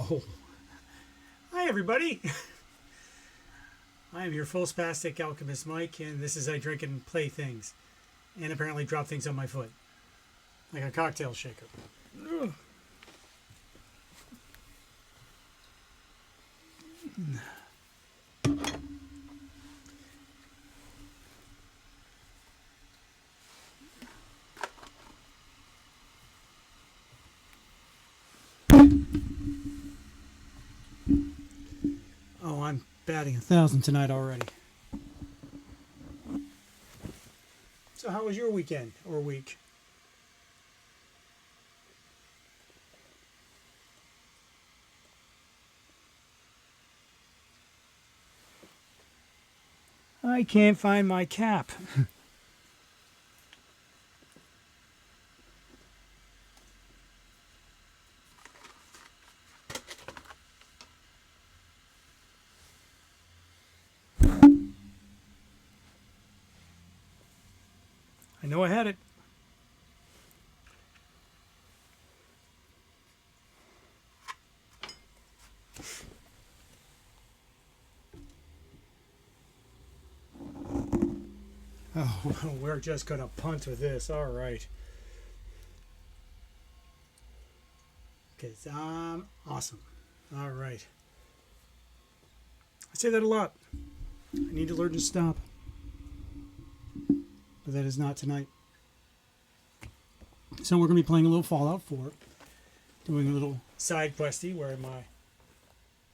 Oh, hi everybody. I am your full spastic alchemist Mike, and this is I Drink and Play Things, and apparently drop things on my foot, like a cocktail shaker. Ugh. Oh, I'm batting 1,000 tonight already. So how was your weekend or week? I can't find my cap. I know I had it. Oh, we're just going to punt with this. All right. Because I'm awesome. All right. I say that a lot. I need to learn to stop. But that is not tonight. So we're going to be playing a little Fallout 4. Doing a little side questy where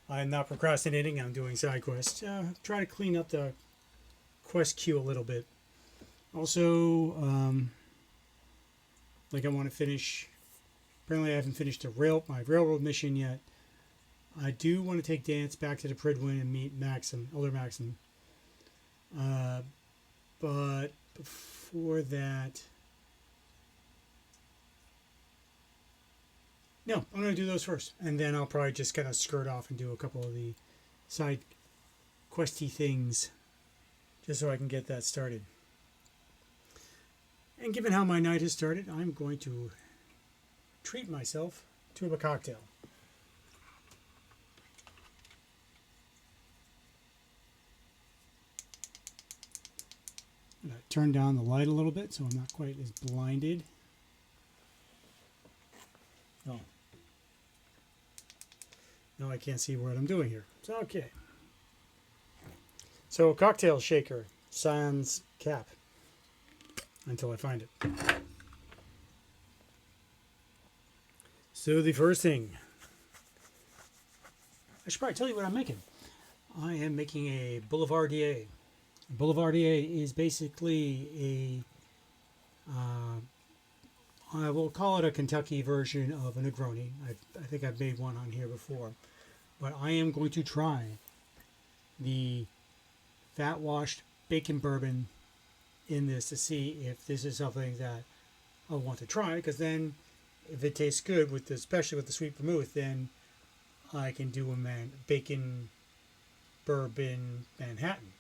I'm not procrastinating. I'm doing side quests. Try to clean up the quest queue a little bit. Also, I want to finish. Apparently, I haven't finished my railroad mission yet. I do want to take Dance back to the Pridwin and meet Maxim, Elder Maxim. But before that, no, I'm going to do those first, and then I'll probably just kind of skirt off and do a couple of the side questy things, just so I can get that started. And given how my night has started, I'm going to treat myself to a cocktail. I'm going to turn down the light a little bit so I'm not quite as blinded. Oh. Now I can't see what I'm doing here. It's okay. So, cocktail shaker, sans cap, until I find it. So the first thing, I should probably tell you what I'm making. I am making a Boulevardier. Boulevardier is basically I will call it a Kentucky version of a Negroni. I think I've made one on here before. But I am going to try the fat washed bacon bourbon in this to see if this is something that I want to try, because then if it tastes good, especially with the sweet vermouth, then I can do a bacon bourbon Manhattan.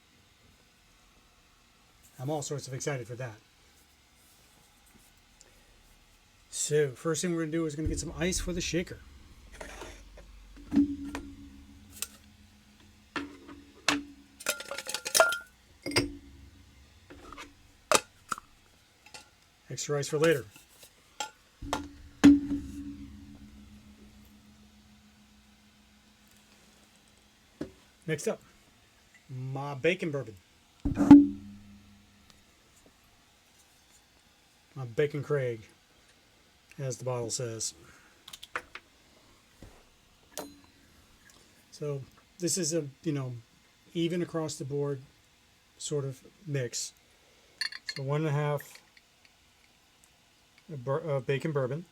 I'm all sorts of excited for that. So first thing we're going to do is going to get some ice for the shaker. Extra ice for later. Next up, my bacon bourbon. My Bacon Craig, as the bottle says. So this is a, even across the board sort of mix. So 1.5 bacon bourbon.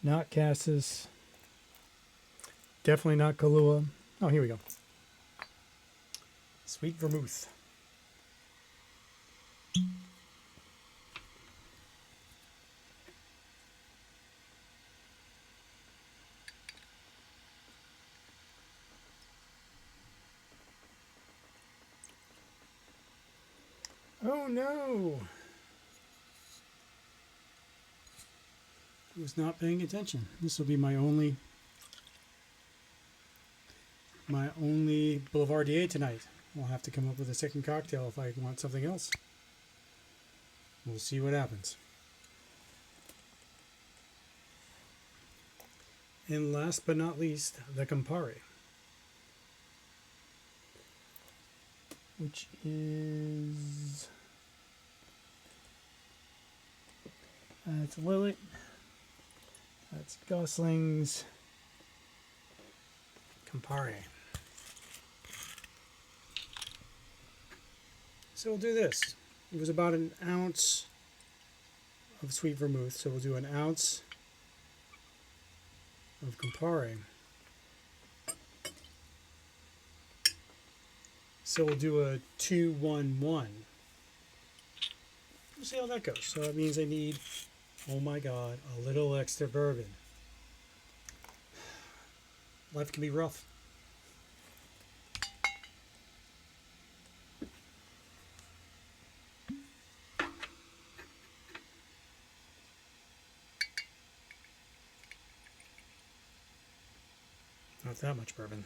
Not Cassis. Definitely not Kahlua. Oh, here we go. Sweet vermouth. Oh no! I was not paying attention. This will be my only Boulevardier tonight. We'll have to come up with a second cocktail if I want something else. We'll see what happens. And last but not least, the Campari, which is that's Lillet, that's Gosling's Campari. So we'll do this. It was about an ounce of sweet vermouth, so we'll do an ounce of Campari. So we'll do a 2-1-1. We'll see how that goes. So that means I need, oh my God, a little extra bourbon. Life can be rough. Not that much bourbon.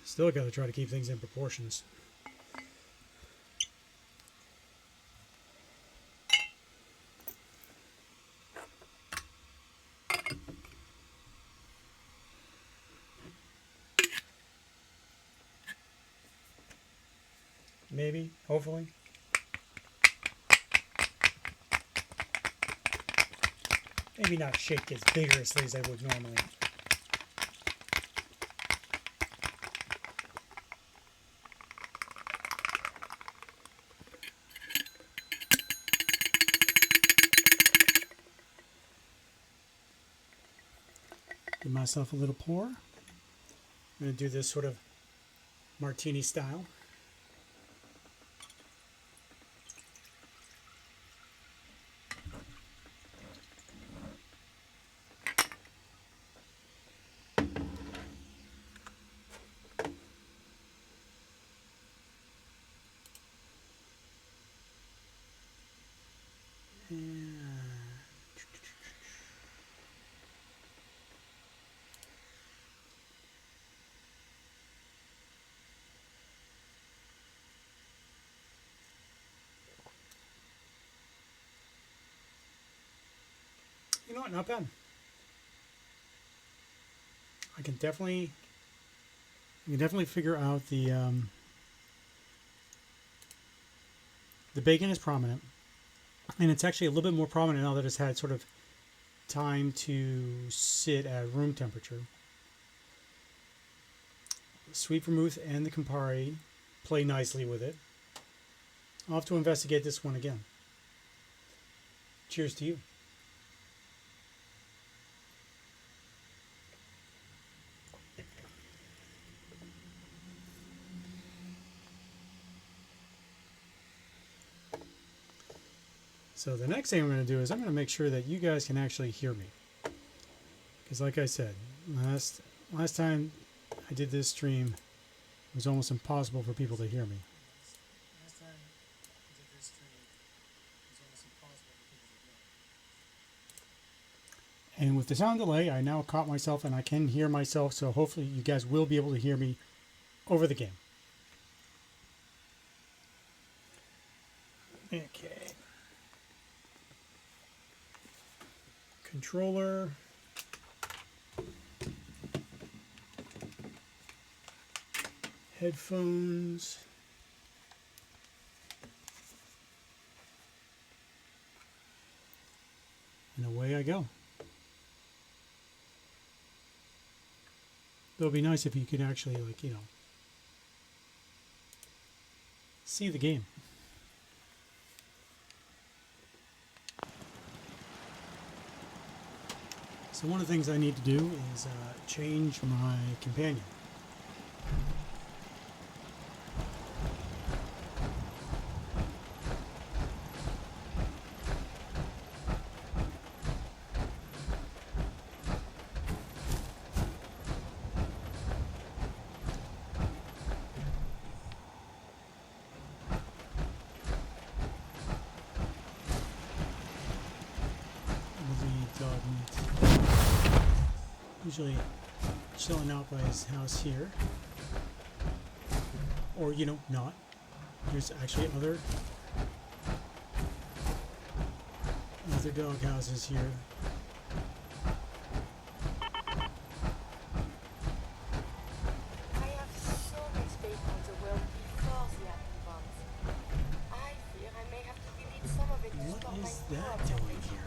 Still got to try to keep things in proportions. Maybe, hopefully. Maybe not shake as vigorously as I would normally. Give myself a little pour. I'm going to do this sort of martini style. You know what? Not bad. I can definitely figure out the bacon is prominent, and it's actually a little bit more prominent now that it's had sort of time to sit at room temperature. Sweet vermouth and the Campari play nicely with it. I'll have to investigate this one again. Cheers to you. So the next thing I'm going to do is I'm going to make sure that you guys can actually hear me. Because like I said, last time I did this stream, it was almost impossible for people to hear me. And with the sound delay, I now caught myself and I can hear myself, so hopefully you guys will be able to hear me over the game. Okay. Controller. Headphones. And away I go. It would be nice if you could actually, like, you know, see the game. So one of the things I need to do is change my companion. usually chilling out by his house here. Or, you know, not. There's actually other dog houses here. I have so much data on the world before the atom bombs. I fear I may have to delete some of it to What stop my is new that doing observations. here?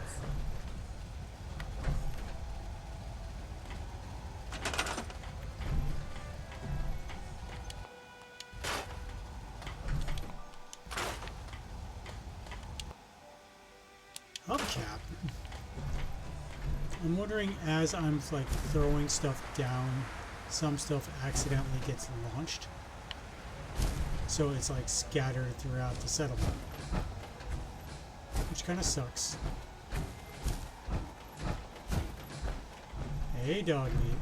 Hubcap. I'm wondering, as I'm like throwing stuff down, some stuff accidentally gets launched, so it's like scattered throughout the settlement, which kind of sucks. Hey, dog meat.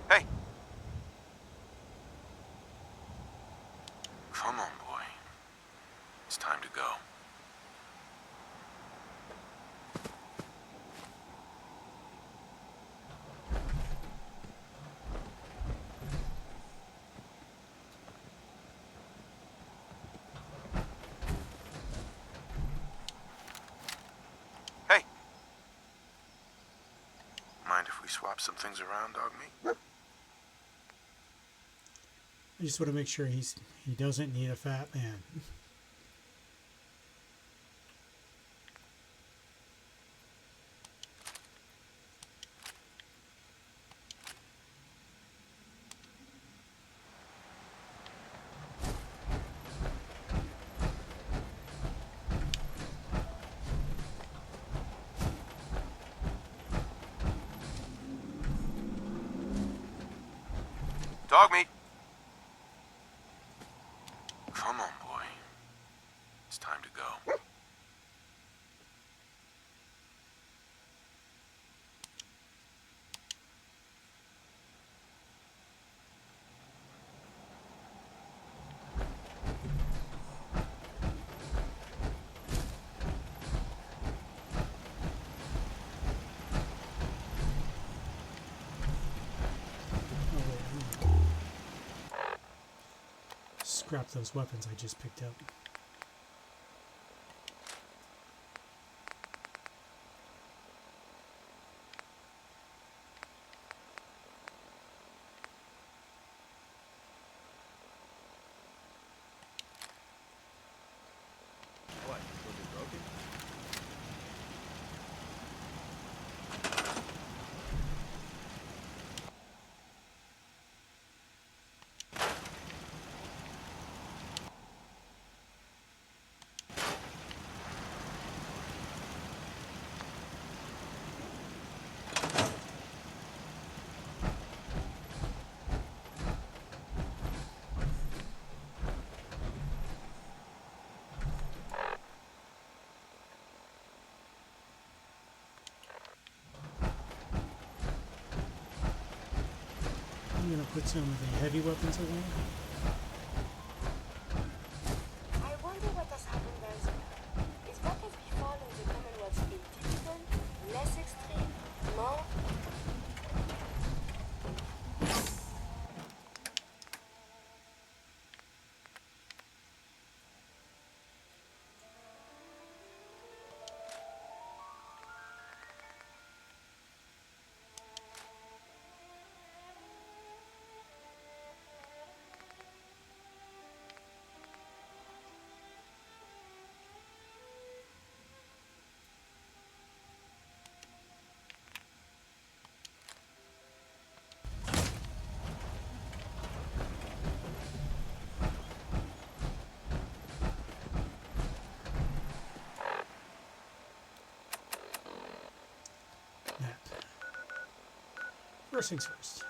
Hey! Come on, boy. It's time to go. Hey! Mind if we swap some things around, dog meat? I just want to make sure he doesn't need a fat man. Dog meat! Come on, boy. It's time to go. Oh, wait, scrap those weapons I just picked up. What? Was it broken? I'm gonna put some of the heavy weapons away. I wonder what has happened elsewhere. Is what has befallen the Commonwealth atypical, less extreme, more? Map. First things first.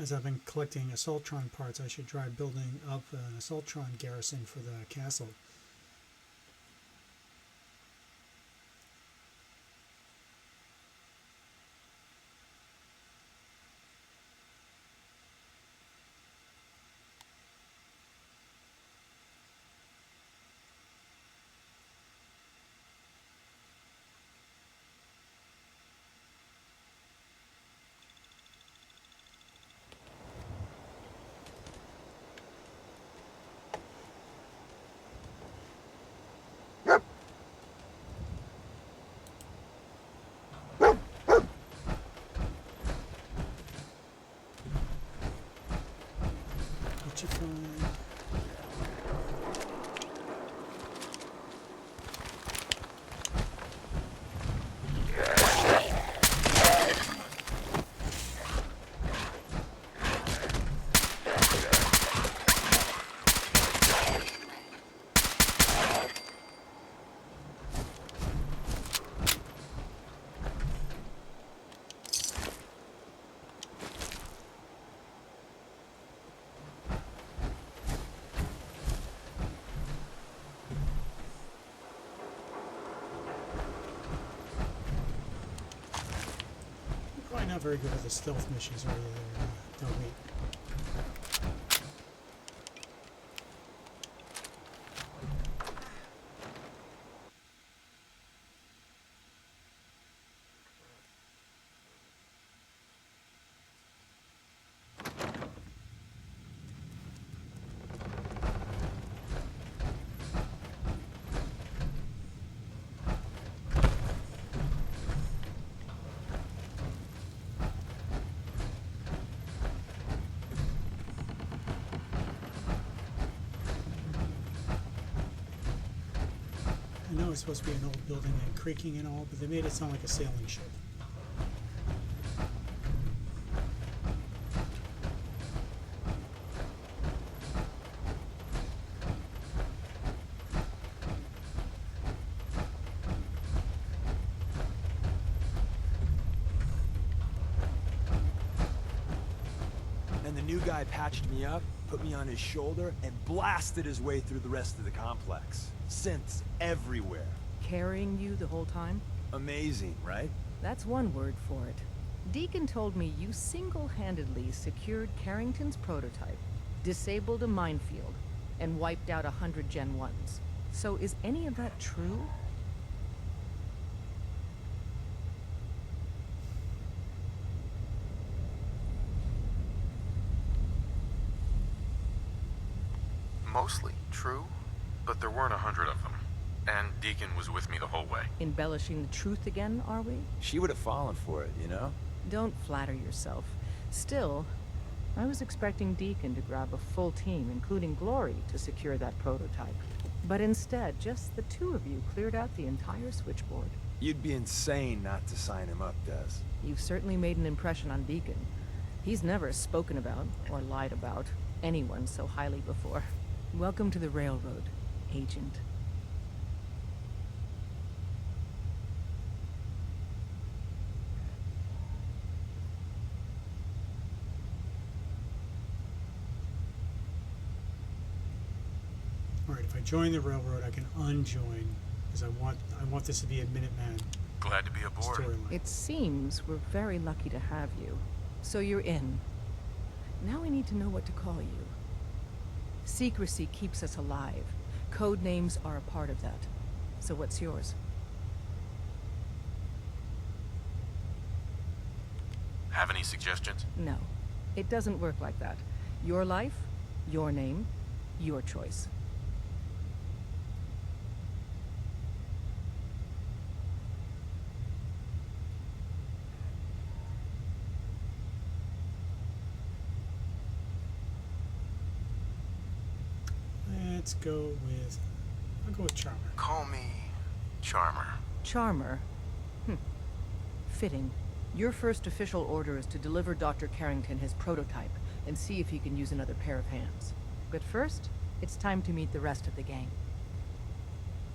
as I've been collecting Assaultron parts, I should try building up an Assaultron garrison for the castle. What you find? Probably not very good at the stealth missions, are you there, Delmeat? I know it's supposed to be an old building and creaking and all, but they made it sound like a sailing ship. And the new guy patched me up, put me on his shoulder, and blasted his way through the rest of the complex. Synths everywhere. Carrying you the whole time? Amazing, right? That's one word for it. Deacon told me you single-handedly secured Carrington's prototype, disabled a minefield, and wiped out 100 Gen 1s. So is any of that true? Mostly true, but there weren't 100 of them. And Deacon was with me the whole way. Embellishing the truth again, are we? She would have fallen for it, you know? Don't flatter yourself. Still, I was expecting Deacon to grab a full team, including Glory, to secure that prototype. But instead, just the two of you cleared out the entire switchboard. You'd be insane not to sign him up, Des. You've certainly made an impression on Deacon. He's never spoken about, or lied about, anyone so highly before. Welcome to the Railroad, Agent. Alright, if I join the railroad, I can unjoin, because I want this to be a Minuteman Glad to be aboard. storyline. It seems we're very lucky to have you. So you're in. Now we need to know what to call you. Secrecy keeps us alive. Code names are a part of that. So what's yours? Have any suggestions? No. It doesn't work like that. Your life, your name, your choice. I'll go with Charmer. Call me Charmer. Charmer. Fitting. Your first official order is to deliver Dr. Carrington his prototype and see if he can use another pair of hands. But first, it's time to meet the rest of the gang.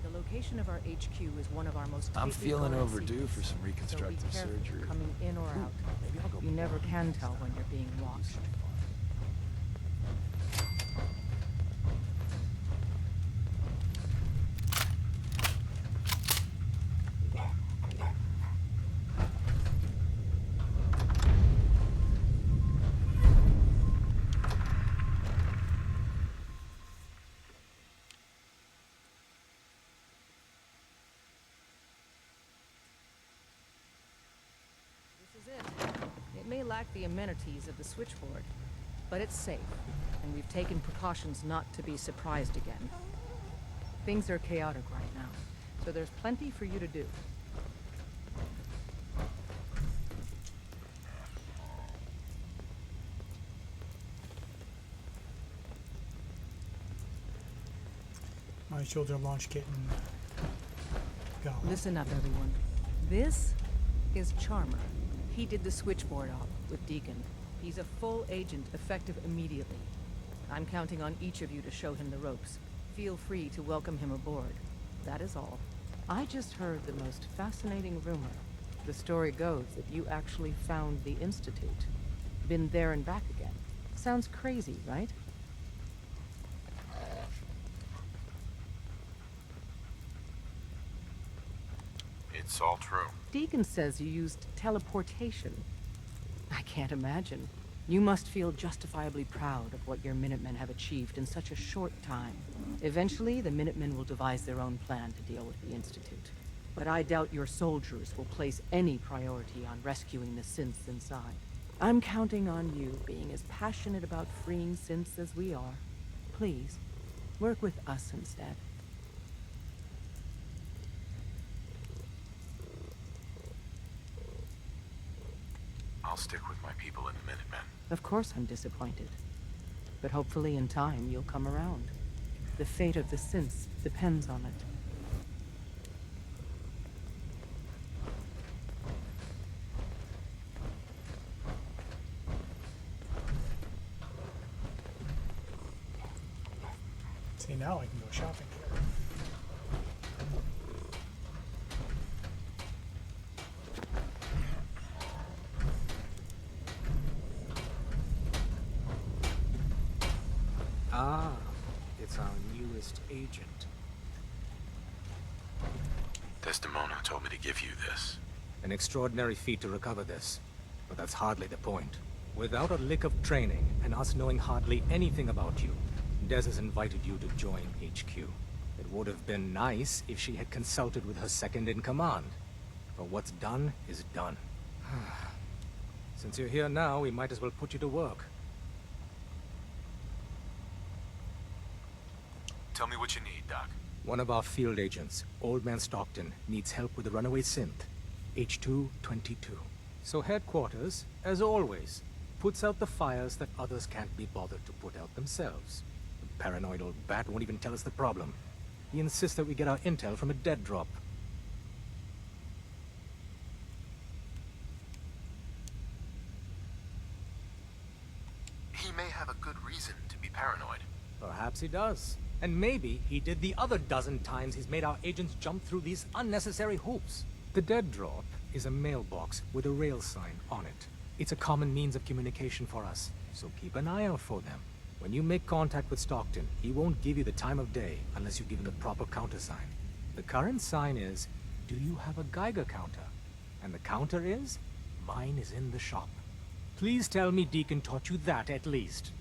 The location of our HQ is one of our most I'm tightly feeling guarded overdue for secrets, some so be reconstructive careful surgery. coming in or out. Maybe I'll go You never can tell when you're being watched. it. It may lack the amenities of the switchboard, but it's safe, and we've taken precautions not to be surprised again. Things are chaotic right now, so there's plenty for you to do. My shoulder launch kit and go. Listen up, everyone. This is Charmer. He did the switchboard op with Deacon. He's a full agent, effective immediately. I'm counting on each of you to show him the ropes. Feel free to welcome him aboard. That is all. I just heard the most fascinating rumor. The story goes that you actually found the Institute. Been there and back again. Sounds crazy, right? It's all true. Deacon says you used teleportation. I can't imagine. You must feel justifiably proud of what your Minutemen have achieved in such a short time. Eventually, the Minutemen will devise their own plan to deal with the Institute. But I doubt your soldiers will place any priority on rescuing the synths inside. I'm counting on you being as passionate about freeing synths as we are. Please, work with us instead. I'll stick with my people in the Minutemen. Of course I'm disappointed. But hopefully in time you'll come around. The fate of the synths depends on it. See, now I can go shopping here. Ah, it's our newest agent. Desdemona told me to give you this. An extraordinary feat to recover this. But that's hardly the point. Without a lick of training, and us knowing hardly anything about you, Des has invited you to join HQ. It would have been nice if she had consulted with her second-in-command. But what's done is done. Since you're here now, we might as well put you to work. Tell me what you need, Doc. One of our field agents, Old Man Stockton, needs help with the runaway synth, H222. So headquarters, as always, puts out the fires that others can't be bothered to put out themselves. The paranoid old bat won't even tell us the problem. He insists that we get our intel from a dead drop. He may have a good reason to be paranoid. Perhaps he does. And maybe he did the other dozen times he's made our agents jump through these unnecessary hoops. The dead drop is a mailbox with a rail sign on it. It's a common means of communication for us, so keep an eye out for them. When you make contact with Stockton, he won't give you the time of day unless you give him the proper countersign. The current sign is, do you have a Geiger counter? And the counter is, mine is in the shop. Please tell me Deacon taught you that at least.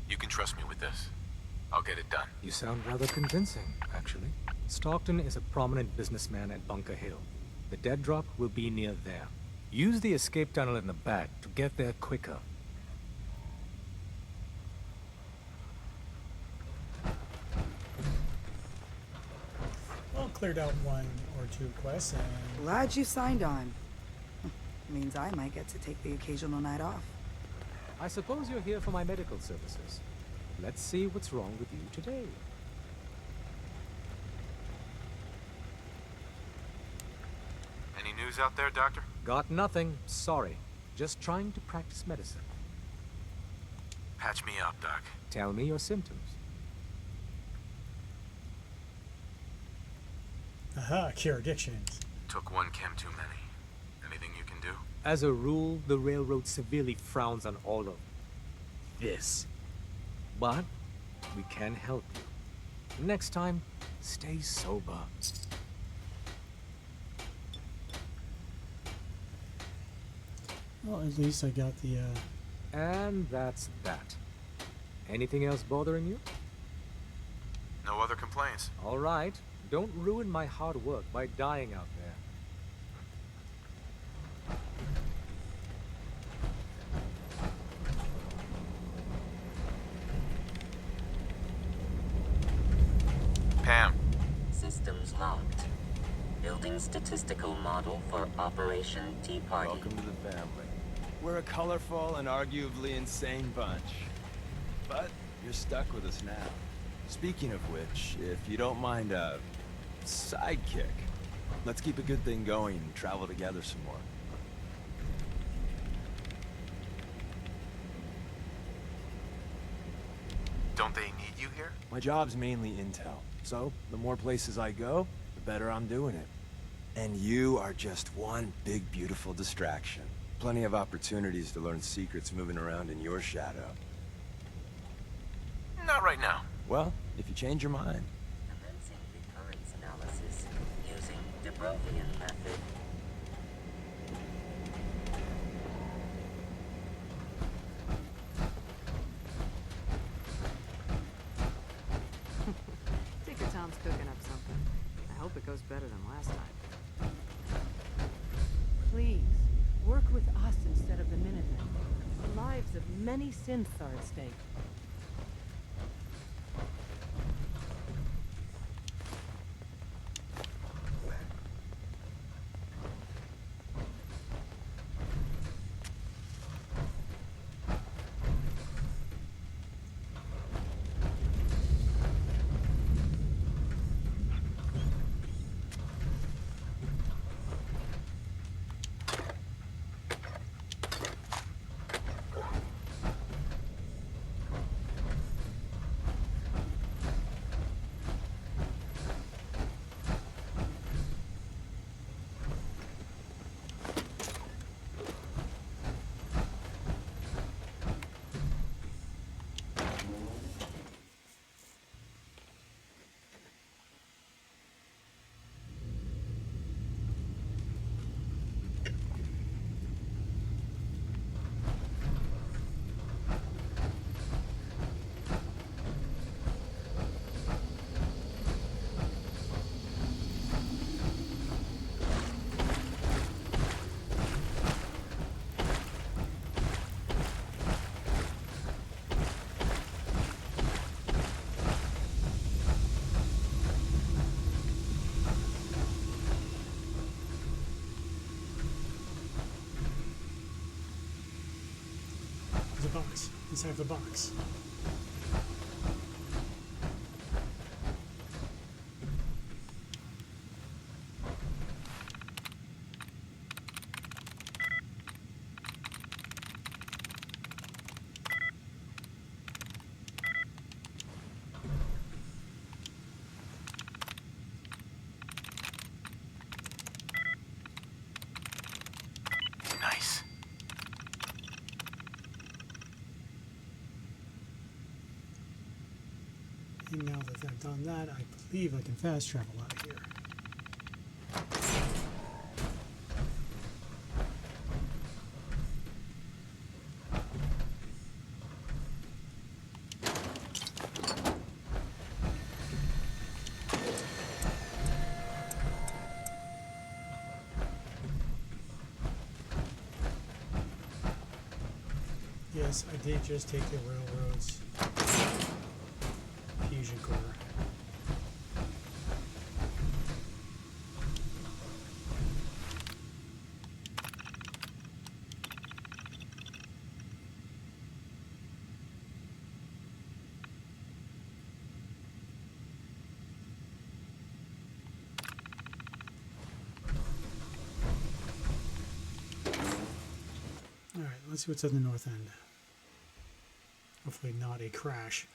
You can trust me with this. I'll get it done. You sound rather convincing, actually. Stockton is a prominent businessman at Bunker Hill. The dead drop will be near there. Use the escape tunnel in the back to get there quicker. Well, cleared out one or two quests and Glad you signed on. Means I might get to take the occasional night off. I suppose you're here for my medical services. Let's see what's wrong with you today. Any news out there, Doctor? Got nothing, sorry. Just trying to practice medicine. Patch me up, Doc. Tell me your symptoms. aha, cure addictions. Took one chem too many. Anything you can do? As a rule, the railroad severely frowns on all of this. But we can help you. Next time, stay sober. Well, at least I got the And that's that. Anything else bothering you? No other complaints. All right. Don't ruin my hard work by dying out there. Pam, Systems locked. Building statistical model for Operation Tea Party. Welcome to the family. We're a colorful and arguably insane bunch. But you're stuck with us now. Speaking of which, if you don't mind a sidekick, let's keep a good thing going and travel together some more. don't they need you here? My job's mainly intel, so the more places I go, the better I'm doing it. And you are just one big, beautiful distraction. Plenty of opportunities to learn secrets moving around in your shadow. Not right now. Well, if you change your mind. Commencing recurrence analysis using de Brovian method. Tinker Tom's cooking up something. I hope it goes better than last time. Please, work with us instead of the Minutemen. The lives of many synths are at stake. There's a box inside the box. Nice. And now that I've done that, I believe I can fast travel out of here. Yes, I did just take the railroads fusion core. All right, let's see what's at the north end. Hopefully not a crash.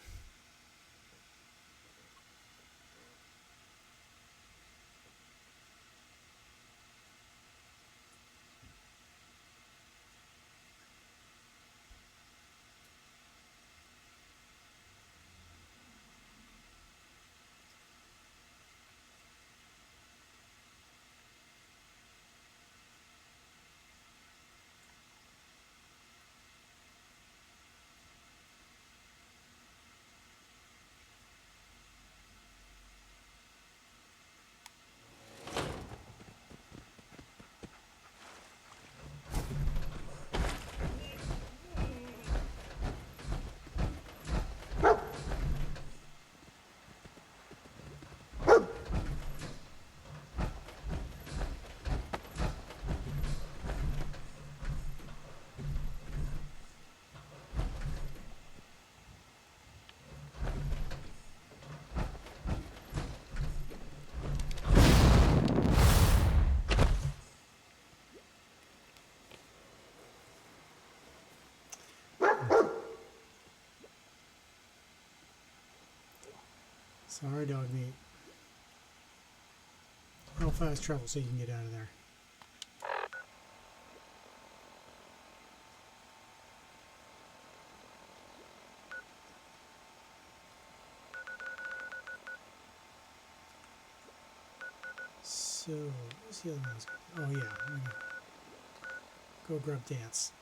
Sorry, dog meat. How fast travel so you can get out of there? So, what's the other ones? Oh yeah, I'm gonna go grab Dance.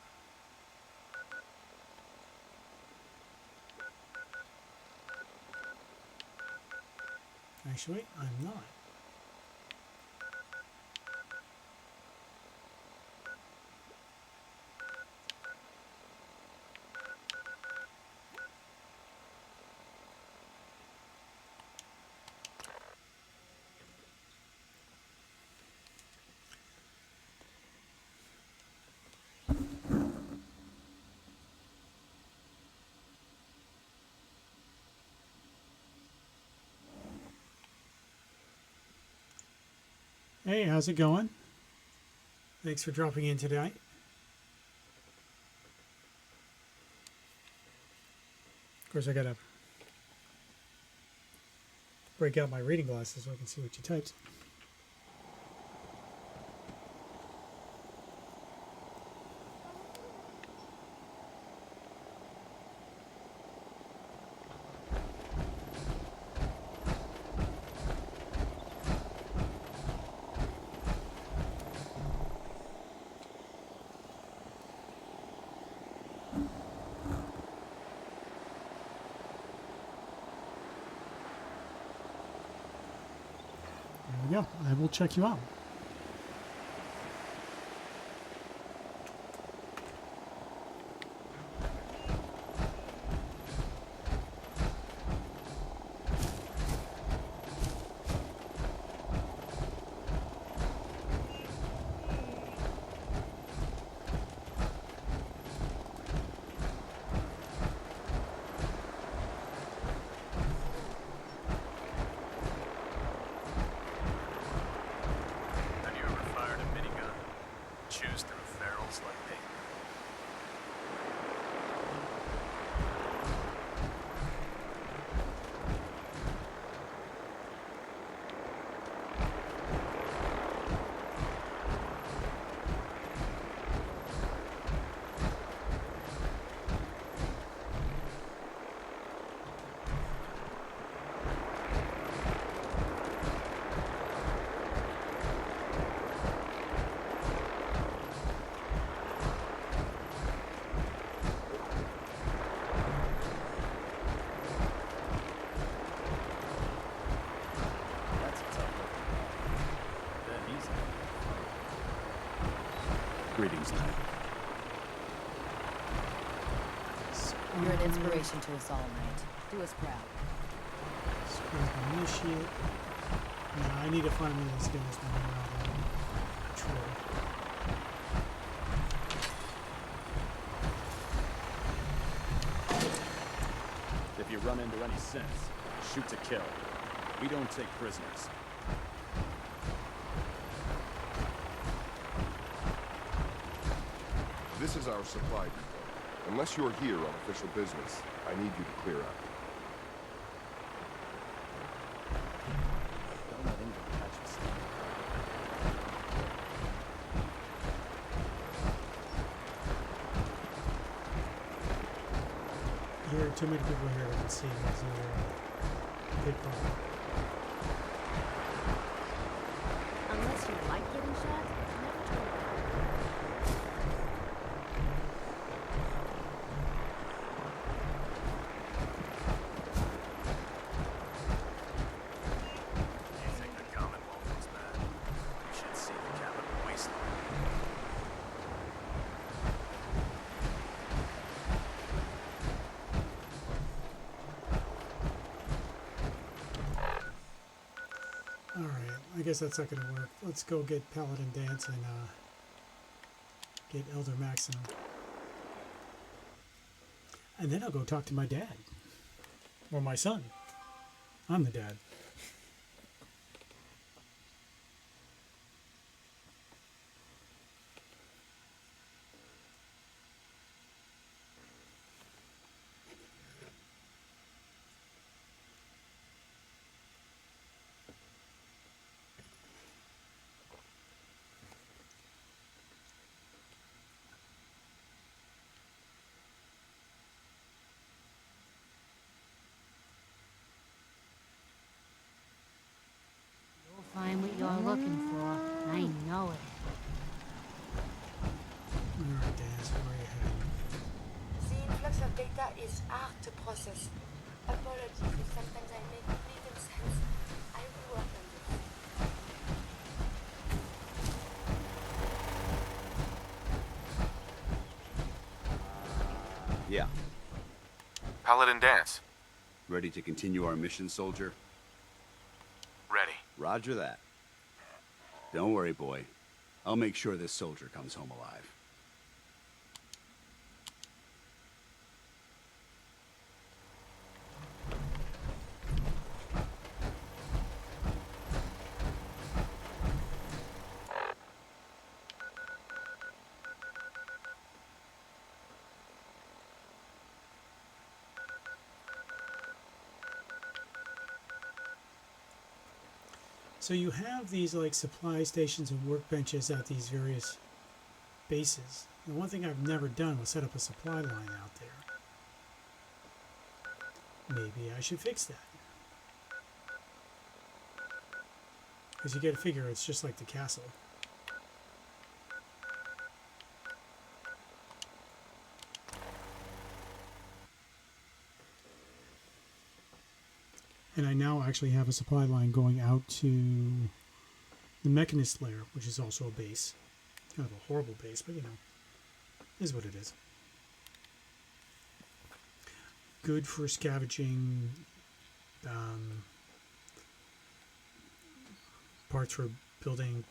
Actually, I'm not. Hey, how's it going? Thanks for dropping in today. Of course, I gotta break out my reading glasses so I can see what you typed. There we go. I will check you out. Have you ever fired a minigun? Choose through ferals like me. That's a tough one. Then he's Greetings, Knight. You're an inspiration to us all, Knight. Do us proud. Initiate. No, I need to find one of these guys when I'm out on patrol. If you run into any sense, shoot to kill. We don't take prisoners. This is our supply depot. Unless you're here on official business, I need you to clear out. Don't let anyone catch us. Here are too many people here that can see what's in there. Big problem. Unless you like getting shot, never try. You think the Commonwealth is bad? You should see the Capitol wasteland. Alright, I guess that's not gonna work. Let's go get Paladin Dance and get Elder Maxim. And then I'll go talk to my dad. Or my son. I'm the dad. find what you're looking for. I know it. Alright, Daz, where are you heading? The influx of data is hard to process. Apologies if sometimes I make little sense. I will work on this. Yeah. Paladin Dance. Ready to continue our mission, soldier? Ready. Roger that. Don't worry, boy. I'll make sure this soldier comes home alive. So you have these like supply stations and workbenches at these various bases. The one thing I've never done was set up a supply line out there. Maybe I should fix that. Because you gotta figure it's just like the castle. And I now actually have a supply line going out to the Mechanist lair, which is also a base. Kind of a horrible base, but you know, is what it is. Good for scavenging parts for building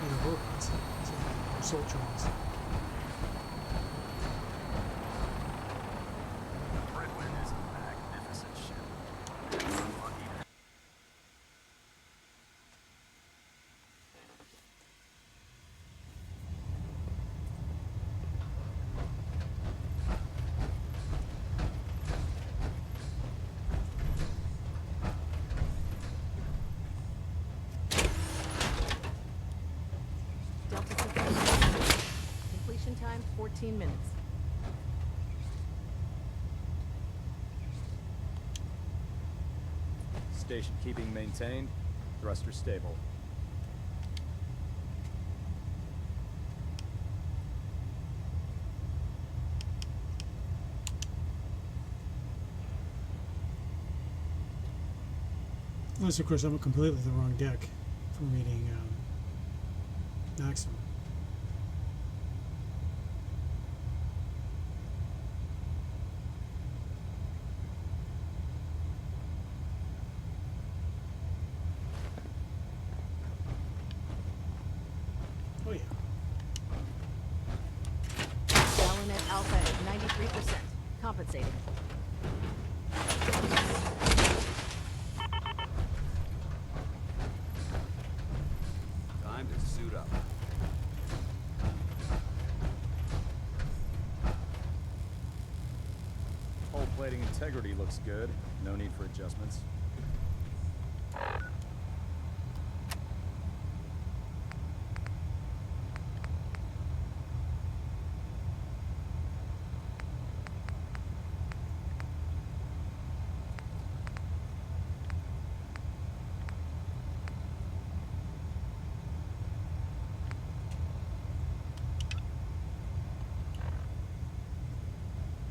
other robots, so, Soltrons. Delta 6. Completion time 14 minutes. Station keeping maintained. Thruster stable. Unless, of course, I'm completely the wrong deck for reading Maximum. Oh yeah. Gallon Alpha at 93%. Compensating. Time to suit up. Hull plating integrity looks good. No need for adjustments.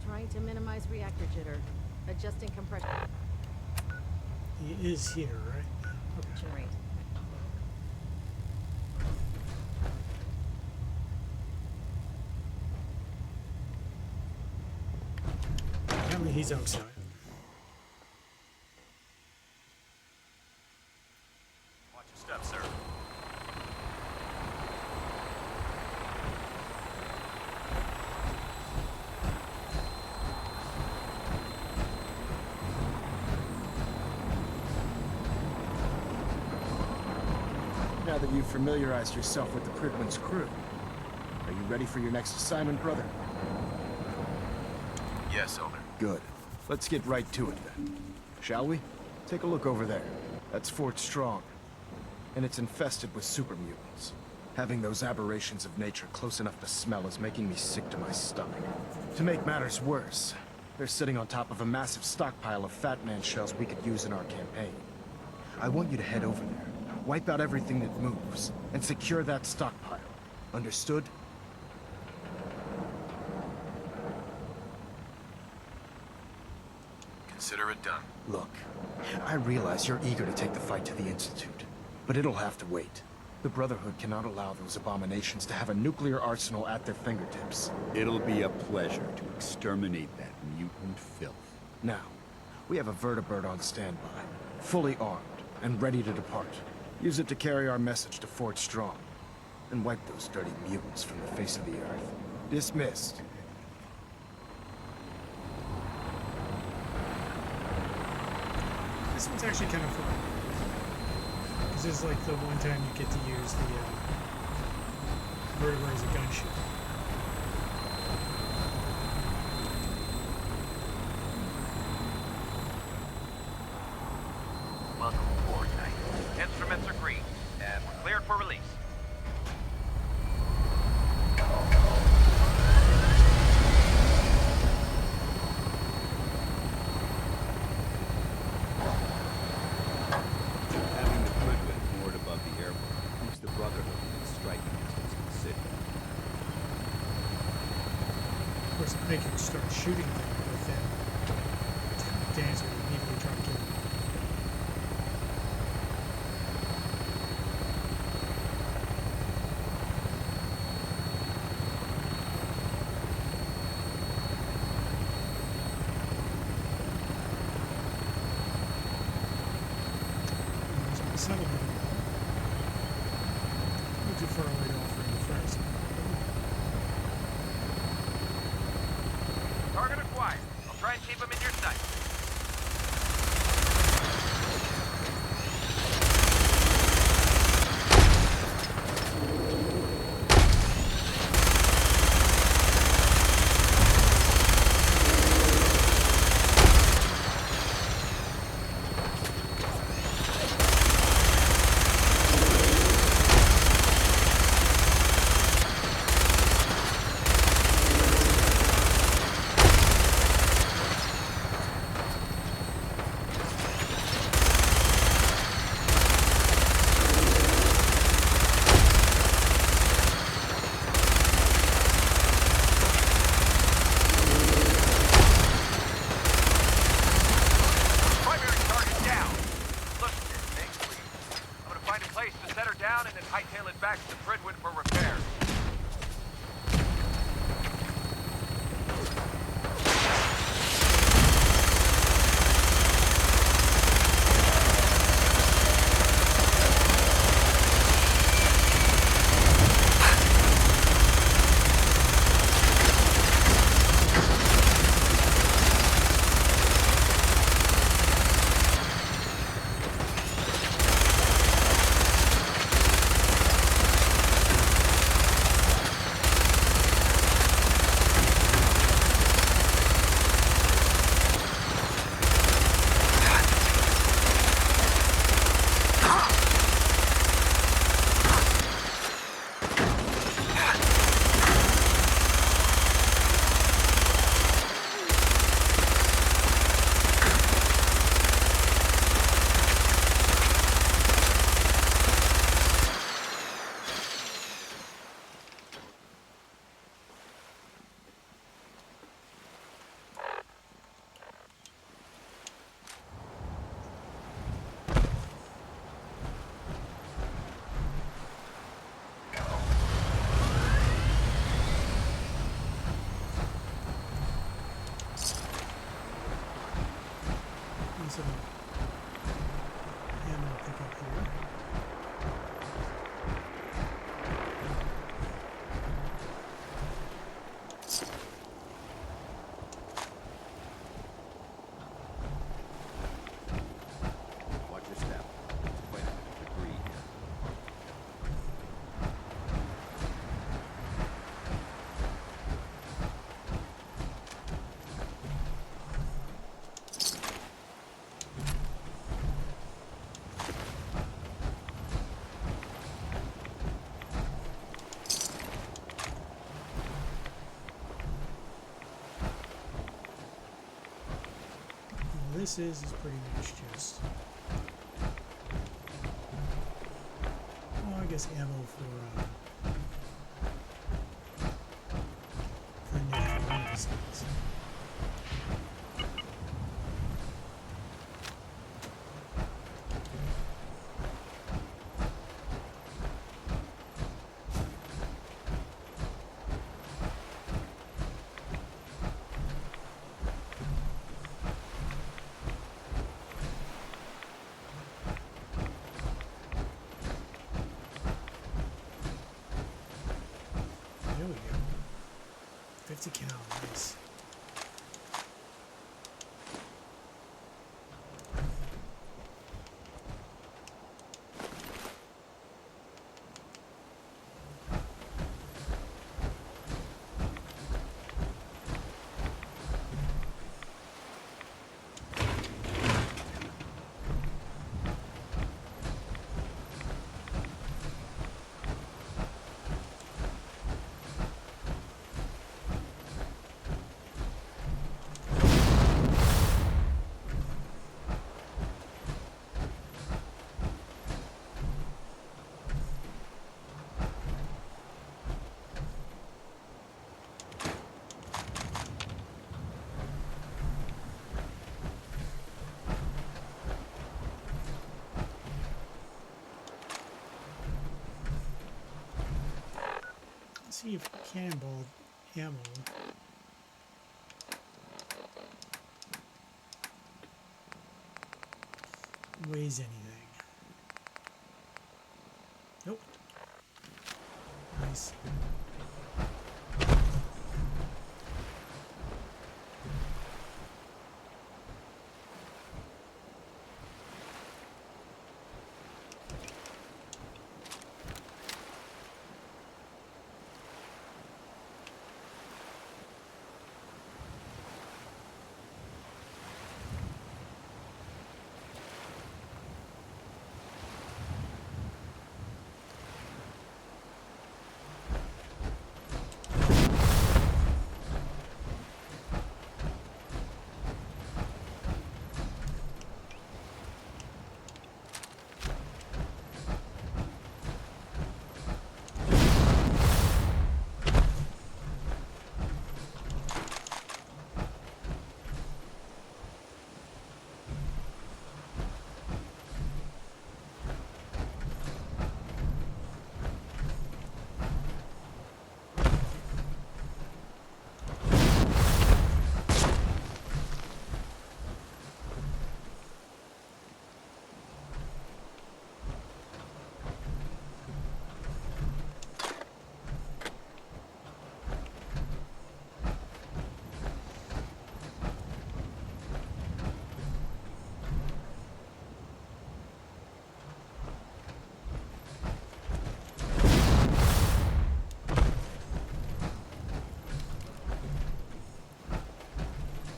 Trying to minimize reactor jitter. Adjusting compression He is here, right? Okay. rate. Apparently he's outside. Watch your step, sir. Now that you've familiarized yourself with the Prydwen's crew, are you ready for your next assignment, brother? Yes, Elder. Good. Let's get right to it then. Shall we? Take a look over there. That's Fort Strong. And it's infested with super mutants. Having those aberrations of nature close enough to smell is making me sick to my stomach. To make matters worse, They're sitting on top of a massive stockpile of Fat Man shells we could use in our campaign. I want you to head over there, wipe out everything that moves, and secure that stockpile. Understood? Consider it done. Look, I realize you're eager to take the fight to the Institute, but it'll have to wait. The Brotherhood cannot allow those abominations to have a nuclear arsenal at their fingertips. It'll be a pleasure to exterminate that mutant filth. Now, we have a vertibird on standby, fully armed and ready to depart. Use it to carry our message to Fort Strong, and wipe those dirty mutants from the face of the earth. Dismissed. This one's actually kind of fun. This is like the one time you get to use the vertibird as a gunship. Welcome aboard, Knight. Instruments are green, and we're cleared for release. Having the Prydwen moored above the airport keeps the Brotherhood within striking distance of the city. Of course, they can start shooting them with that. Dancer immediately try to kill them. There's my settlement. Not too far away to offer any first. Target acquired. I'll try and keep him in your sight. Primary target down. Look at this thing, please. I'm gonna find a place to set her down and then hightail it back to the Prydwen for repairs. this is pretty much just, well, I guess ammo for Nick for one of his things. There we go. 50 cal, nice. Let's see if cannonball ammo weighs anything. Nope. Nice.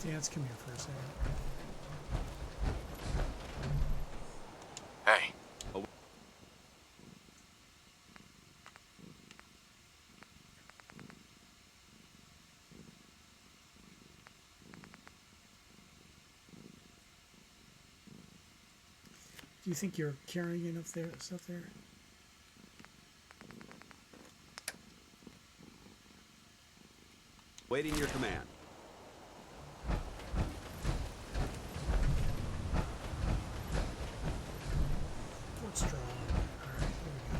Dance, come here for a second. Hey. Do you think you're carrying enough there, stuff there? Waiting your command. Fort Strong. Alright, here we go.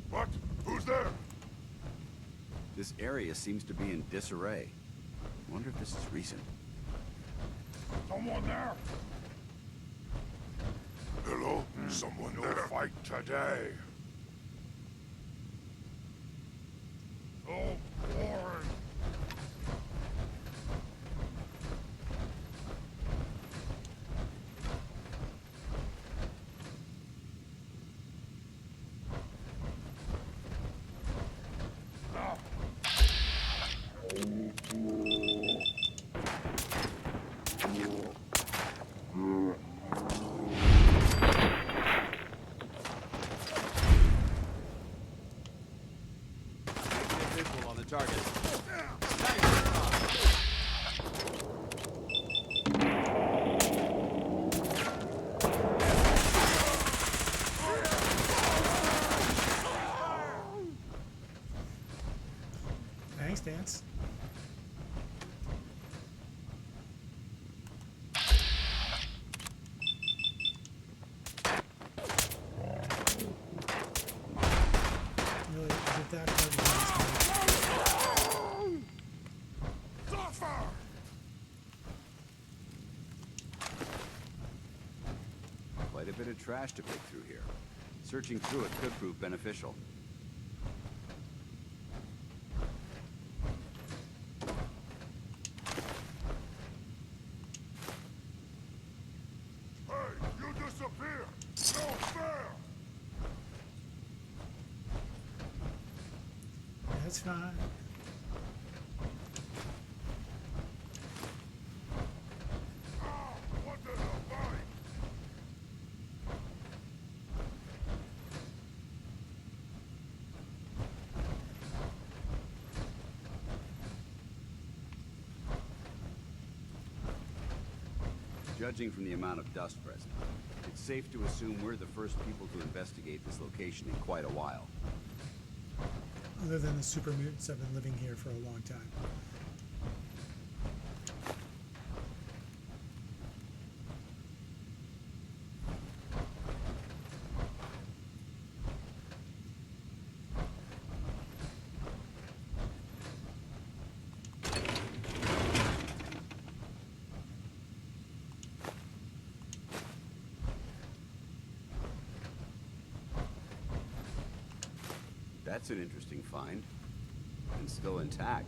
What? Who's there? This area seems to be in disarray. Wonder if this is recent. Someone there? Hello? Someone there? Fight today. Oh, boring. Quite a bit of trash to pick through here. Searching through it could prove beneficial. That's fine. Judging from the amount of dust present, it's safe to assume we're the first people to investigate this location in quite a while. Other than the super mutants have been living here for a long time. That's an interesting find. And still intact.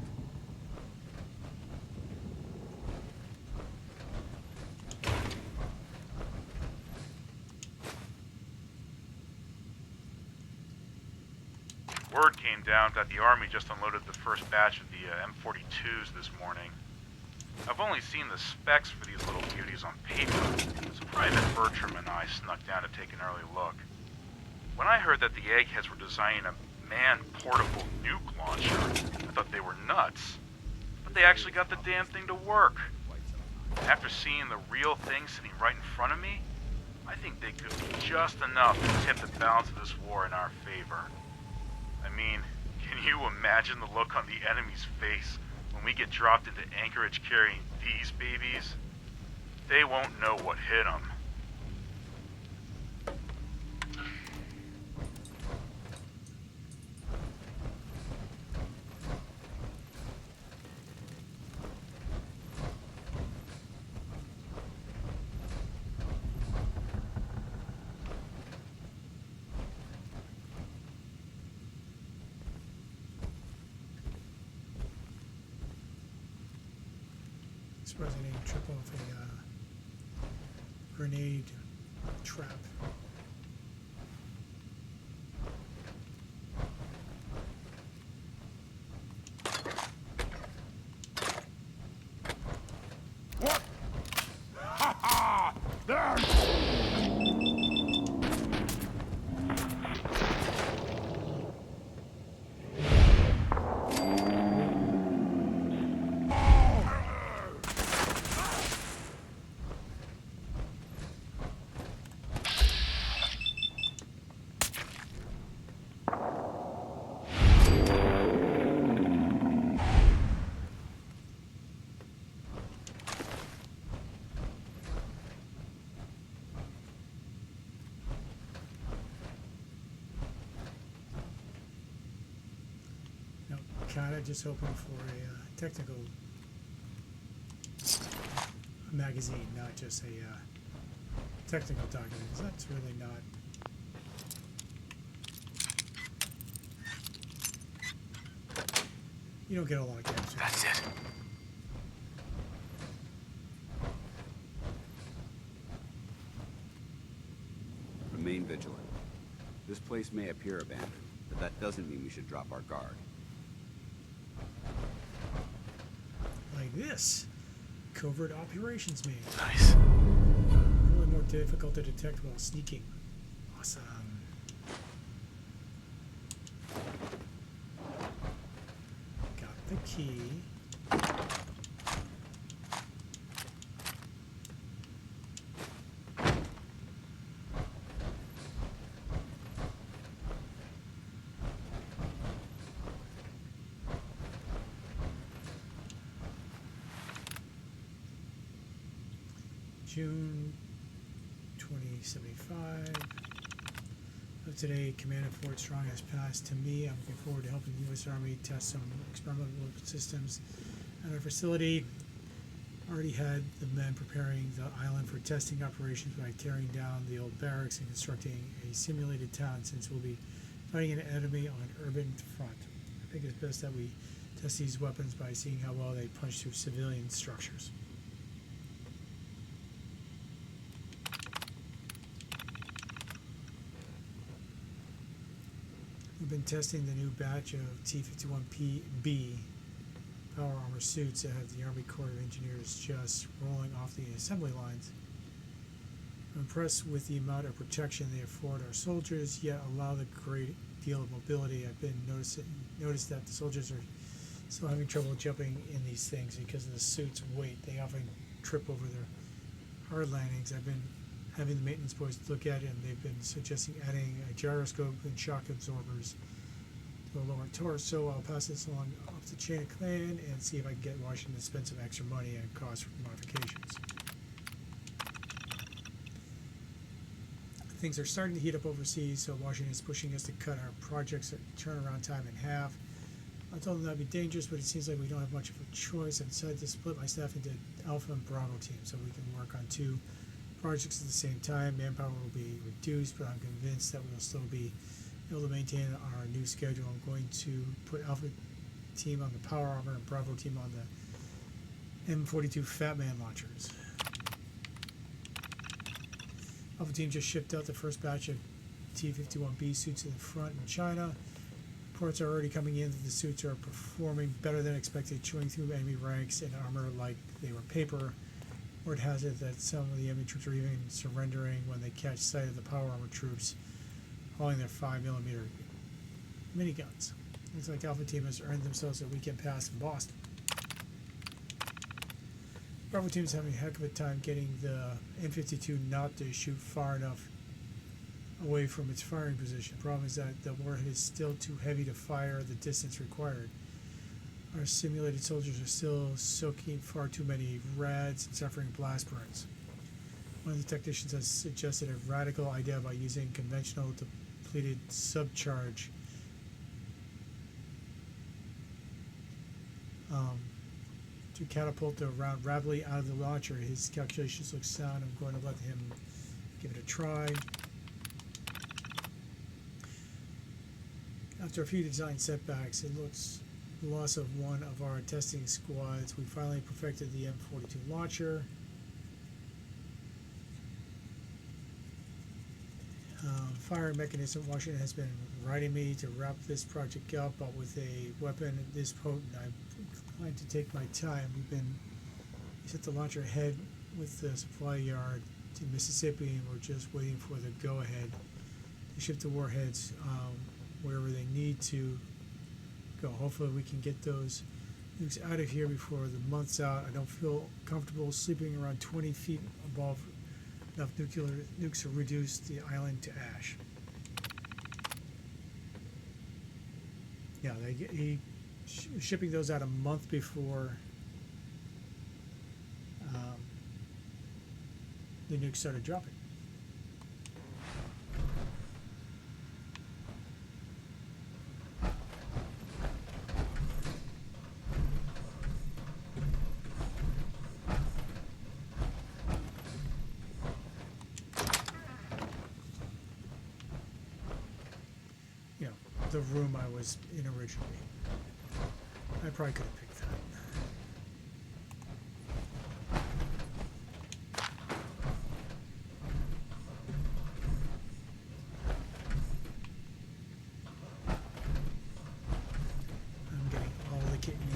Word came down that the Army just unloaded the first batch of the M42s this morning. I've only seen the specs for these little beauties on paper, so Private Bertram and I snuck down to take an early look. When I heard that the Eggheads were designing a man-portable nuke launcher, I thought they were nuts. But they actually got the damn thing to work. After seeing the real thing sitting right in front of me, I think they could be just enough to tip the balance of this war in our favor. I mean, can you imagine the look on the enemy's face when we get dropped into Anchorage carrying these babies? They won't know what hit them. Surprised I didn't trip off a grenade trap. What? Ha ha! There! Kinda just hoping for a technical magazine, not just a technical document. 'Cause that's really not. You don't get a lot of games. That's it. Remain vigilant. This place may appear abandoned, but that doesn't mean we should drop our guard. Like this. Covert operations main. Nice. Really more difficult to detect while sneaking. Awesome. Got the key. June 2075. Of today, Command of Fort Strong has passed to me. I'm looking forward to helping the U.S. Army test some experimental systems At our facility, already had the men preparing the island for testing operations by tearing down the old barracks and constructing a simulated town, since we'll be fighting an enemy on an urban front. I think it's best that we test these weapons by seeing how well they punch through civilian structures. We've been testing the new batch of T-51B power armor suits that have the Army Corps of Engineers just rolling off the assembly lines. I'm impressed with the amount of protection they afford our soldiers, yet allow the great deal of mobility. I've been noticed that the soldiers are still having trouble jumping in these things because of the suit's weight. They often trip over their hard landings. I've been having the maintenance boys look at it, and they've been suggesting adding a gyroscope and shock absorbers to the lower torso. I'll pass this along up the chain of command and see if I can get Washington to spend some extra money and cost for modifications. Things are starting to heat up overseas, so Washington is pushing us to cut our project's turnaround time in half. I told them that'd be dangerous, but it seems like we don't have much of a choice. I've decided to split my staff into Alpha and Bravo teams so we can work on 2 projects at the same time. Manpower will be reduced, but I'm convinced that we'll still be able to maintain our new schedule. I'm going to put Alpha team on the power armor and Bravo team on the M42 Fat Man launchers. Alpha team just shipped out the first batch of T-51B suits to the front in China. Reports are already coming in that the suits are performing better than expected, chewing through enemy ranks and armor like they were paper. Word has it that some of the enemy troops are even surrendering when they catch sight of the power armor troops hauling their 5mm miniguns. Looks like Alpha Team has earned themselves a weekend pass in Boston. Bravo Team is having a heck of a time getting the M52 not to shoot far enough away from its firing position. The problem is that the warhead is still too heavy to fire the distance required. Our simulated soldiers are still soaking far too many rads and suffering blast burns. One of the technicians has suggested a radical idea by using conventional depleted subcharge to catapult the round rapidly out of the launcher. His calculations look sound. I'm going to let him give it a try. After a few design setbacks, it looks the loss of one of our testing squads, we finally perfected the M42 launcher. Firing mechanism. Washington has been writing me to wrap this project up, but with a weapon this potent, I'm inclined to take my time. We set the launcher ahead with the supply yard to Mississippi, and we're just waiting for the go-ahead to ship the warheads wherever they need to go. Hopefully we can get those nukes out of here before the month's out. I don't feel comfortable sleeping around 20 feet above enough nuclear nukes to reduce the island to ash. Yeah, shipping those out a month before the nukes started dropping. The room I was in originally. I probably could have picked that. I'm getting all the kit you need.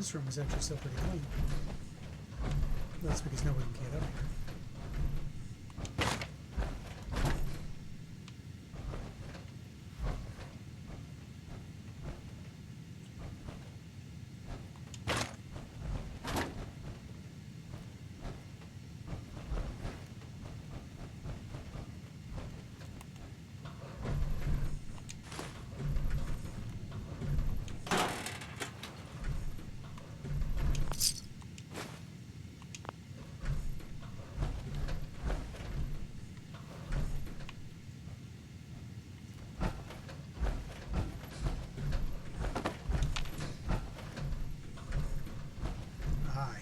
this room is actually still pretty clean. That's because nobody can get up here.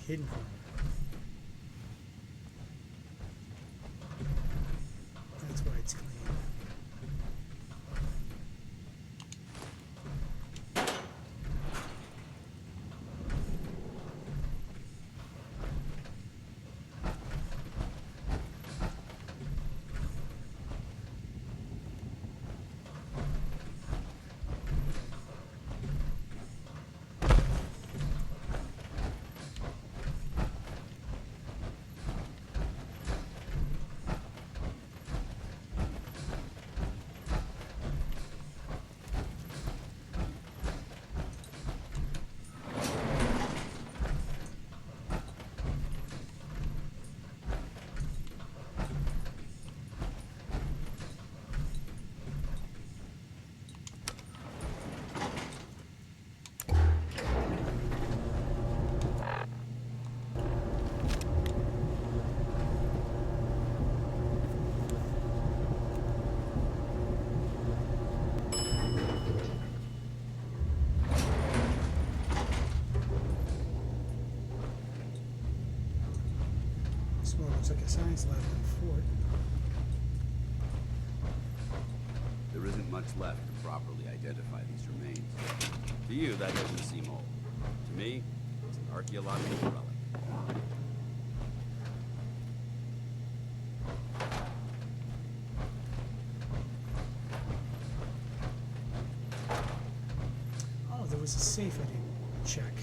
Hidden from. That's why it's clean. Looks like a science lab in the fort. There isn't much left to properly identify these remains. To you, that doesn't seem old. To me, it's an archaeological relic. Oh, there was a safe I didn't check.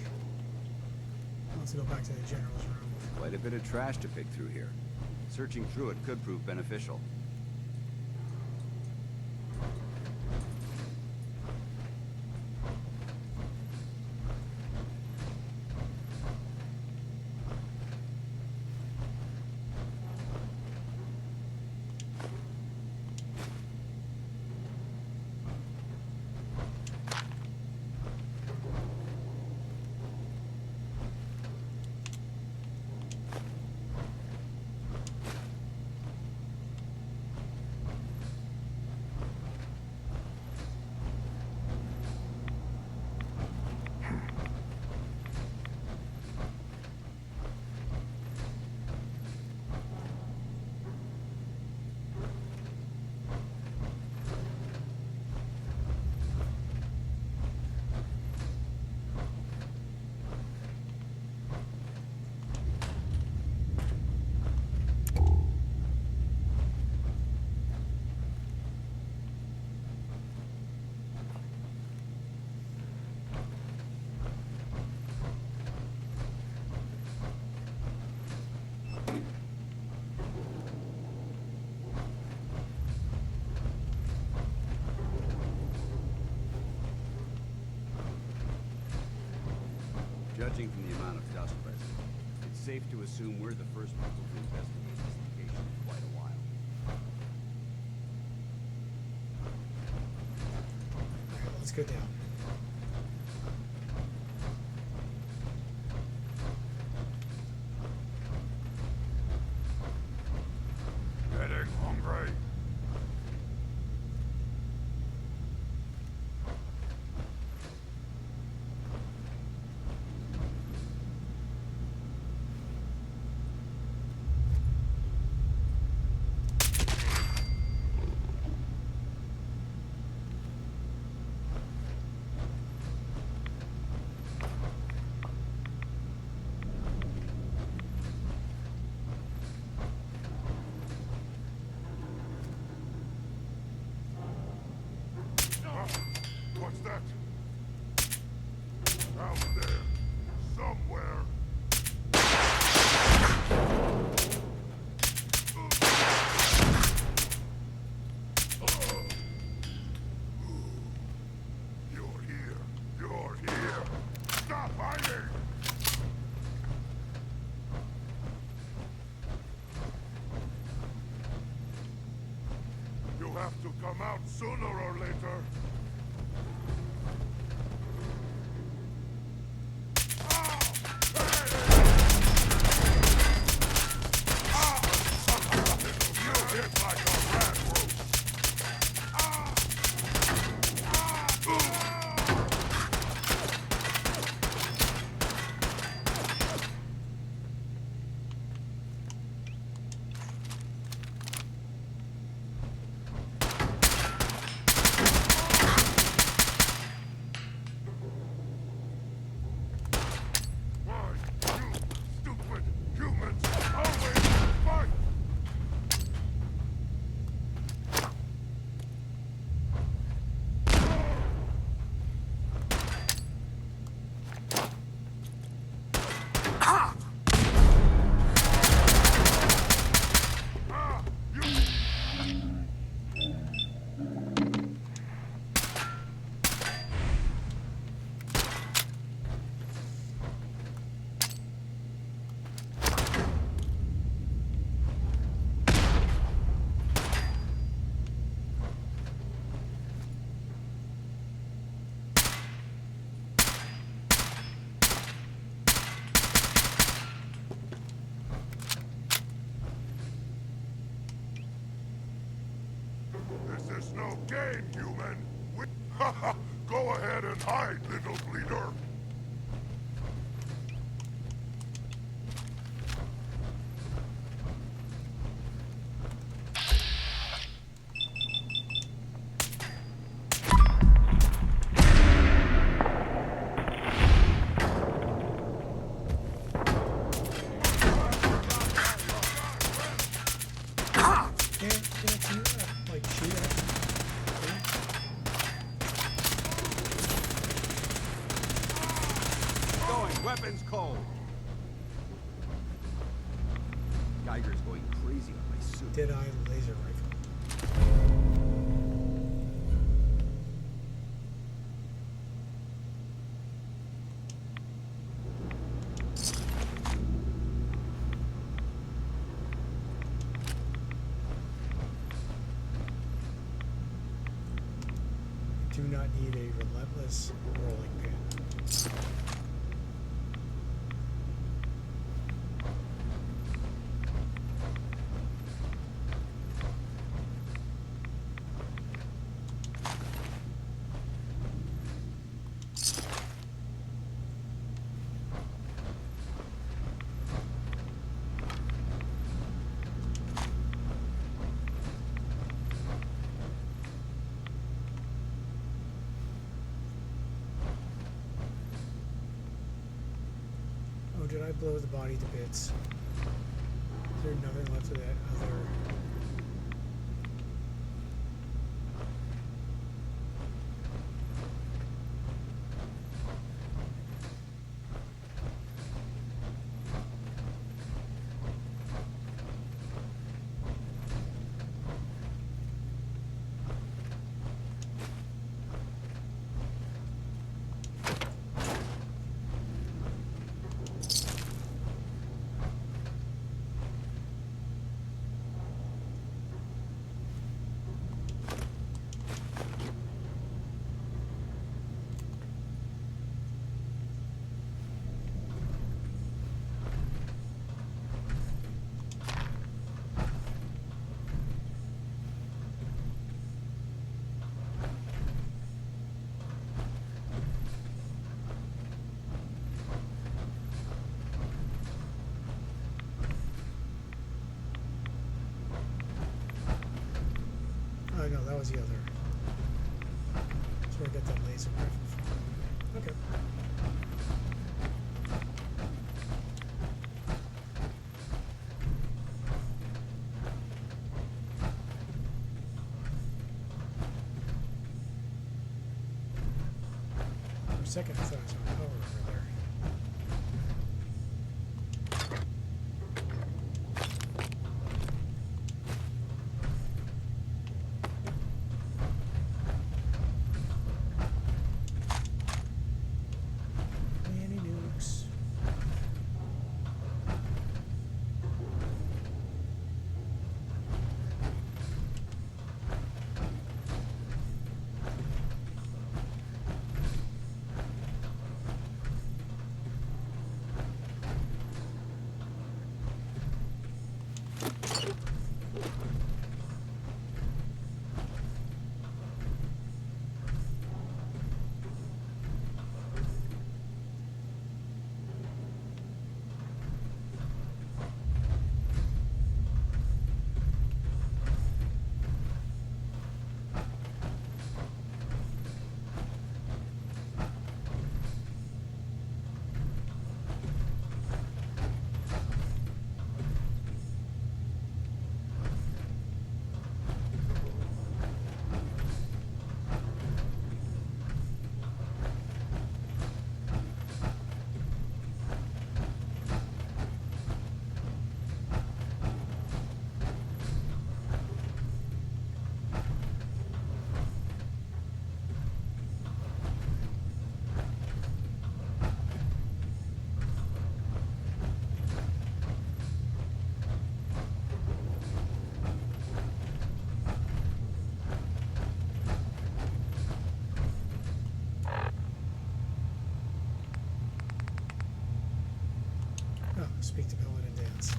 Let's go back to the general's room. Quite a bit of trash to pick through here. Searching through it could prove beneficial. Judging from the amount of dust present, it's safe to assume we're the first people to investigate this location in quite a while. Alright, let's go down. Getting hungry. sooner or later. You hit like a rat roast. This is no game, human. Go ahead and hide, little bleeder. Weapons cold. Geiger's going crazy on my suit. Dead-eye laser rifle. Do not need a relentless rolling pin. Oh, did I blow the body to bits? Is there nothing left of that other... Oh no, that was the other. That's where I got that laser rifle from. Okay. For a second I thought I was on power over there. Any nukes? speak to Paladin Dance.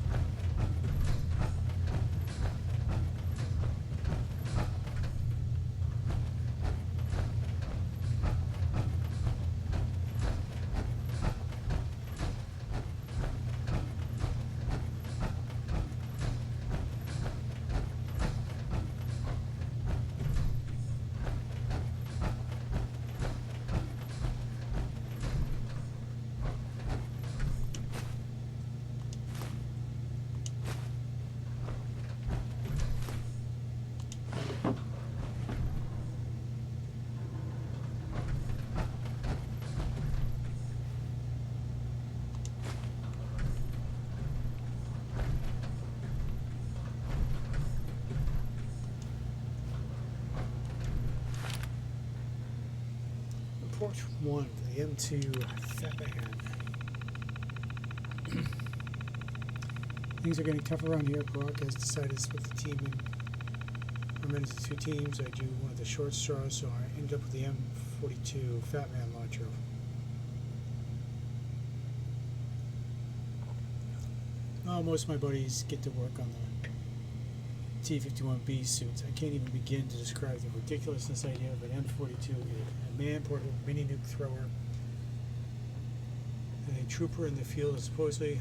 Report 1 for the M2 Fatman. Things are getting tough around here. Brock has decided to split the team in. I'm into 2 teams. I do one of the short straws, so I ended up with the M42 Fatman launcher. Most of my buddies get to work on the T-51B suits. I can't even begin to describe the ridiculousness idea of an M42, a man-portable mini-nuke thrower, and a trooper in the field is supposedly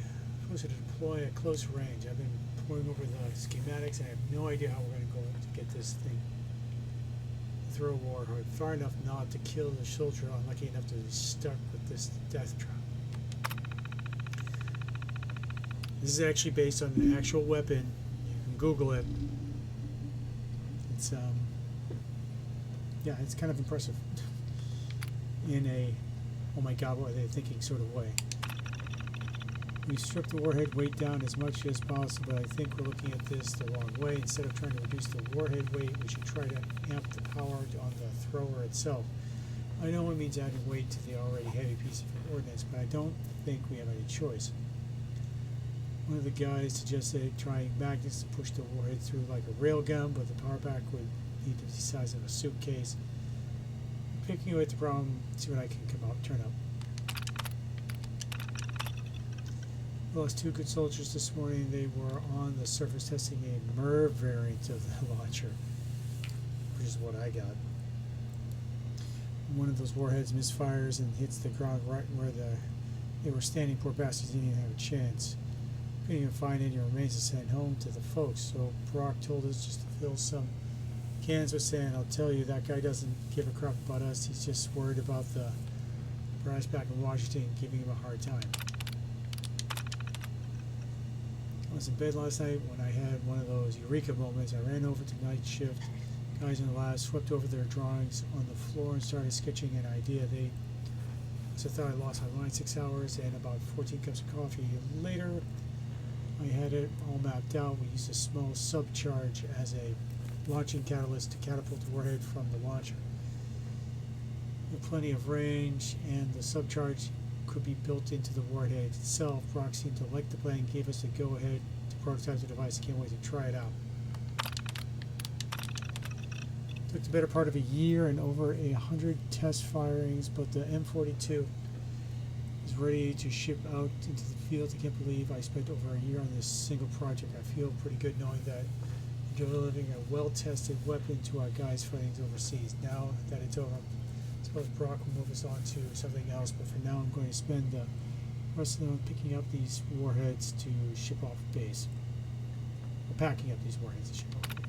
to deploy at close range. I've been poring over the schematics, and I have no idea how we're going to go to get this thing to throw a warhead far enough not to kill the soldier unlucky enough to be stuck with this death trap. This is actually based on the actual weapon. You can Google it. It's yeah, it's kind of impressive in a oh my god, what are they thinking sort of way. We strip the warhead weight down as much as possible. I think we're looking at this the wrong way. Instead of trying to reduce the warhead weight, we should try to amp the power on the thrower itself. I know it means adding weight to the already heavy piece of ordnance, but I don't think we have any choice. One of the guys suggested trying magnets to push the warhead through like a railgun, but the power pack would need to be the size of a suitcase. I'm picking away at the problem, see what I can turn up. We lost 2 good soldiers this morning. They were on the surface testing a MERV variant of the launcher, which is what I got. One of those warheads misfires and hits the ground right where they were standing. Poor bastards didn't even have a chance. Couldn't even find any remains to send home to the folks, so Brock told us just to fill some cans with sand. I'll tell you, that guy doesn't give a crap about us. He's just worried about the brass back in Washington giving him a hard time. I was in bed last night when I had one of those eureka moments. I ran over to night shift. Guys in the lab swept over their drawings on the floor and started sketching an idea. They also thought I lost my mind 6 hours and about 14 cups of coffee. Later, I had it all mapped out. We used a small subcharge as a launching catalyst to catapult the warhead from the launcher. With plenty of range, and the subcharge could be built into the warhead itself. Brock seemed to like the plan and gave us the go-ahead to prototype the device. I can't wait to try it out. Took the better part of a year and over 100 test firings, but the M42 is ready to ship out into the field. I can't believe I spent over a year on this single project. I feel pretty good knowing that we're delivering a well-tested weapon to our guys fighting overseas. Now that it's over, I suppose Brock will move us on to something else, but for now I'm going to spend the rest of the night picking up these warheads to ship off base. Or packing up these warheads to ship off base.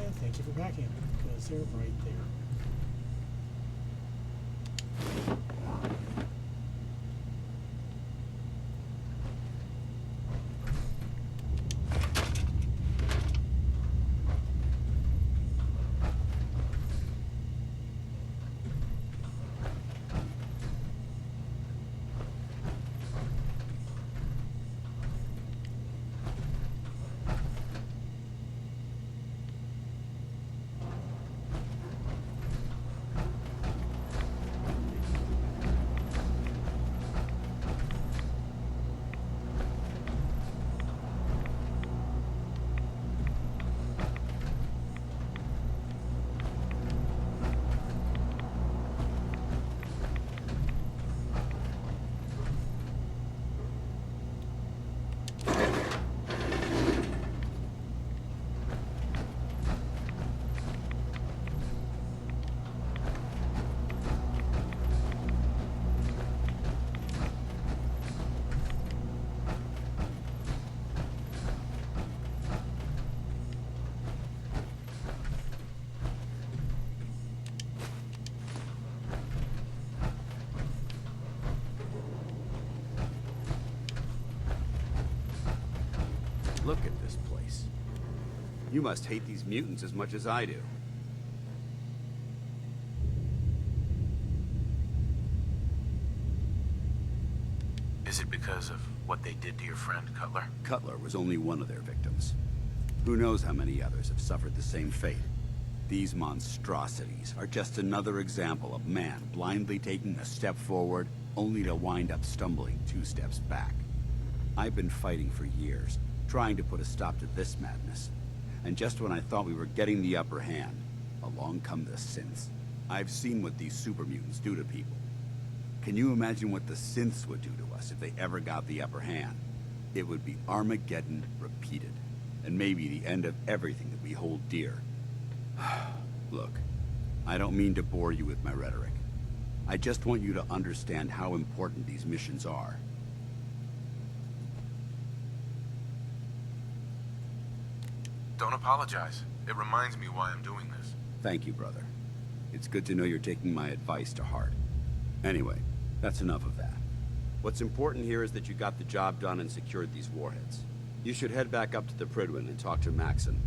And thank you for packing them, because they're right there. You must hate these mutants as much as I do. Is it because of what they did to your friend, Cutler? Cutler was only one of their victims. Who knows how many others have suffered the same fate? These monstrosities are just another example of man blindly taking a step forward, only to wind up stumbling 2 steps back. I've been fighting for years, trying to put a stop to this madness. And just when I thought we were getting the upper hand, along come the synths. I've seen what these super mutants do to people. Can you imagine what the synths would do to us if they ever got the upper hand? It would be Armageddon repeated, and maybe the end of everything that we hold dear. Look, I don't mean to bore you with my rhetoric. I just want you to understand how important these missions are. Don't apologize. It reminds me why I'm doing this. Thank you, brother. It's good to know you're taking my advice to heart. Anyway, that's enough of that. What's important here is that you got the job done and secured these warheads. You should head back up to the Prydwen and talk to Maxon.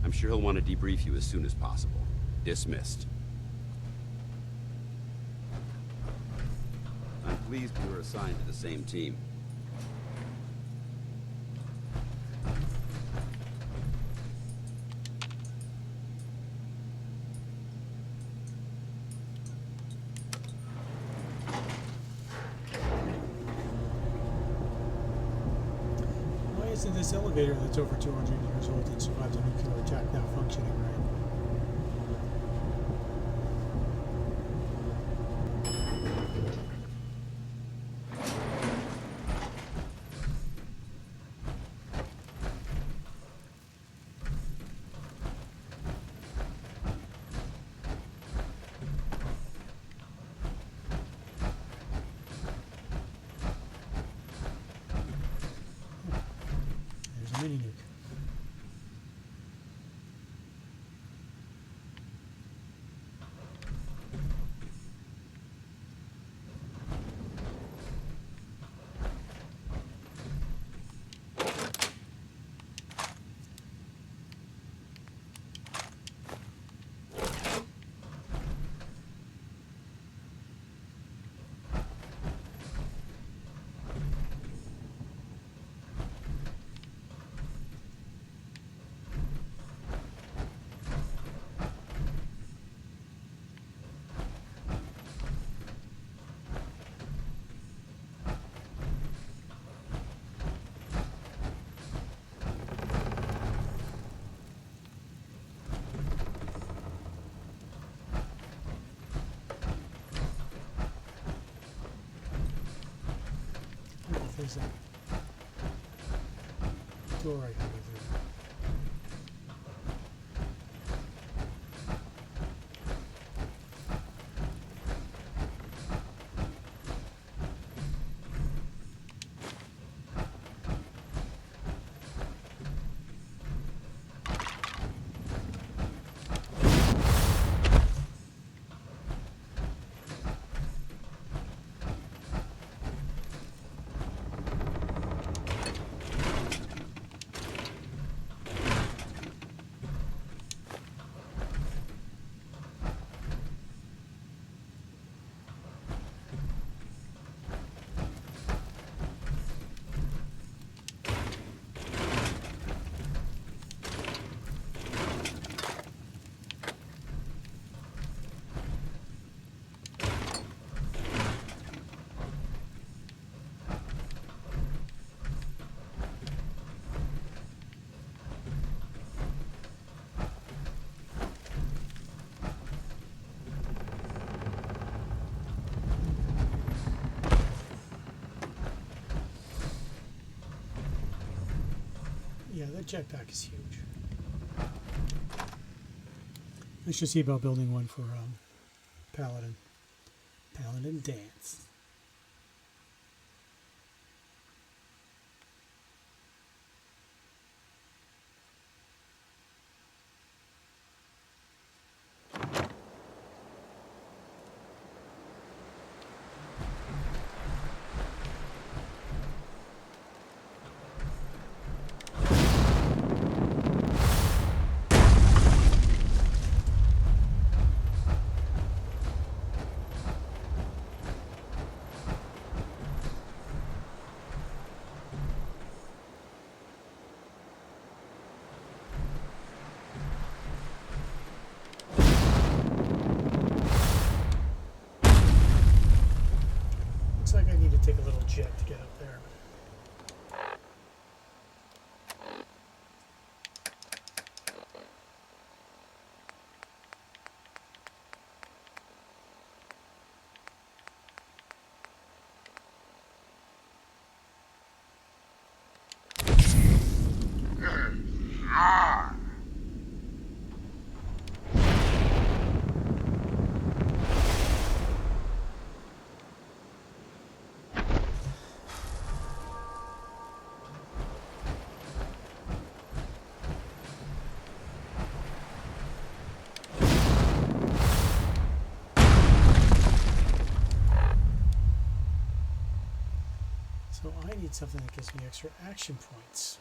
I'm sure he'll want to debrief you as soon as possible. Dismissed. I'm pleased we were assigned to the same team. Why isn't this elevator that's over 200 years old and survived a nuclear attack now functioning right? There's a mini nuke. There's a door right over there. Yeah, that jetpack is huge. I should see about building one for Paladin. Paladin Dance. get up there. So I need something that gives me extra action points.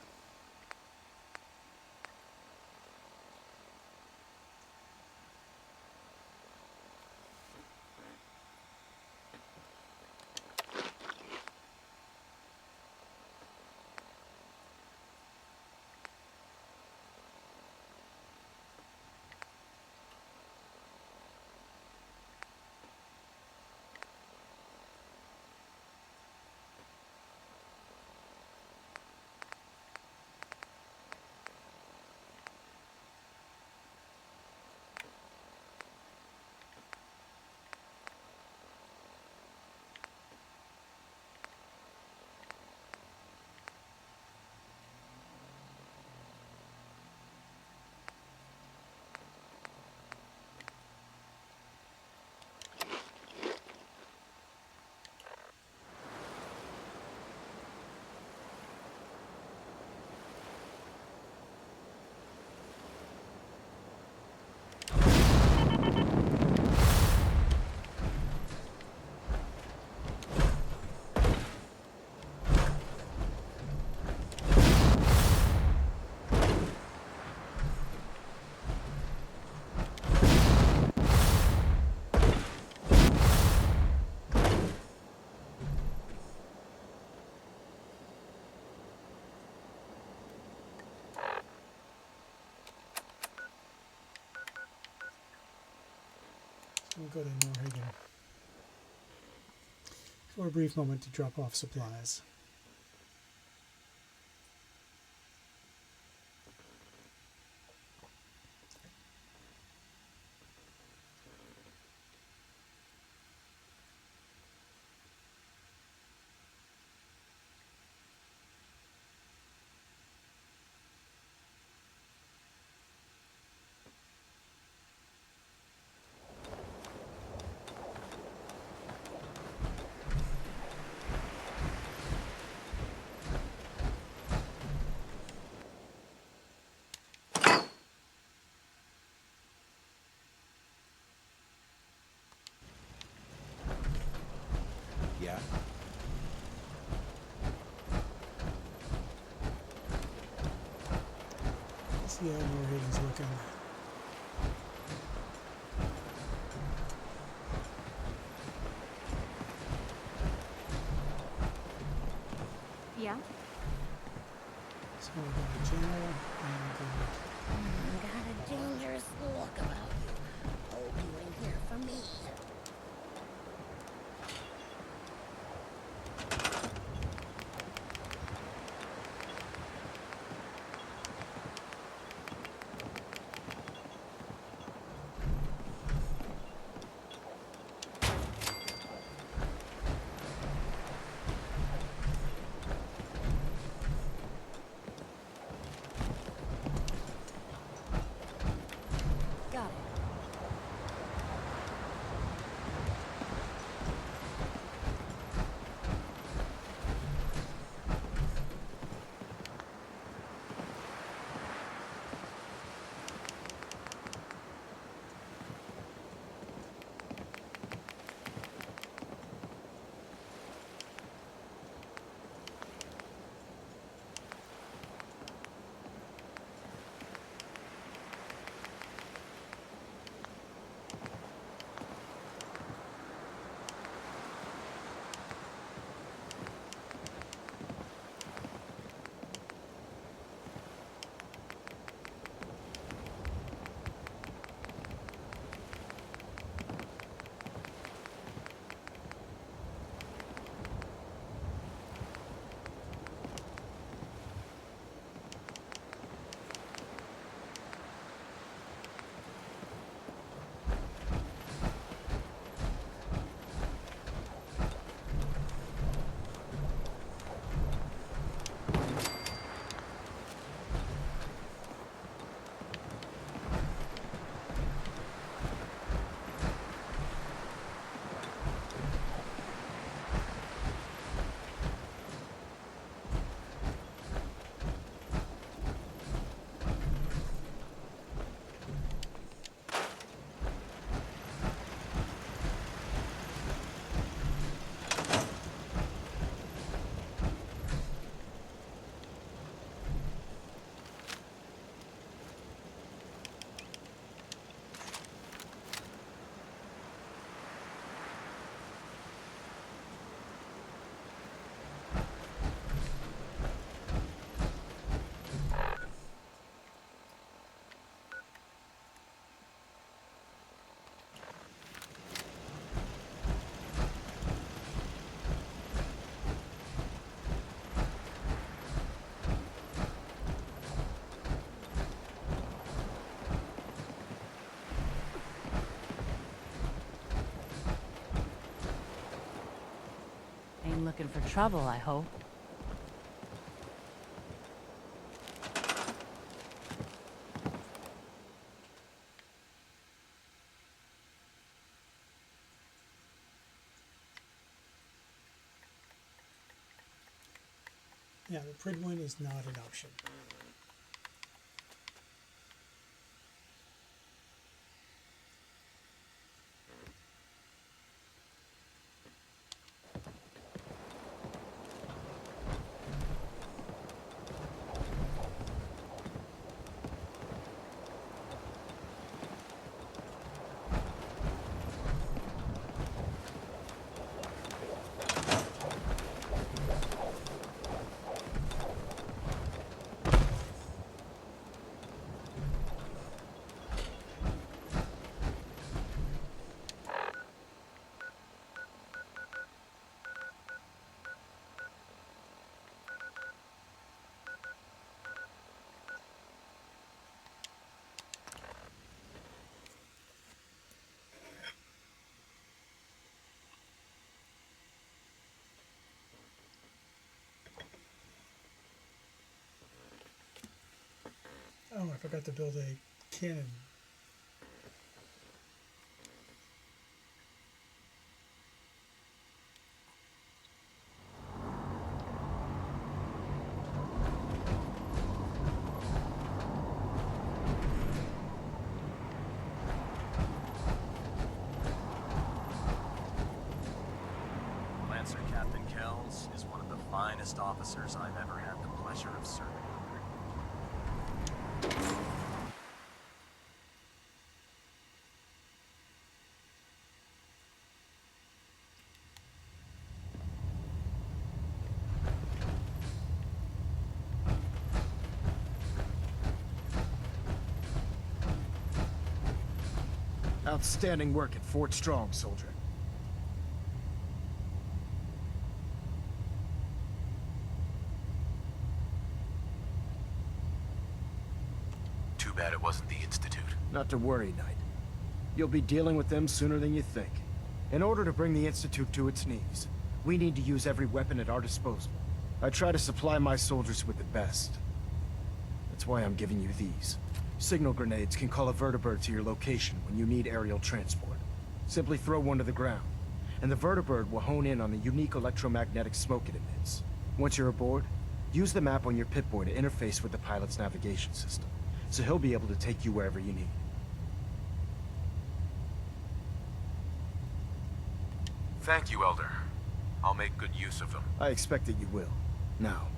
We'll go to Norhagen for a brief moment to drop off supplies. Yeah. Let's see how Norhagen's looking. Yeah. So we got a general and we Got a dangerous look about you. Hope you ain't here for me. Got it. looking for trouble, I hope. Yeah, the Pridwin is not an option. Oh, I forgot to build a cannon. Lancer Captain Kells is one of the finest officers I've ever had the pleasure of serving under. Outstanding work at Fort Strong, soldier. Too bad it wasn't the Institute. Not to worry, Knight. You'll be dealing with them sooner than you think. In order to bring the Institute to its knees, we need to use every weapon at our disposal. I try to supply my soldiers with the best. That's why I'm giving you these. Signal grenades can call a vertibird to your location when you need aerial transport. Simply throw one to the ground, and the vertibird will hone in on the unique electromagnetic smoke it emits. Once you're aboard, use the map on your Pip-Boy to interface with the pilot's navigation system, so he'll be able to take you wherever you need. Thank you, Elder. I'll make good use of them. I expect that you will. Now,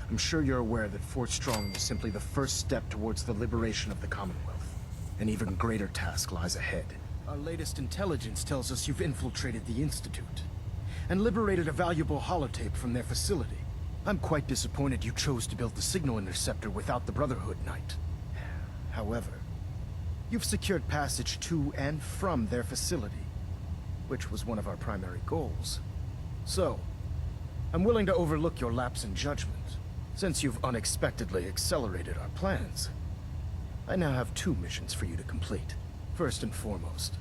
I'm sure you're aware that Fort Strong was simply the first step towards the liberation of the Commonwealth. An even greater task lies ahead. Our latest intelligence tells us you've infiltrated the Institute and liberated a valuable holotape from their facility. I'm quite disappointed you chose to build the signal interceptor without the Brotherhood, Knight. However, you've secured passage to and from their facility, which was one of our primary goals. So, I'm willing to overlook your lapse in judgment, since you've unexpectedly accelerated our plans. I now have 2 missions for you to complete. First and foremost,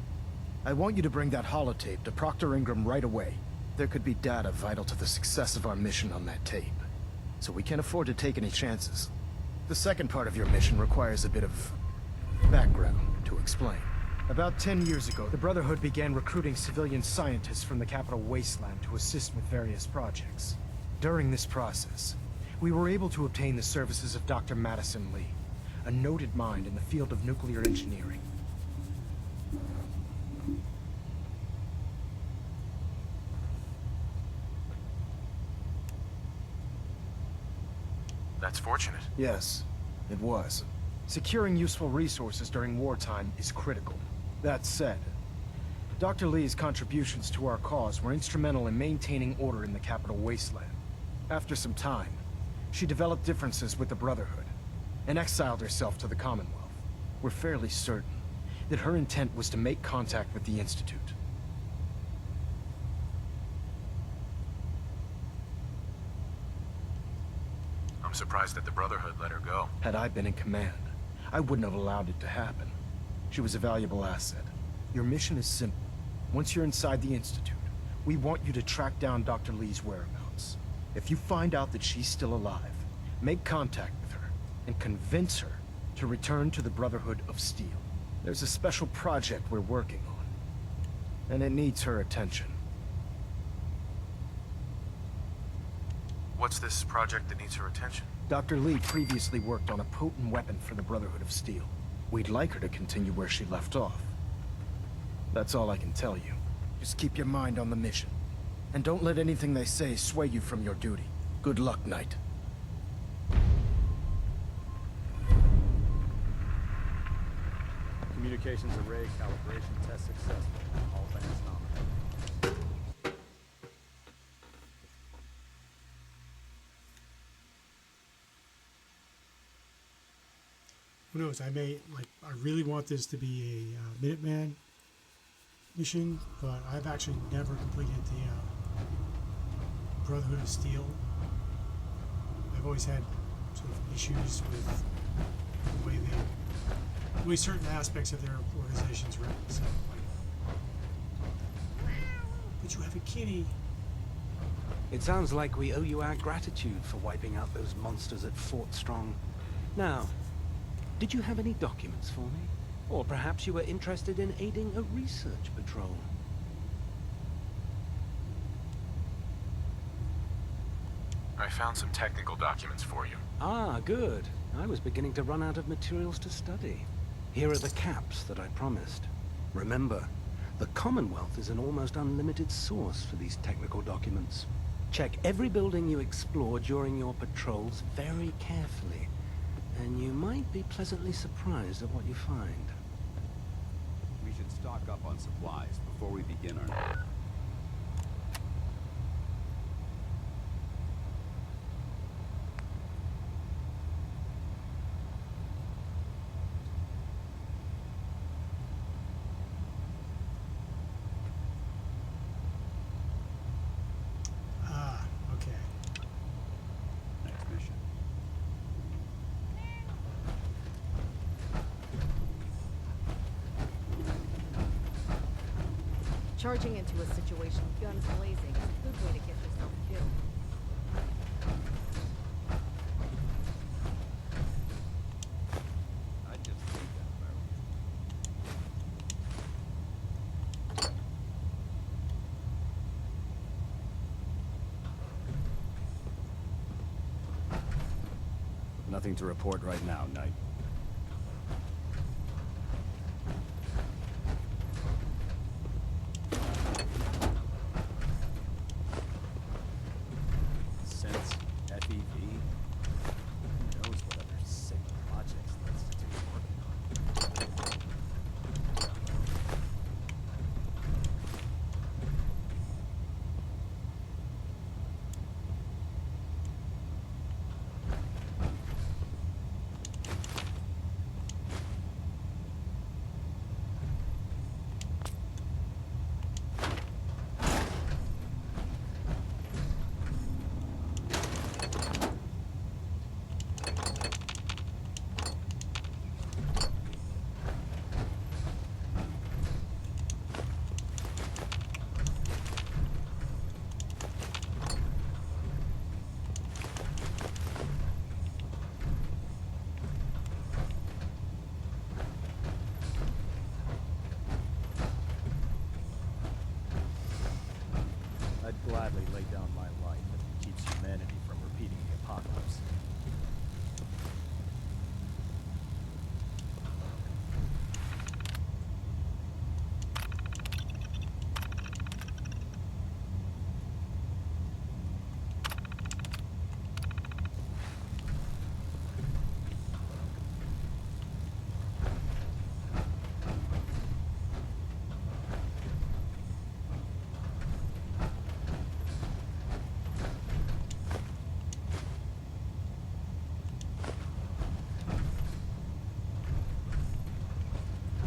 I want you to bring that holotape to Proctor Ingram right away. There could be data vital to the success of our mission on that tape, so we can't afford to take any chances. The second part of your mission requires a bit of background to explain. About 10 years ago, the Brotherhood began recruiting civilian scientists from the Capital Wasteland to assist with various projects. During this process, we were able to obtain the services of Dr. Madison Lee, a noted mind in the field of nuclear engineering. That's fortunate. Yes, it was. Securing useful resources during wartime is critical. That said, Dr. Lee's contributions to our cause were instrumental in maintaining order in the Capital Wasteland. After some time, she developed differences with the Brotherhood and exiled herself to the Commonwealth. We're fairly certain that her intent was to make contact with the Institute. I'm surprised that the Brotherhood let her go. Had I been in command, I wouldn't have allowed it to happen. She was a valuable asset. Your mission is simple. Once you're inside the Institute, We want you to track down Dr. Lee's whereabouts. If you find out that she's still alive, make contact with her and convince her to return to the Brotherhood of Steel. There's a special project we're working on, and it needs her attention. What's this project that needs her attention? Dr. Lee previously worked on a potent weapon for the Brotherhood of Steel. We'd like her to continue where she left off. That's all I can tell you. Just keep your mind on the mission. And don't let anything they say sway you from your duty. Good luck, Knight. Communications array calibration test successful. All bands nominated. Who knows? I really want this to be a Minuteman mission, but I've actually never completed the Brotherhood of Steel. I've always had sort of issues with the way certain aspects of their organization's run. So, but you have a kitty. It sounds like we owe you our gratitude for wiping out those monsters at Fort Strong. Now, did you have any documents for me? Or perhaps you were interested in aiding a research patrol? I found some technical documents for you. Ah, good. I was beginning to run out of materials to study. Here are the caps that I promised. Remember, the Commonwealth is an almost unlimited source for these technical documents. Check every building you explore during your patrols very carefully, and you might be pleasantly surprised at what you find. We should stock up on supplies before we begin our... Charging into a situation, guns blazing, is a good way to get yourself killed. I just think that Nothing to report right now, Knight. I'd gladly lay down my life if it keeps humanity from repeating the apocalypse.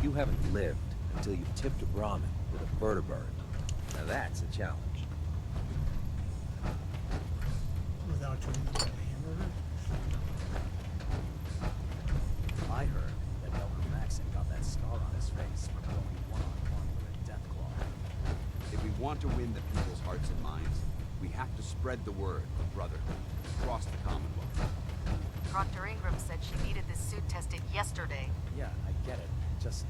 You haven't lived until you've tipped a Brahmin with a vertibird. Now that's a challenge. Without turning into a hamburger? I heard that Elder Maxon got that scar on his face from going one-on-one with a Deathclaw. If we want to win the people's hearts and minds, we have to spread the word of brotherhood across the Commonwealth. Proctor Ingram said she needed this suit tested yesterday. Yeah, I get it. Just,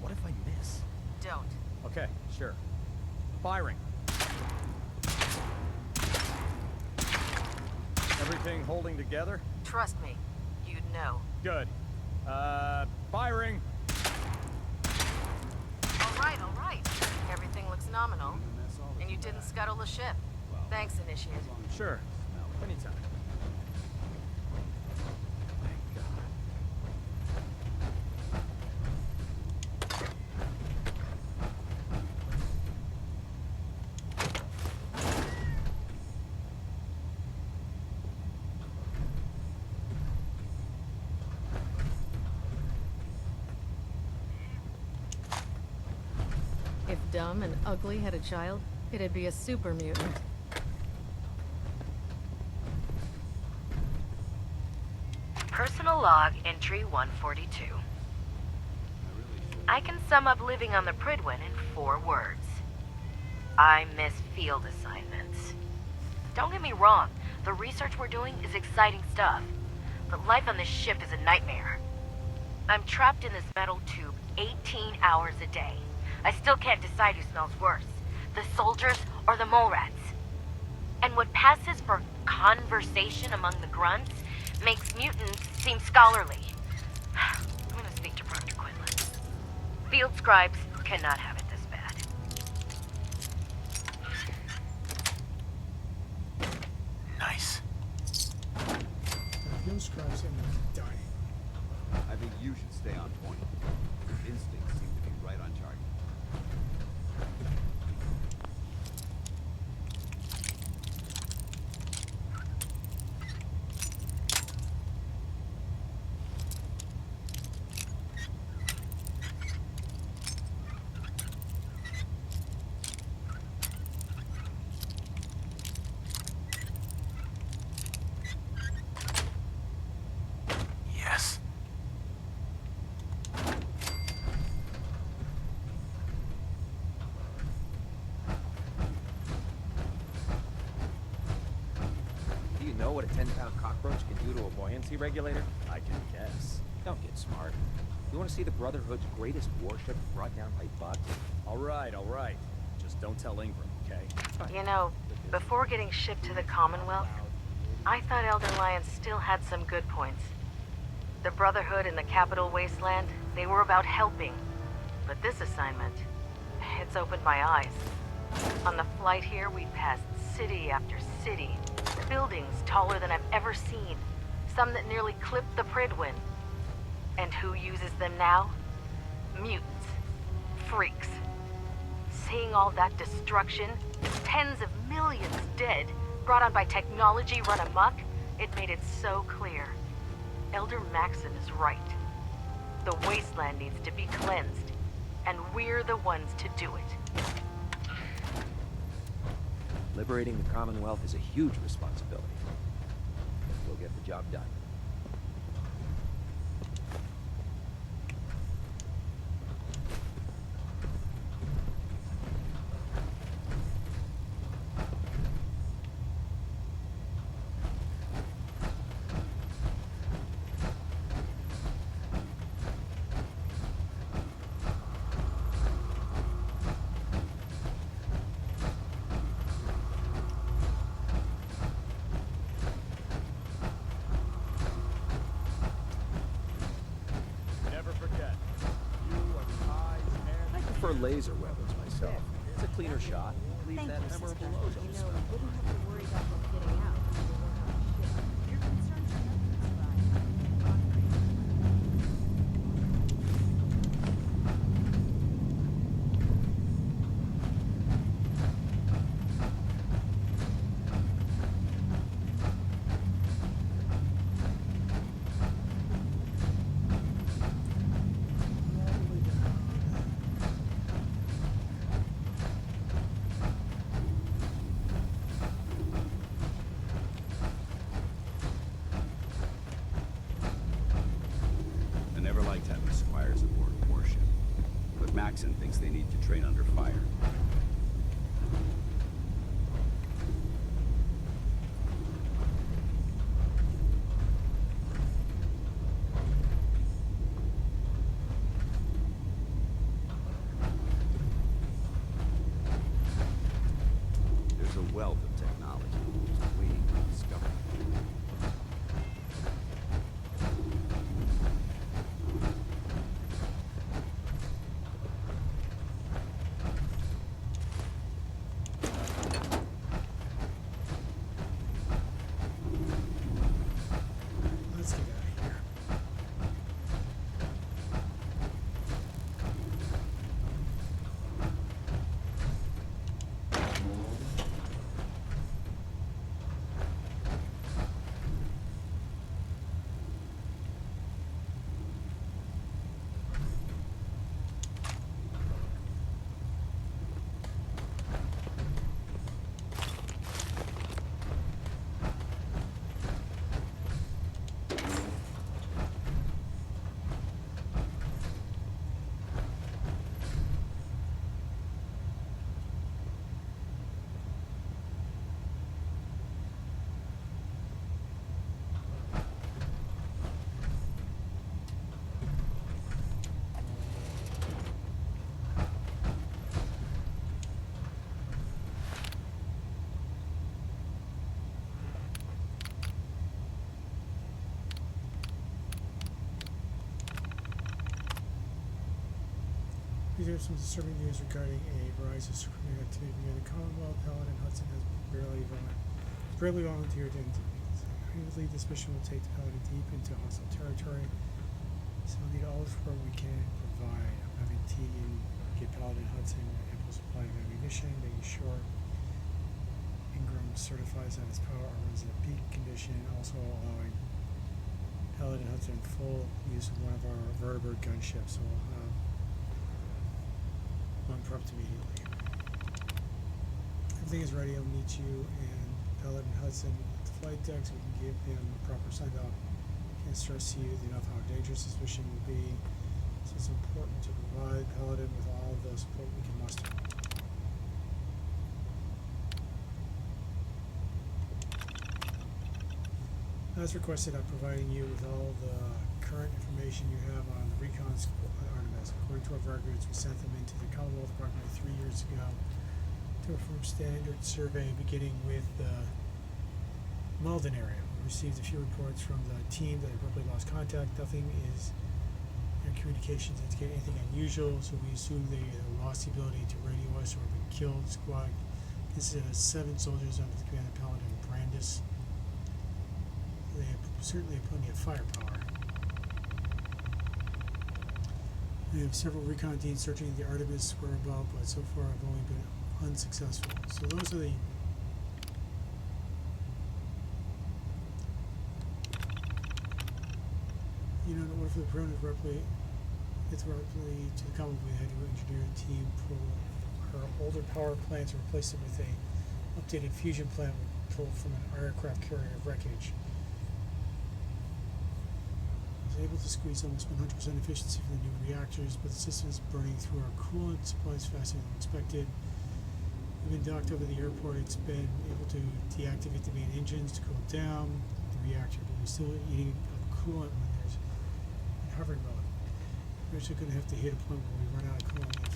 what if I miss? Don't. Okay, sure. Firing. Everything holding together? Trust me, you'd know. Good. Firing. All right. Everything looks nominal. And you didn't scuttle the ship. Thanks, Initiate. Sure. Anytime. If Dumb and Ugly had a child, it'd be a super mutant. Personal log entry 142. I can sum up living on the Prydwen in 4 words. I miss field assignments. Don't get me wrong, the research we're doing is exciting stuff, but life on this ship is a nightmare. I'm trapped in this metal tube 18 hours a day. I still can't decide who smells worse, the soldiers or the mole rats. And what passes for conversation among the grunts makes mutants seem scholarly. I'm gonna speak to Proctor Quinlan. Field scribes cannot have it this bad. Nice. Field scribes have been dying. I think you should stay on point. Your instincts seem to be right on target. Yes. Do you know what a 10-pound cockroach can do to a buoyancy regulator? I can guess. Don't get smart. You want to see the Brotherhood's greatest warship brought down by bugs? All right. Just don't tell Ingram, okay? You know, before getting shipped to the Commonwealth, I thought Elder Lion still had some good points. The Brotherhood in the Capital Wasteland, they were about helping. But this assignment, it's opened my eyes. On the flight here, we passed city after city. Buildings taller than I've ever seen. Some that nearly clipped the Prydwen. And who uses them now? Mutants. Freaks. Seeing all that destruction, tens of millions dead, brought on by technology run amok, it made it so clear. Elder Maxon is right. The wasteland needs to be cleansed, and we're the ones to do it. Liberating the Commonwealth is a huge responsibility. We'll get the job done. Never forget. You are the eyes and... I prefer laser weapons myself. It's a cleaner shot. Leave Thank that you, memorable sister. ozone You know, smell. we wouldn't have to worry about them getting out when we work on the ship. Your concerns are nothing, I never liked having squires aboard a warship, but Maxon thinks they need to train under fire. wealth of technology. We discovered it. Let's get out of here. We have some disturbing news regarding a rise of superhuman activity near the Commonwealth. Paladin Hudson has barely volunteered to we believe this mission will take the Paladin deep into hostile territory. So we'll need all the support we can provide. I'm having Tegan get Paladin Hudson an ample supply of ammunition, making sure Ingram certifies that his power armor is in a peak condition, also allowing Paladin Hudson full use of one of our vertibird gunships. So we'll have one prepped immediately. Everything is ready. I'll meet you and Paladin Hudson at the flight deck so we can give him a proper send off. Can't stress to you enough how dangerous this mission will be. So it's important to provide Paladin with all of the support we can muster. As requested, I'm providing you with all the current information you have on the recon squad Artemis. According to our records, we sent them into the Commonwealth approximately 3 years ago to perform standard survey beginning with the Malden area. We received a few reports from the team that abruptly lost contact. Nothing is in communications indicate anything unusual, so we assume they either lost the ability to radio us or have been killed. The squad consisted of 7 soldiers under the command of Paladin Brandis. They have certainly plenty of firepower. We have several recon teams searching the Artemis whereabouts, but so far have only been unsuccessful. So those are the in order for the Perona to replicate to the Commonwealth, we had to engineer a team pull her older power plant to replace it with a updated fusion plant pulled from an aircraft carrier wreckage. Able to squeeze almost 100% efficiency from the new reactors, but the system is burning through our coolant supplies faster than expected. We've been docked over the airport. It's been able to deactivate the main engines to cool down the reactor, but we're still eating up coolant when there's in hovering mode. We're actually going to have to hit a point where we run out of coolant. If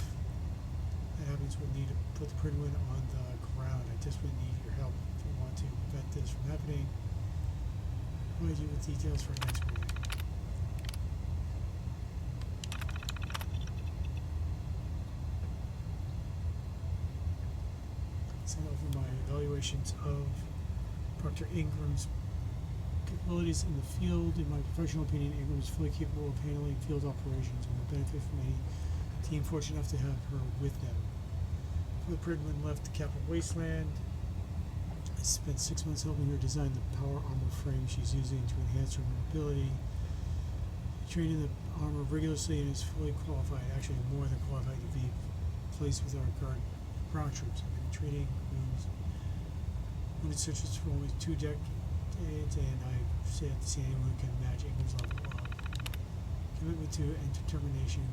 that happens, we'll need to put the Pridwin on the ground. I desperately need your help if we want to prevent this from happening. I'll provide you with details for our next briefing. Send over my evaluations of Dr. Ingram's capabilities in the field. In my professional opinion, Ingram is fully capable of handling field operations and will benefit from any team fortunate enough to have her with them. Before the Pridwin left the capital wasteland, I spent 6 months helping her design the power armor frame she's using to enhance her mobility. Trained in the armor rigorously and is fully qualified, actually more than qualified, to be placed with our ground troops. I've been treating wounded soldiers for almost 2 decades, and I've yet to see anyone who can match Ingram's level of commitment to and determination.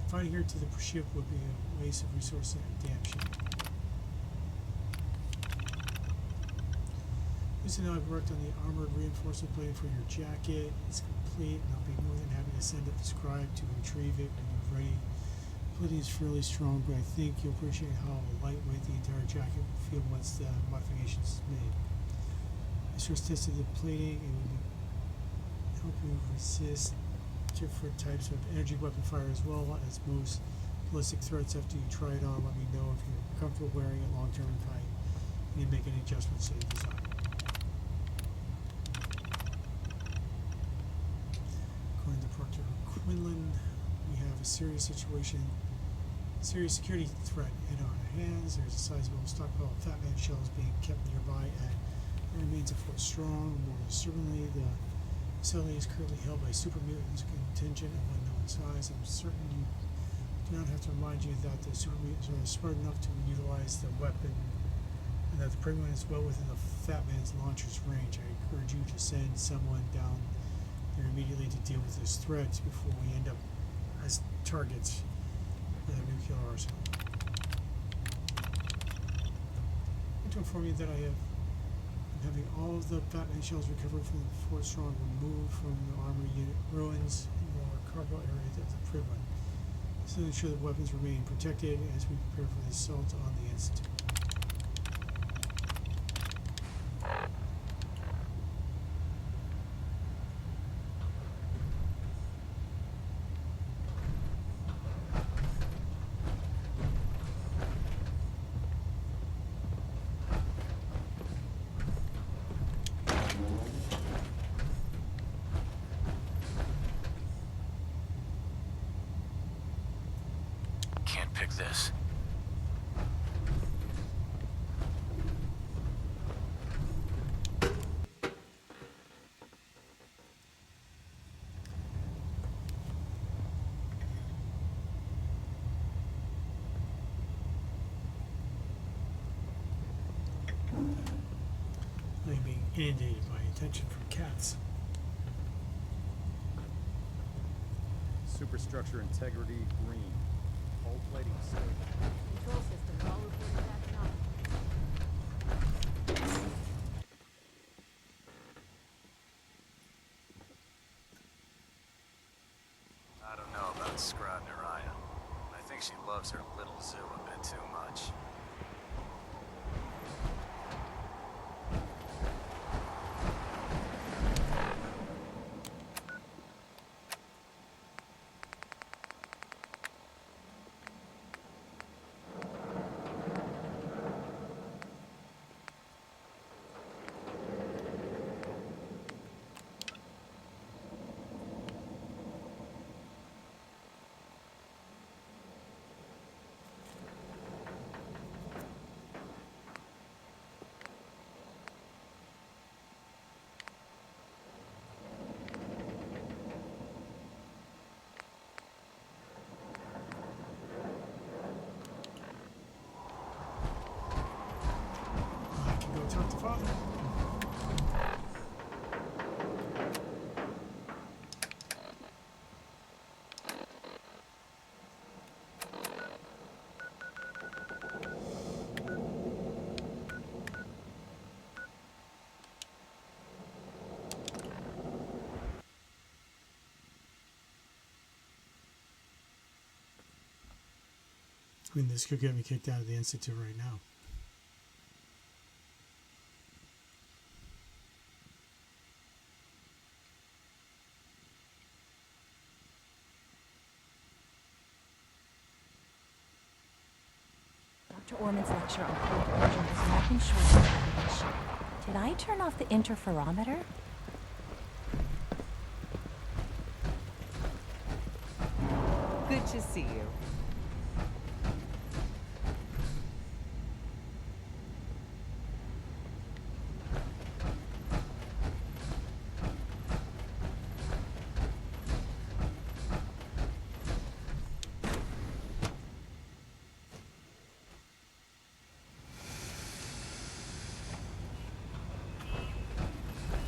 Fighting her to the ship would be a waste of resources and damn shame. Recently, I've worked on the armored reinforcement plate for your jacket. It's complete, and I'll be more than happy to send up the scribe to retrieve it when you're ready. plating is fairly strong, but I think you'll appreciate how lightweight the entire jacket will feel once the modifications is made. I stress tested the plating and will help you resist different types of energy weapon fire as well as most ballistic threats. After you try it on, let me know if you're comfortable wearing it long term and if you need to make any adjustments to the design. According to Proctor Quinlan, we have a serious security threat in our hands. There's a sizable stockpile of Fat Man shells being kept nearby at the remains of Fort Strong. More disturbingly, the facility is currently held by super mutants, contingent of unknown size. I'm certain you do not have to remind you that the super mutants are smart enough to utilize the weapon and that the Prime is well within the Fat Man's launcher's range. I encourage you to send someone down there immediately to deal with this threat before we end up as targets for the nuclear arsenal. I want to inform you that I'm having all of the Fat Man shells recovered from Fort Strong removed from the armor unit ruins in the lower cargo area of the Prime. This will ensure that weapons remain protected as we prepare for the assault on the Institute. Can't pick this. I'm being inundated by attention from cats. Superstructure integrity green. Hull plating stable. Control systems all reporting back now. I don't know about Scribe Naraya. I think she loves her little zoo a bit too much. I can go talk to Father. I mean, this could get me kicked out of the Institute right now. Dr. Orman's lecture on cold fusion has nothing short of revelation. Did I turn off the interferometer? Good to see you.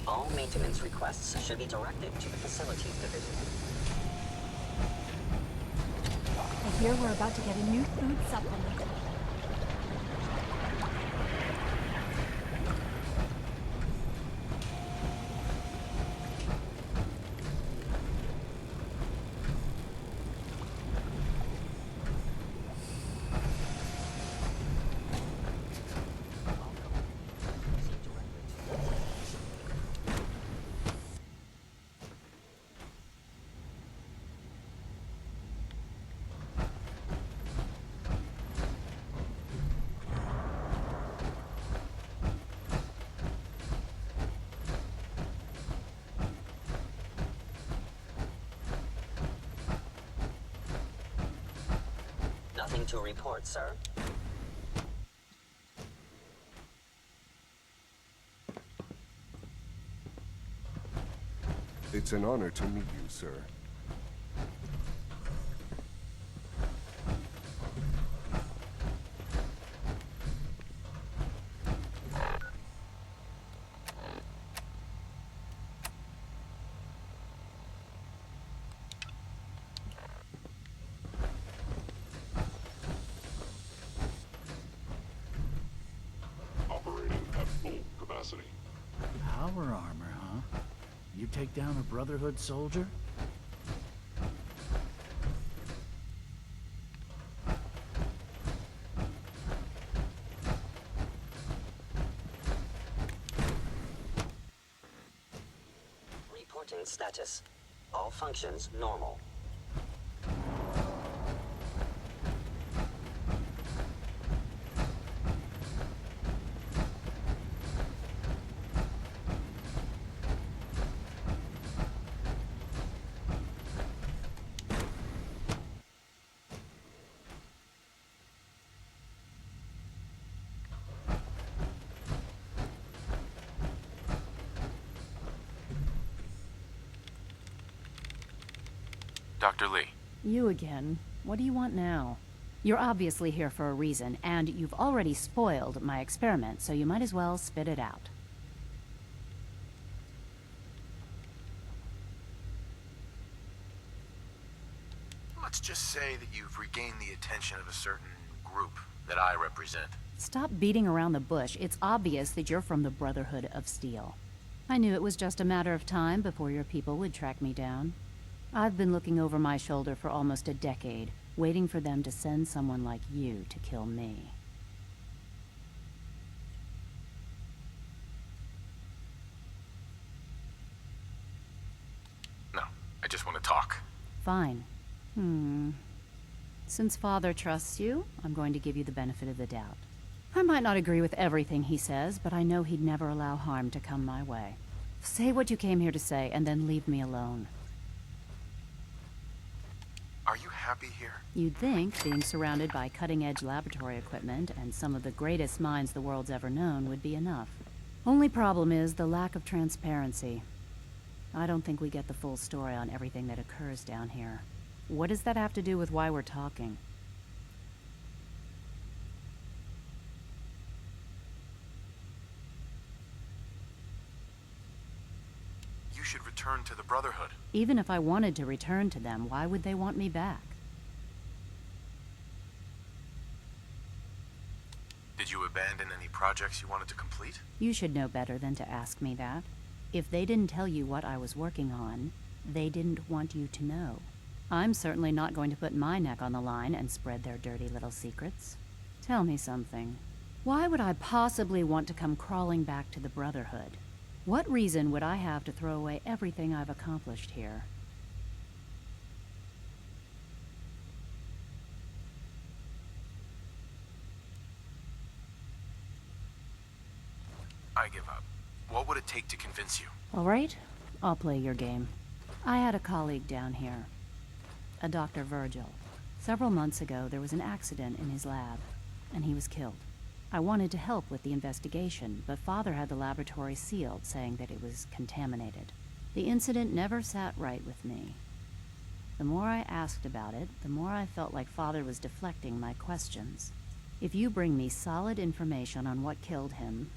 All maintenance requests should be directed to the Facilities Division. I hear we're about to get a new food supplement. Nothing to report, sir. It's an honor to meet you, sir. Operating at full capacity. Power armor, huh? You take down a Brotherhood soldier? Reporting status. All functions normal. Dr. Lee. You again. What do you want now? You're obviously here for a reason, and you've already spoiled my experiment, so you might as well spit it out. Let's just say that you've regained the attention of a certain group that I represent. Stop beating around the bush. It's obvious that you're from the Brotherhood of Steel. I knew it was just a matter of time before your people would track me down. I've been looking over my shoulder for almost a decade, waiting for them to send someone like you to kill me. No, I just want to talk. Fine. Since Father trusts you, I'm going to give you the benefit of the doubt. I might not agree with everything he says, but I know he'd never allow harm to come my way. Say what you came here to say, and then leave me alone. Are you happy here? You'd think being surrounded by cutting-edge laboratory equipment and some of the greatest minds the world's ever known would be enough. Only problem is the lack of transparency. I don't think we get the full story on everything that occurs down here. What does that have to do with why we're talking? You should return to the Brotherhood. Even if I wanted to return to them, why would they want me back? Did you abandon any projects you wanted to complete? You should know better than to ask me that. If they didn't tell you what I was working on, they didn't want you to know. I'm certainly not going to put my neck on the line and spread their dirty little secrets. Tell me something. Why would I possibly want to come crawling back to the Brotherhood? What reason would I have to throw away everything I've accomplished here? I give up. What would it take to convince you? All right, I'll play your game. I had a colleague down here, a Dr. Virgil. Several months ago, there was an accident in his lab, and he was killed. I wanted to help with the investigation, but Father had the laboratory sealed, saying that it was contaminated. The incident never sat right with me. The more I asked about it, the more I felt like Father was deflecting my questions. If you bring me solid information on what killed him,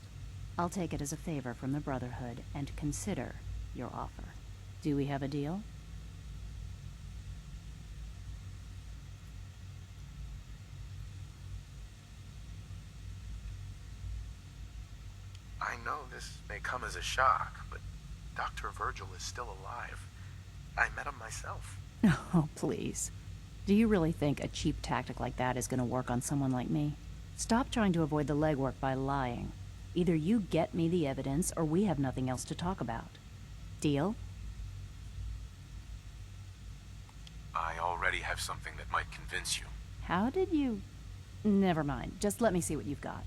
I'll take it as a favor from the Brotherhood and consider your offer. Do we have a deal? I know this may come as a shock, but Dr. Virgil is still alive. I met him myself. Oh, please. Do you really think a cheap tactic like that is going to work on someone like me? Stop trying to avoid the legwork by lying. Either you get me the evidence, or we have nothing else to talk about. Deal? I already have something that might convince you. How did you... Never mind. Just let me see what you've got.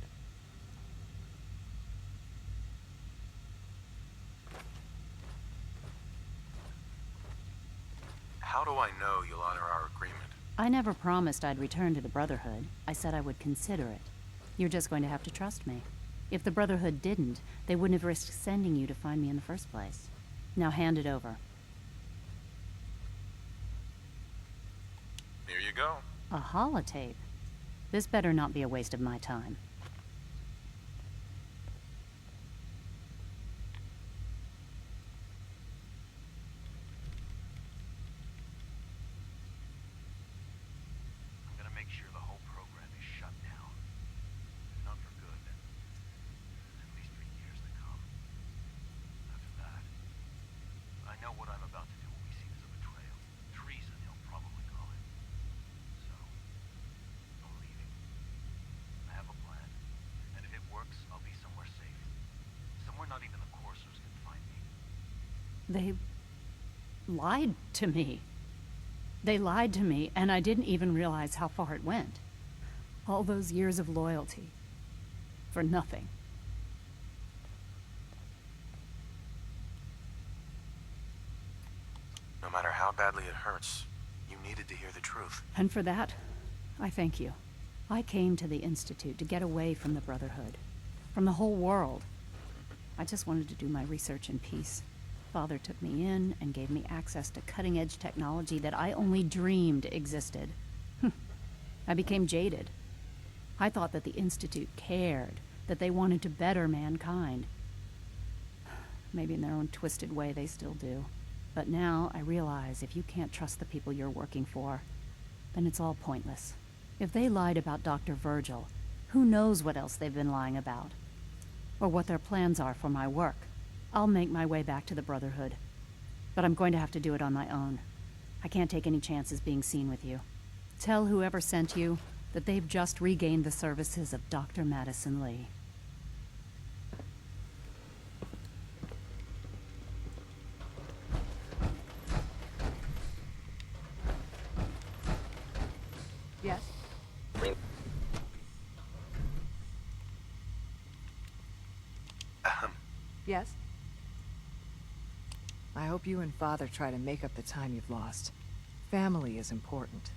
How do I know you'll honor our agreement? I never promised I'd return to the Brotherhood. I said I would consider it. You're just going to have to trust me. If the Brotherhood didn't, they wouldn't have risked sending you to find me in the first place. Now hand it over. Here you go. A holotape? This better not be a waste of my time. I'm gonna make sure the whole program is shut down. If not for good, then at least for years to come. After that, I know what I'm about to do will be seen as a betrayal. Treason, they'll probably call it. So, I'm leaving. I have a plan. And if it works, I'll be somewhere safe. Somewhere not even the coursers can find me. They lied to me. They lied to me, and I didn't even realize how far it went. All those years of loyalty. For nothing. No matter how badly it hurts, you needed to hear the truth. And for that, I thank you. I came to the Institute to get away from the Brotherhood. From the whole world. I just wanted to do my research in peace. Father took me in and gave me access to cutting-edge technology that I only dreamed existed. I became jaded. I thought that the Institute cared, that they wanted to better mankind. Maybe in their own twisted way they still do. But now I realize if you can't trust the people you're working for, then it's all pointless. If they lied about Dr. Virgil, who knows what else they've been lying about? Or what their plans are for my work. I'll make my way back to the Brotherhood. But I'm going to have to do it on my own. I can't take any chances being seen with you. Tell whoever sent you that they've just regained the services of Dr. Madison Lee. Yes? Yes? I hope you and Father try to make up the time you've lost. Family is important.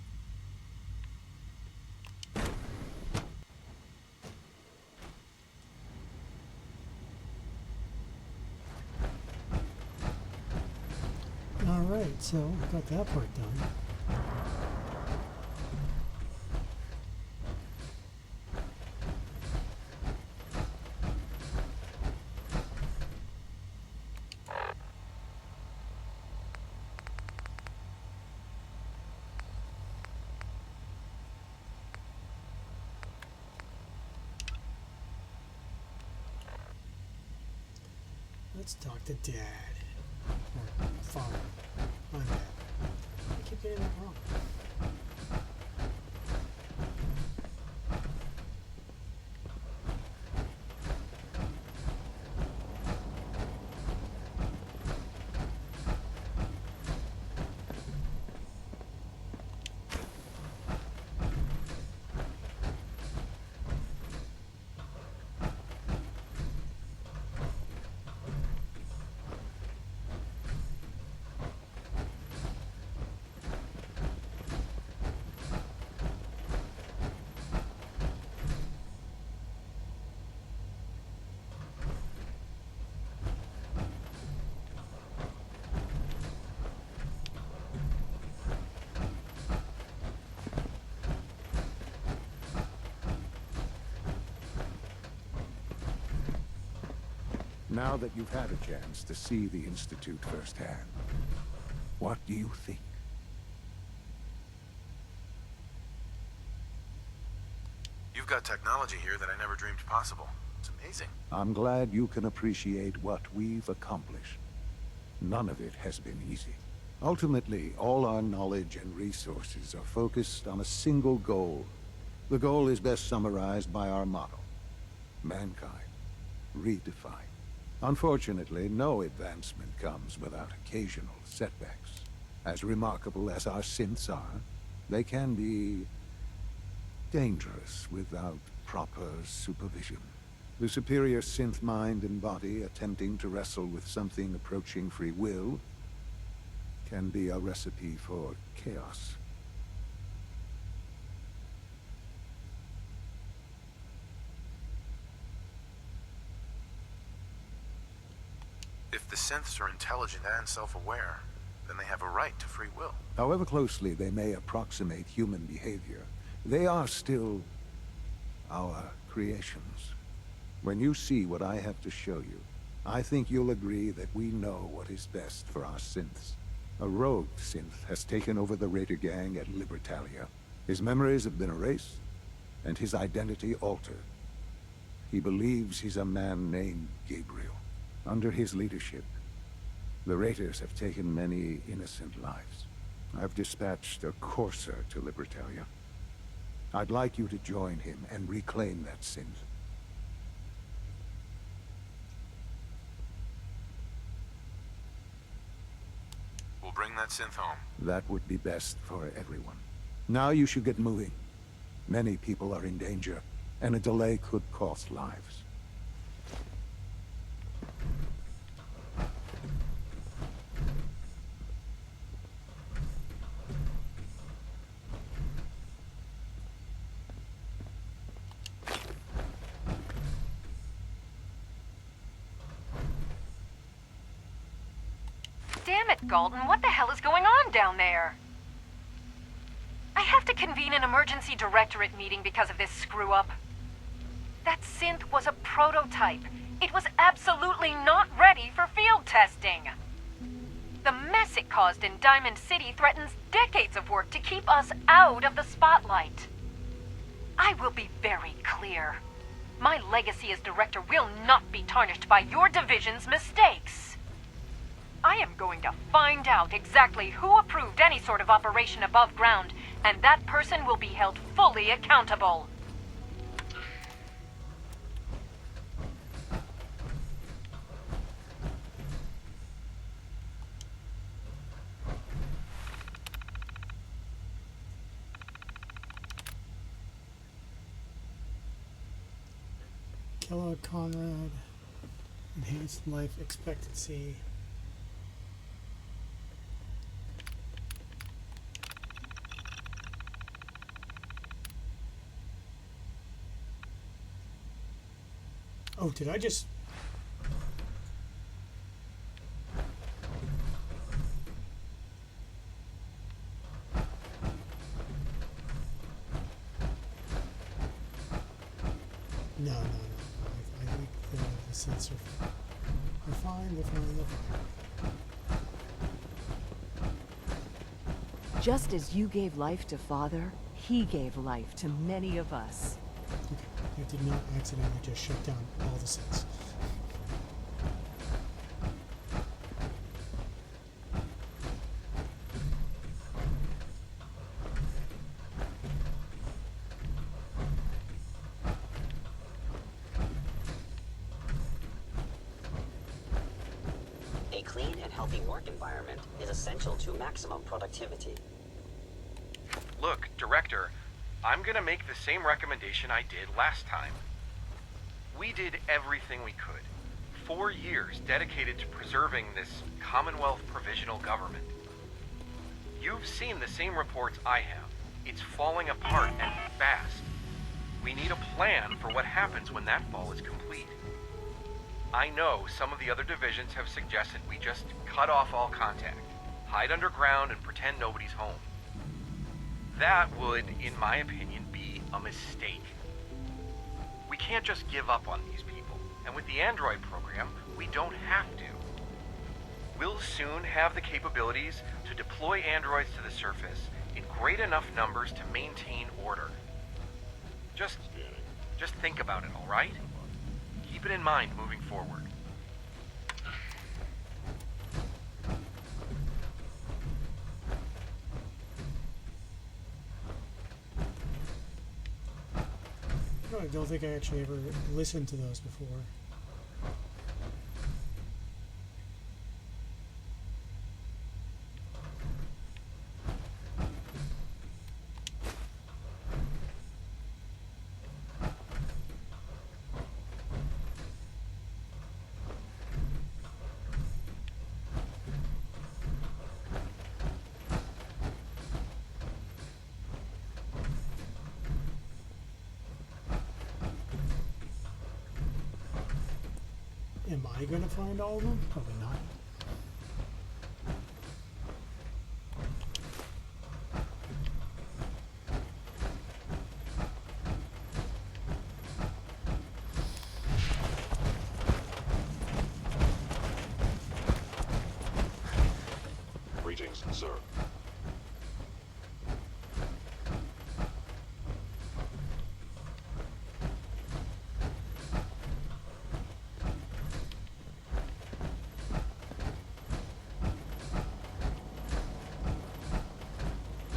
All right, so I got that part done. Let's talk to Dad. Or Father. My bad. I keep getting that wrong. Now that you've had a chance to see the Institute firsthand, what do you think? You've got technology here that I never dreamed possible. It's amazing. I'm glad you can appreciate what we've accomplished. None of it has been easy. Ultimately, all our knowledge and resources are focused on a single goal. The goal is best summarized by our motto: mankind, redefined. Unfortunately, no advancement comes without occasional setbacks. As remarkable as our synths are, they can be dangerous without proper supervision. The superior synth mind and body attempting to wrestle with something approaching free will can be a recipe for chaos. If the synths are intelligent and self-aware, then they have a right to free will. However closely they may approximate human behavior, they are still our creations. When you see what I have to show you, I think you'll agree that we know what is best for our synths. A rogue synth has taken over the Raider gang at Libertalia. His memories have been erased, and his identity altered. He believes he's a man named Gabriel. Under his leadership, the Raiders have taken many innocent lives. I've dispatched a courser to Libertalia. I'd like you to join him and reclaim that synth. We'll bring that synth home. That would be best for everyone. Now you should get moving. Many people are in danger, and a delay could cost lives. Damn it, Galton, what the hell is going on down there? I have to convene an emergency directorate meeting because of this screw-up. That synth was a prototype. It was absolutely not ready for field testing. The mess it caused in Diamond City threatens decades of work to keep us out of the spotlight. I will be very clear. My legacy as director will not be tarnished by your division's mistakes. I am going to find out exactly who approved any sort of operation above ground, and that person will be held fully accountable. Kellogg Conrad, enhanced life expectancy. Oh, did I just... No. I think the synths are fine, they're fine. Just as you gave life to Father, he gave life to many of us. I did not accidentally just shut down all the synths. A clean and healthy work environment is essential to maximum productivity. Look, Director, I'm gonna make the same recommendation I did last time. We did everything we could. 4 years dedicated to preserving this Commonwealth provisional government. You've seen the same reports I have. It's falling apart and fast. We need a plan for what happens when that fall is complete. I know some of the other divisions have suggested we just cut off all contact, hide underground and pretend nobody's home. That would, in my opinion, be a mistake. We can't just give up on these people, and with the Android program, we don't have to. We'll soon have the capabilities to deploy androids to the surface in great enough numbers to maintain order. Just think about it, all right? Keep it in mind moving forward. I don't think I actually ever listened to those before. Am I going to find all of them? Probably not. Greetings, sir.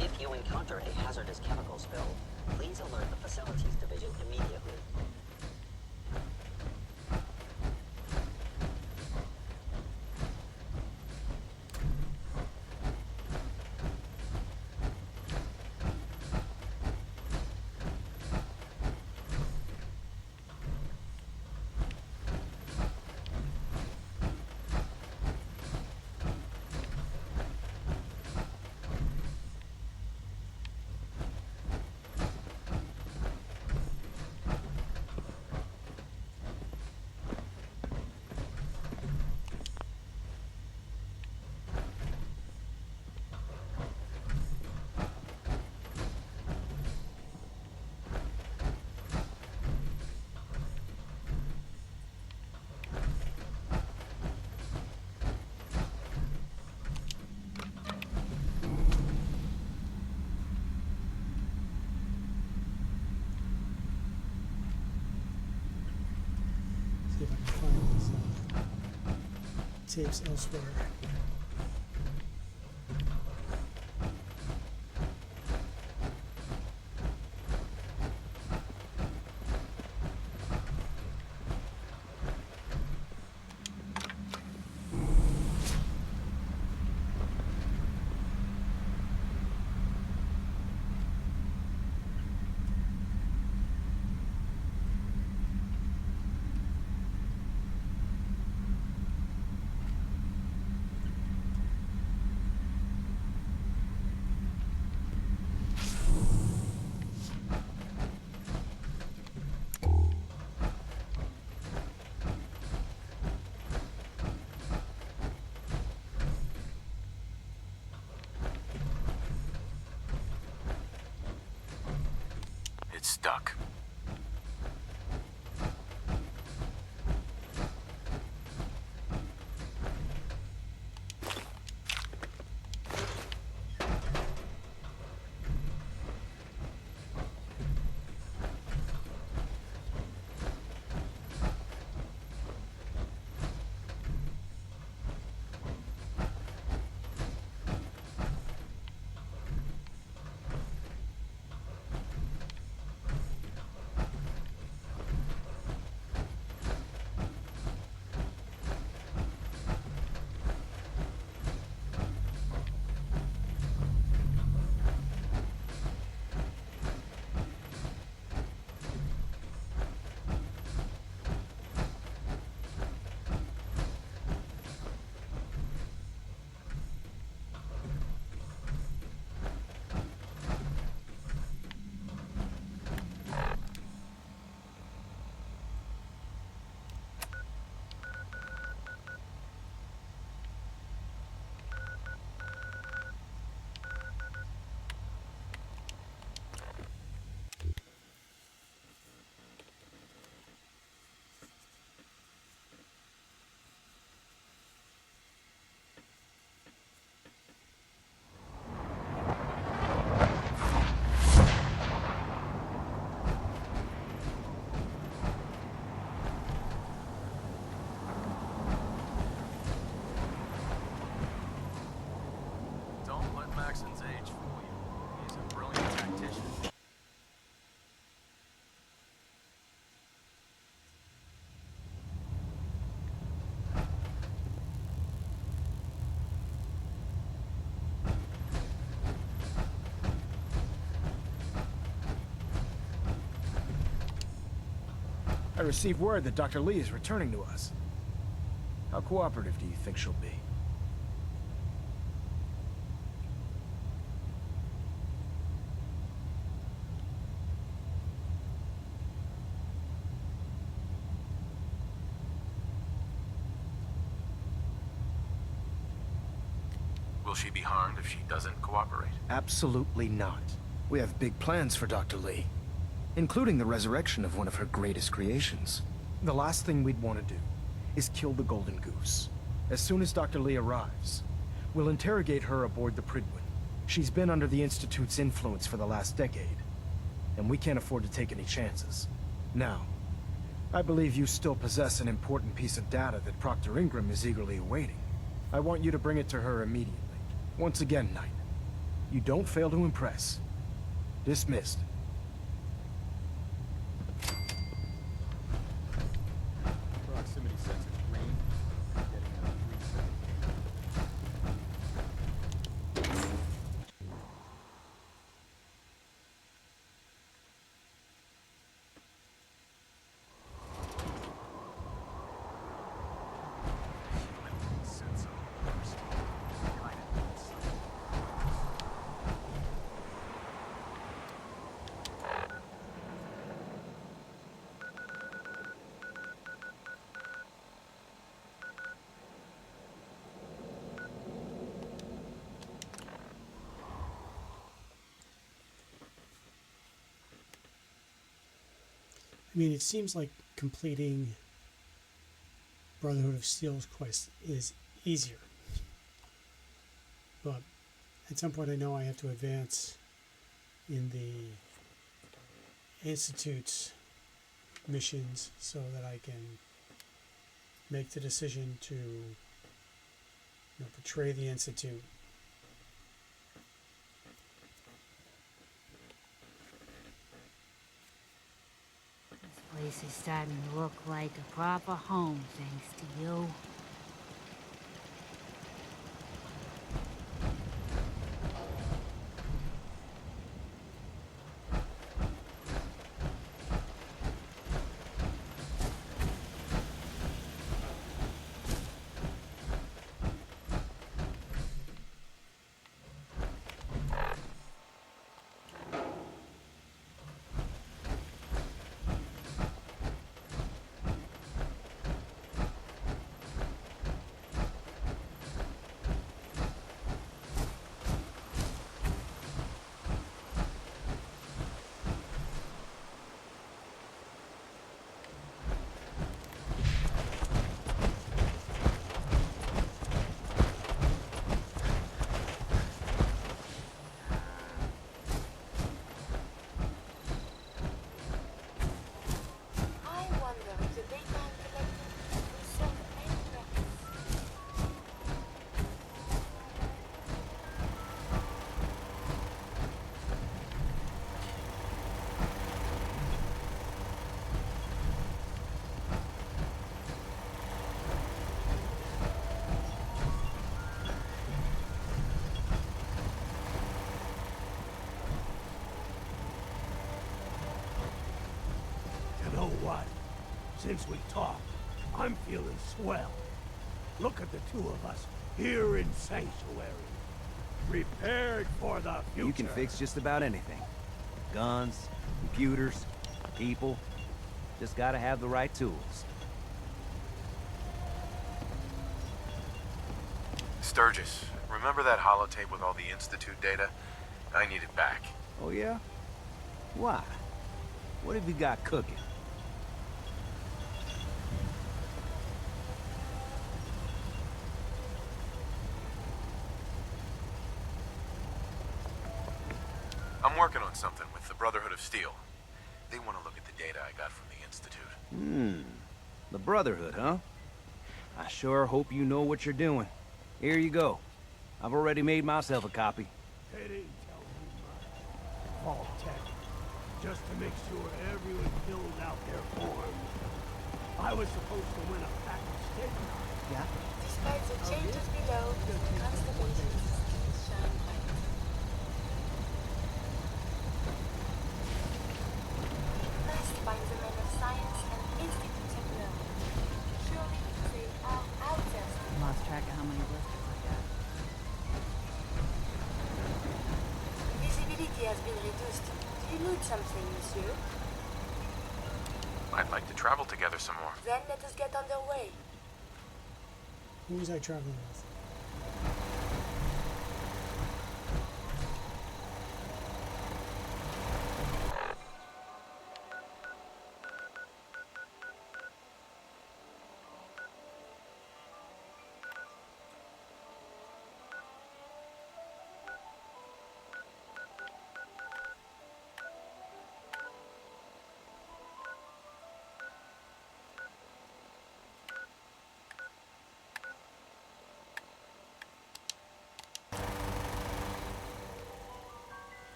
If you encounter a hazardous chemical spill, please alert the Facilities Division immediately. See if I can find these tapes elsewhere. It's stuck. Don't let Maxon's age fool you. He's a brilliant tactician. I received word that Dr. Lee is returning to us. How cooperative do you think she'll be? Will she be harmed if she doesn't cooperate? Absolutely not. We have big plans for Dr. Lee, including the resurrection of one of her greatest creations. The last thing we'd want to do is kill the Golden Goose. As soon as Dr. Lee arrives, we'll interrogate her aboard the Prydwen. She's been under the Institute's influence for the last decade, and we can't afford to take any chances. Now, I believe you still possess an important piece of data that Proctor Ingram is eagerly awaiting. I want you to bring it to her immediately. Once again, Knight, you don't fail to impress. Dismissed. Proximity sensor green. Getting a reset. Sensor burst. Guided inside. I mean, it seems like completing Brotherhood of Steel's quest is easier. But at some point I know I have to advance in the Institute's missions so that I can make the decision to betray the Institute. This place is starting to look like a proper home, thanks to you. You know what? Since we talked, I'm feeling swell. Look at the two of us here in Sanctuary. Prepared for the future. You can fix just about anything. Guns, computers, people. Just gotta have the right tools. Sturgis, remember that holotape with all the Institute data? I need it back. Oh yeah? Why? What have you got cooking? I'm working on something with the Brotherhood of Steel. They want to look at the data I got from the Institute. The Brotherhood, huh? I sure hope you know what you're doing. Here you go. I've already made myself a copy. They didn't tell me much. Vault Tech. Just to make sure everyone filled out their forms. I was supposed to win a pack of steak. Yeah? Despite the changes below, the constellations still shine bright. Must find the men of science and institutes of learning. Surely they are out there. Lost track of how many blisters I got. Visibility has been reduced. Do you need something, monsieur? I'd like to travel together some more. Then let us get underway. Who was I traveling with?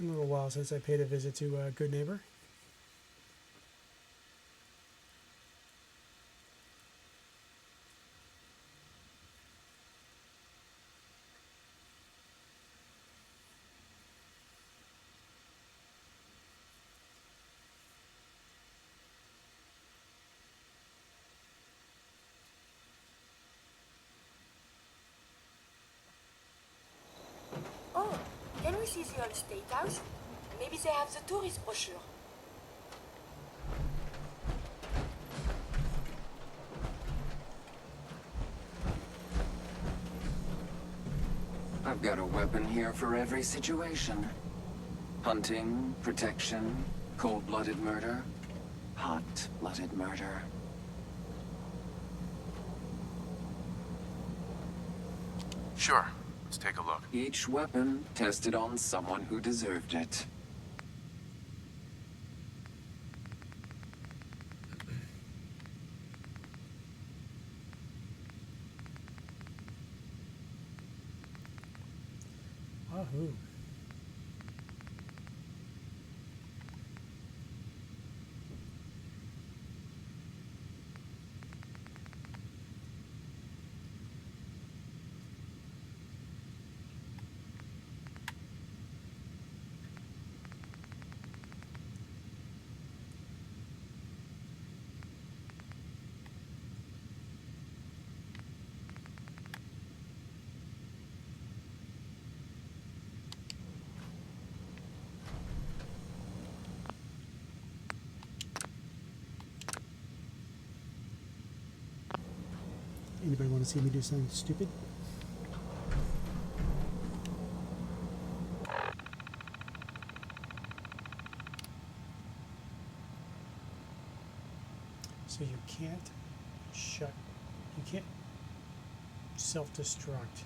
been a little while since I paid a visit to Good Neighbor. Oh, can we see the old state house? Maybe they have the tourist brochure. I've got a weapon here for every situation. Hunting, protection, cold-blooded murder, hot-blooded murder. Sure. Let's take a look. Each weapon tested on someone who deserved it. Wahoo. Anybody want to see me do something stupid? So you can't you can't self-destruct.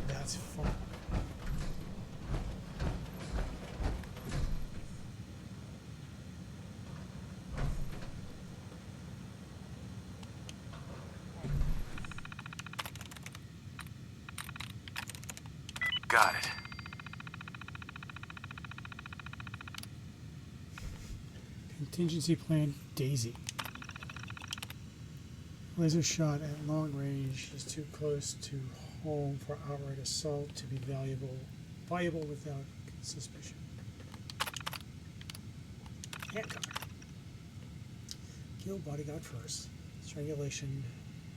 That's fun. Got it. Contingency plan Daisy. Laser shot at long range is too close to home for outright assault to be viable without suspicion. Hancock. Kill bodyguard first. Strangulation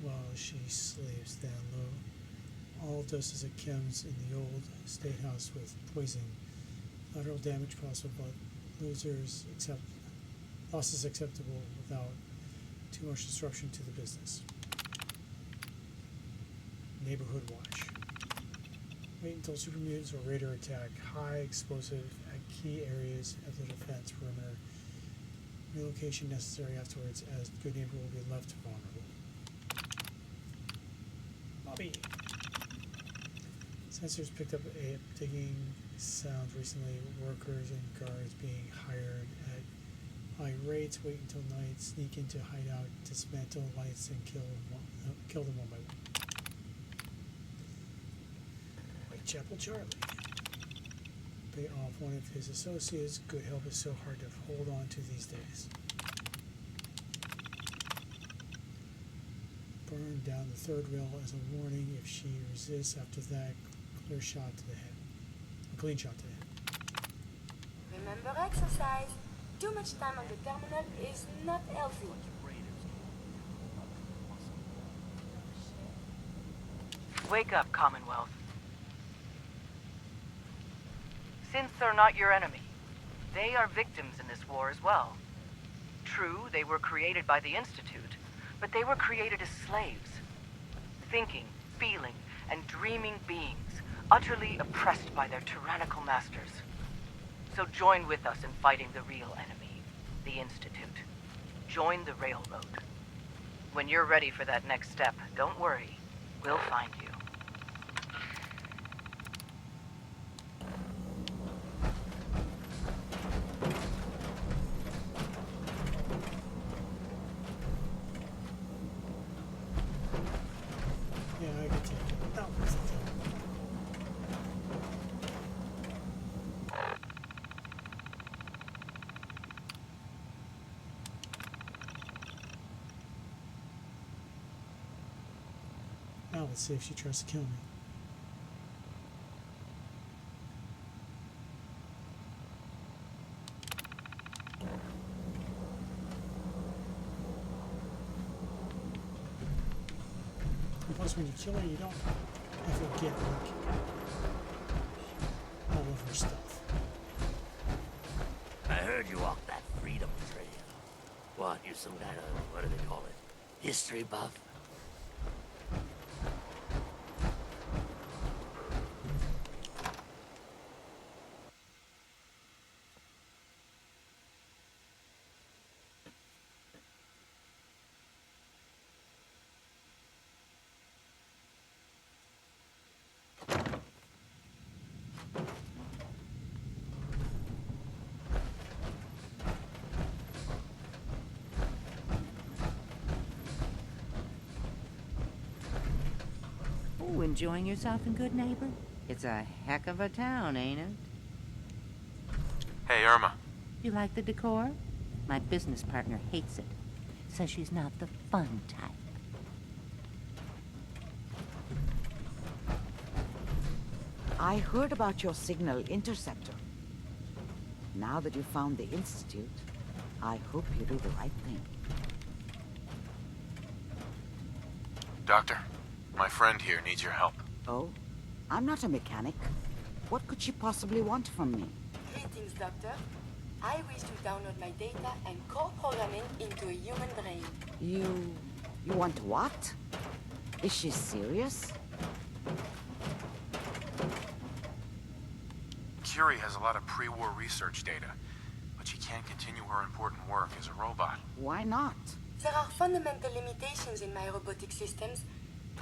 while she sleeps, then low. All doses of chems in the old state house with poison. Lateral damage possible, but losses acceptable without too much disruption to the business. Neighborhood watch. Wait until super mutants or raider attack. High explosive at key areas of the defense perimeter. Relocation necessary afterwards, as Good Neighbor will be left vulnerable. Bobby. Sensors picked up a digging sound recently. Workers and guards being hired at high rates. Wait until night. Sneak into hideout. Dismantle lights and kill them one by one. Whitechapel Charlie. Pay off one of his associates. Good help is so hard to hold on to these days. Burn down the third rail as a warning. If she resists after that, clear shot to the head. A clean shot to the head. Remember exercise. Too much time on the terminal is not healthy. Wake up, Commonwealth. Synths are not your enemy. They are victims in this war as well. True, they were created by the Institute, but they were created as slaves. Thinking, feeling, and dreaming beings, utterly oppressed by their tyrannical masters. So join with us in fighting the real enemy, the Institute. Join the Railroad. When you're ready for that next step, don't worry. We'll find you. Yeah, I can take it. That was it. Now let's see if she tries to kill me. And plus, when you kill her, you don't ever get like all of her stuff. I heard you walked that freedom trail. What, you some kind of, what do they call it? History buff? Ooh, enjoying yourself in Good Neighbor? It's a heck of a town, ain't it? Hey, Irma. You like the decor? My business partner hates it. Says she's not the fun type. I heard about your signal interceptor. Now that you found the Institute, I hope you do the right thing. Doctor, my friend here needs your help. Oh? I'm not a mechanic. What could she possibly want from me? Greetings, Doctor. I wish to download my data and co-program it into a human brain. You want what? Is she serious? Curie has a lot of pre-war research data, but she can't continue her important work as a robot. Why not? There are fundamental limitations in my robotic systems.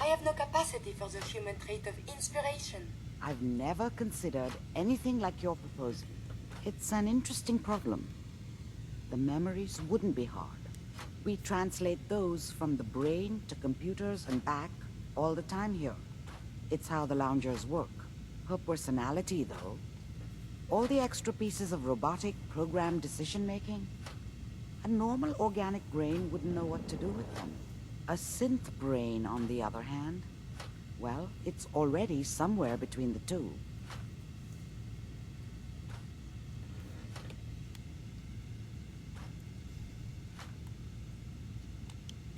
I have no capacity for the human trait of inspiration. I've never considered anything like your proposal. It's an interesting problem. The memories wouldn't be hard. We translate those from the brain to computers and back all the time here. It's how the loungers work. Her personality, though. All the extra pieces of robotic programmed decision-making. A normal organic brain wouldn't know what to do with them. A synth brain, on the other hand, well, it's already somewhere between the two.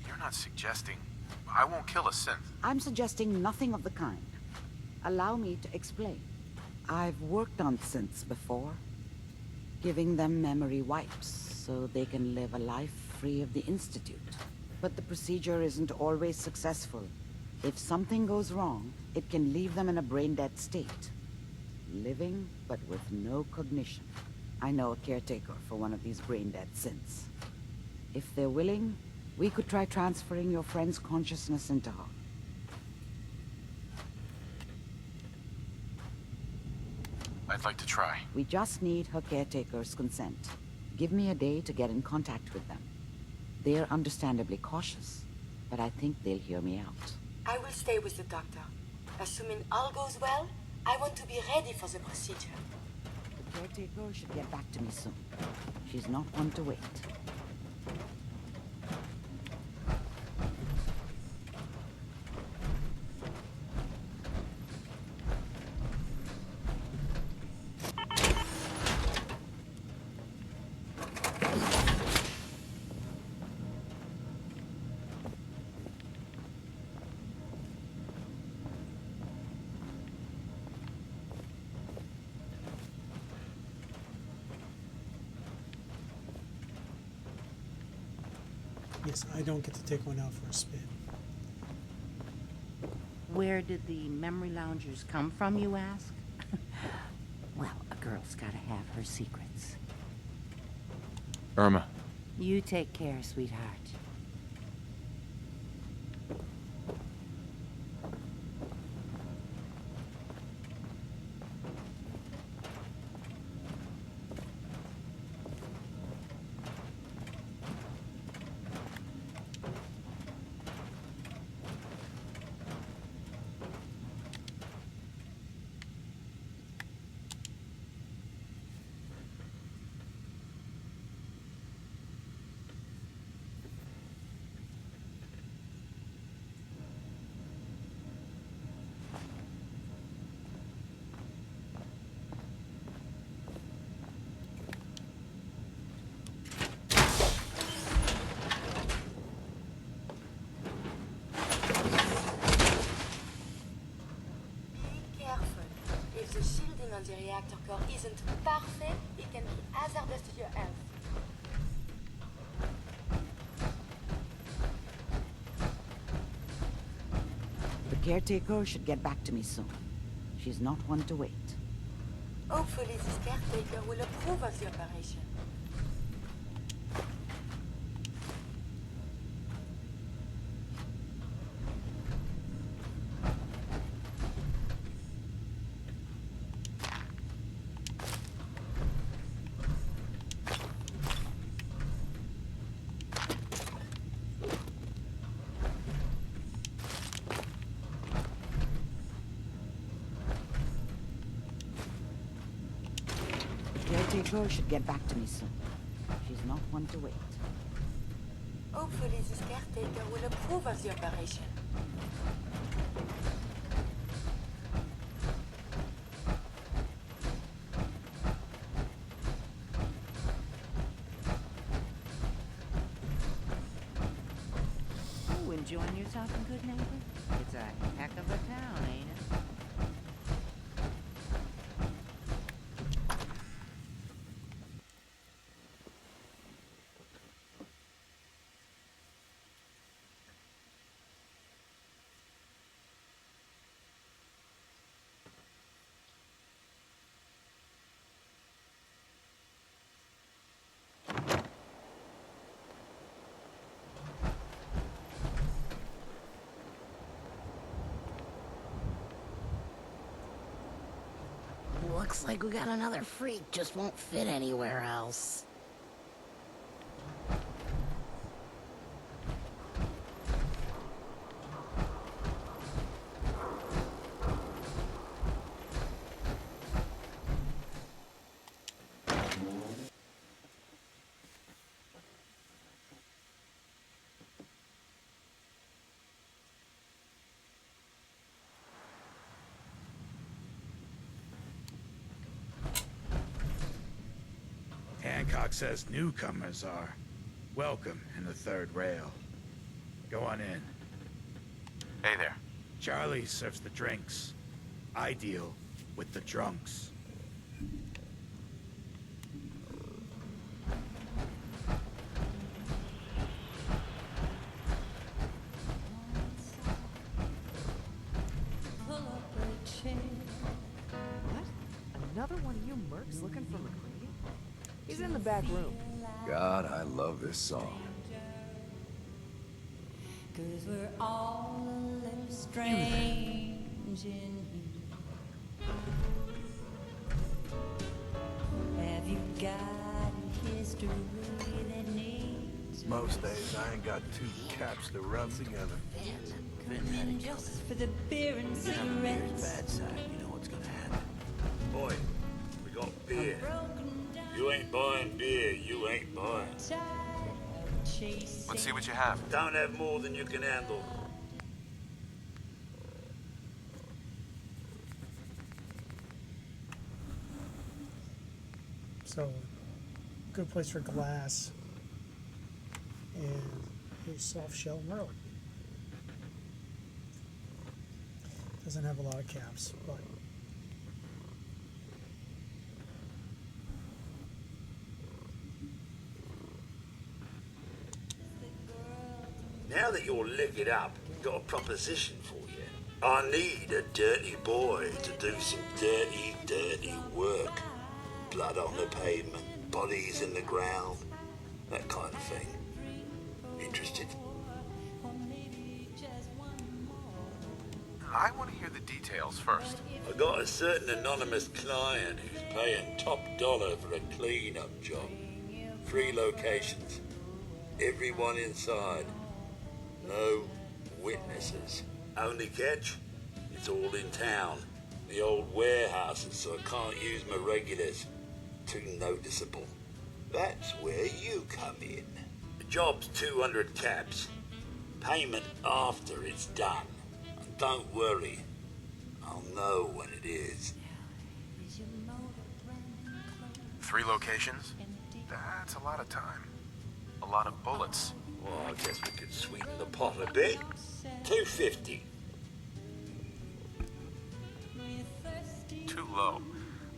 You're not suggesting I won't kill a synth. I'm suggesting nothing of the kind. Allow me to explain. I've worked on synths before, giving them memory wipes so they can live a life free of the Institute. But the procedure isn't always successful. If something goes wrong, it can leave them in a brain-dead state. Living, but with no cognition. I know a caretaker for one of these brain-dead synths. If they're willing, we could try transferring your friend's consciousness into her. I'd like to try. We just need her caretaker's consent. Give me a day to get in contact with them. They're understandably cautious, but I think they'll hear me out. I will stay with the doctor. Assuming all goes well, I want to be ready for the procedure. The caretaker should get back to me soon. She's not one to wait. Yes, I don't get to take one out for a spin. Where did the memory loungers come from, you ask? Well, a girl's gotta have her secrets. Irma. You take care, sweetheart. if the shielding on the reactor core isn't perfect, it can be hazardous to your health. The caretaker should get back to me soon. She's not one to wait. Hopefully this caretaker will approve of the operation. Caretaker should get back to me soon. She's not one to wait. Hopefully this caretaker will approve of the operation. Ooh, enjoying yourself in Good Neighbor? It's a heck of a town, ain't it? Looks like we got another freak, just won't fit anywhere else. Hancock says newcomers are welcome in the third rail. Go on in. Hey there. Charlie serves the drinks. I deal with the drunks. What? Another one of you mercs looking for McCready? He's in the back room. God, I love this song. 'Cause we're all a little strange in here. Have you got a history that needs Most days I ain't got two caps to rub together. come in just for the beer and cigarettes? Bad side, you know what's gonna happen. Boy, we got beer. You ain't buying beer, you ain't buying. Let's see what you have. Don't have more than you can handle. So, good place for glass and a soft shell Merlot. Doesn't have a lot of caps, but Now that you're liquored up, I've got a proposition for you. I need a dirty boy to do some dirty, dirty work. Blood on the pavement, bodies in the ground, that kind of thing. Interested? I want to hear the details first. I got a certain anonymous client who's paying top dollar for a clean-up job. 3 locations. Everyone inside. No witnesses. Only catch? It's all in town. The old warehouses, so I can't use my regulars. Too noticeable. That's where you come in. The job's 200 caps. Payment after it's done. And don't worry, I'll know when it is. 3 locations? That's a lot of time. A lot of bullets. Well, I guess we could sweeten the pot a bit. 250. Too low.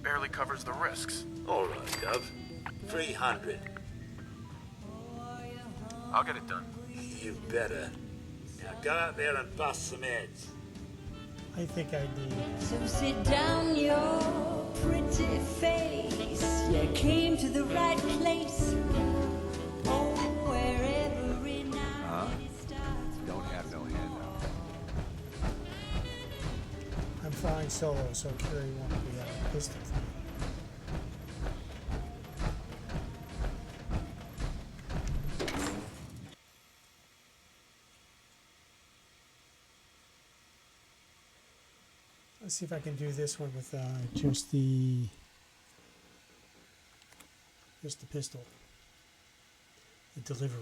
Barely covers the risks. All right, Gov. 300. I'll get it done. You better. Now go out there and bust some heads. I think I need. So sit down your pretty face. You came to the right place. Oh, where every night it starts. Don't have no handout. I'm flying solo, so Curie won't be a pistol for me. Let's see if I can do this one with just the pistol, the deliverer.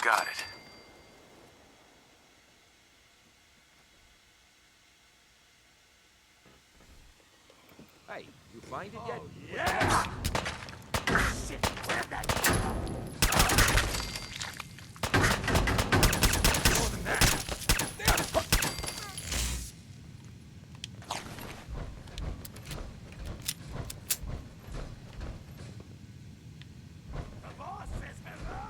Got it. Hey, you find it yet? Yeah! Shit, where'd that more than that. The boss says hello!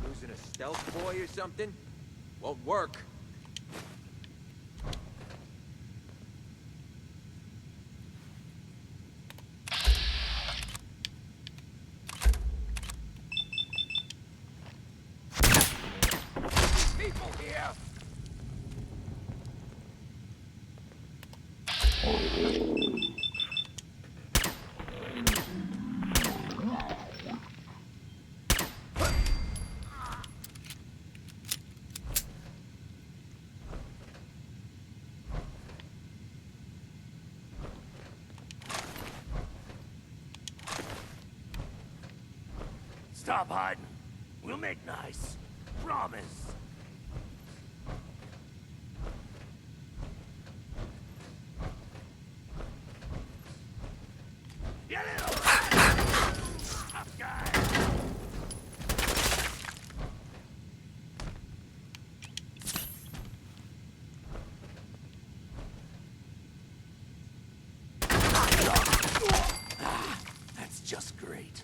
Losing a stealth boy or something? Won't work. People here! Stop hiding. We'll make nice. Promise. You little tough guy. That's just great.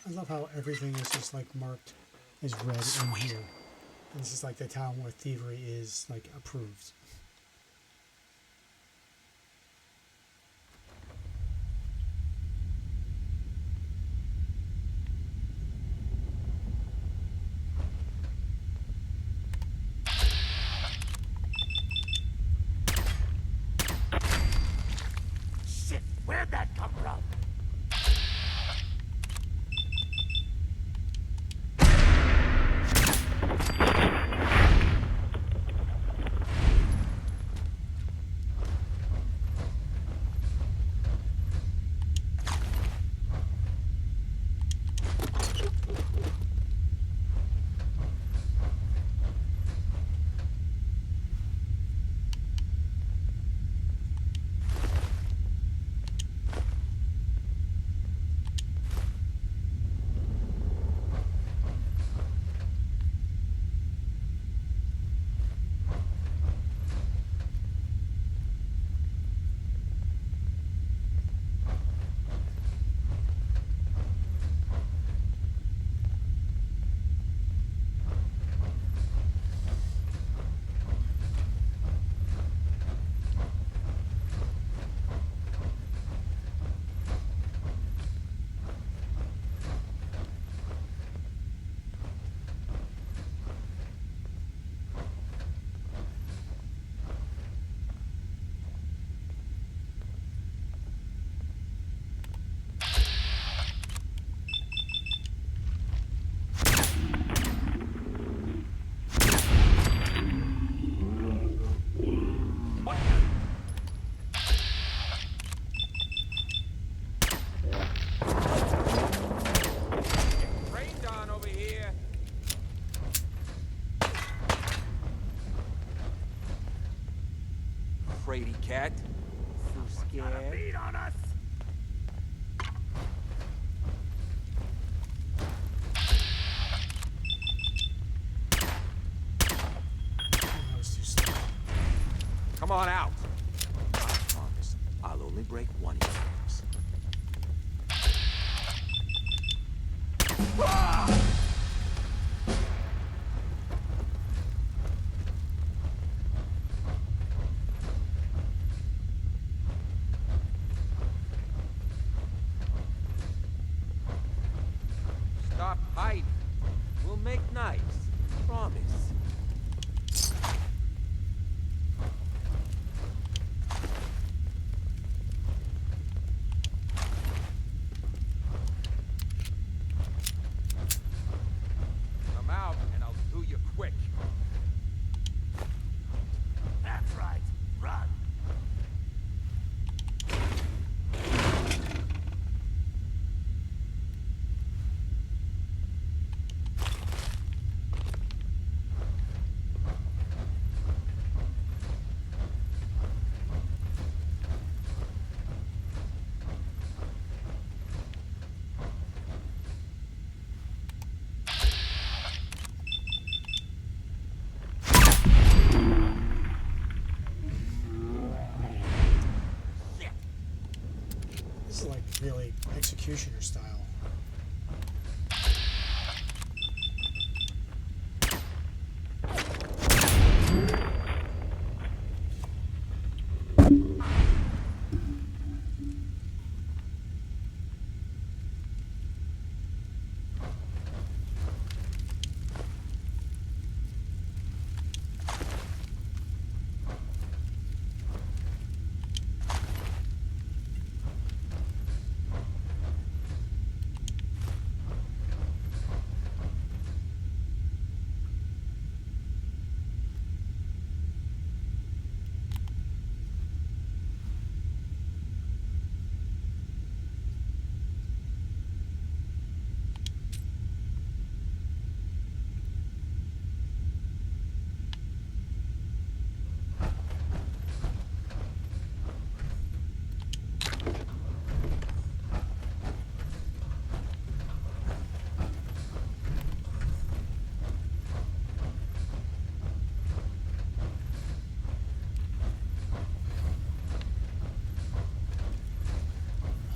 I love how everything is just like marked as red in here. And this is like the town where thievery is like approved. Shit, where'd that come from? Rained on over here. Fraidy cat. So scared. Beat on us. Come on out. I promise, I'll only break one of your legs. Stop hiding. We'll make nice. Promise. Come out and I'll do you quick. That's right. Run. This is like really executioner style.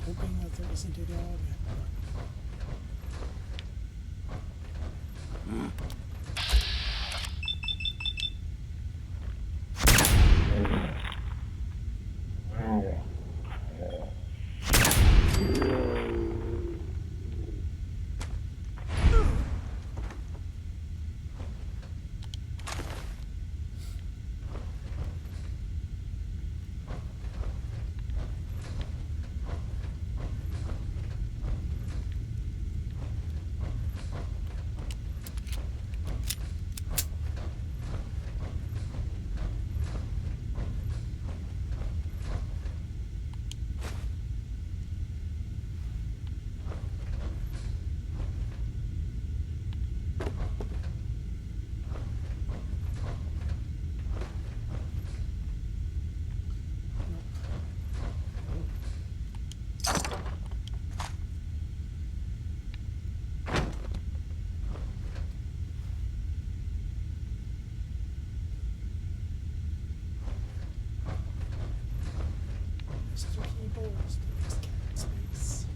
Hoping that there isn't a dog. Mr. Keyboards, please carry space.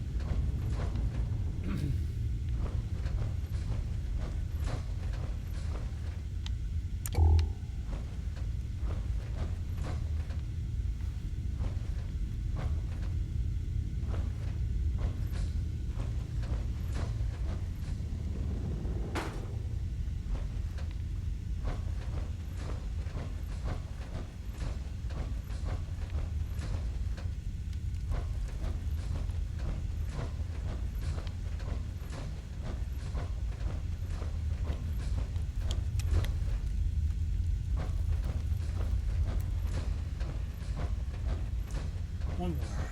One more.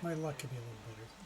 My luck could be a little better.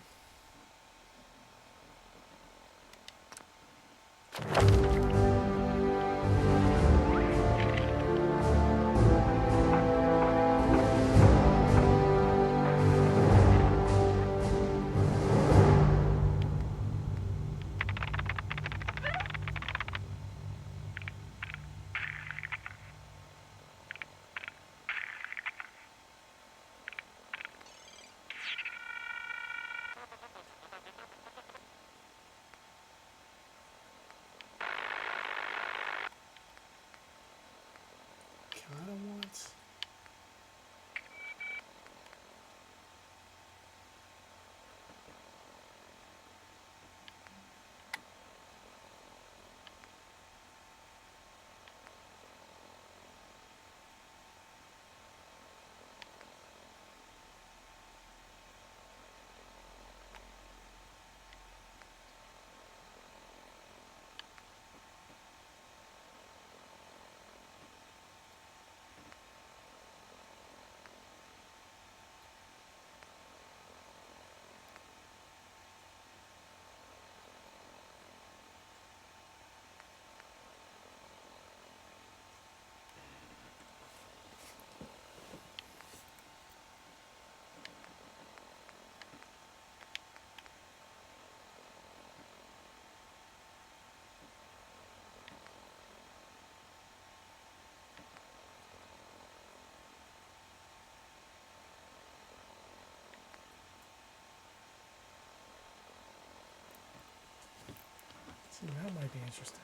See, that might be interesting.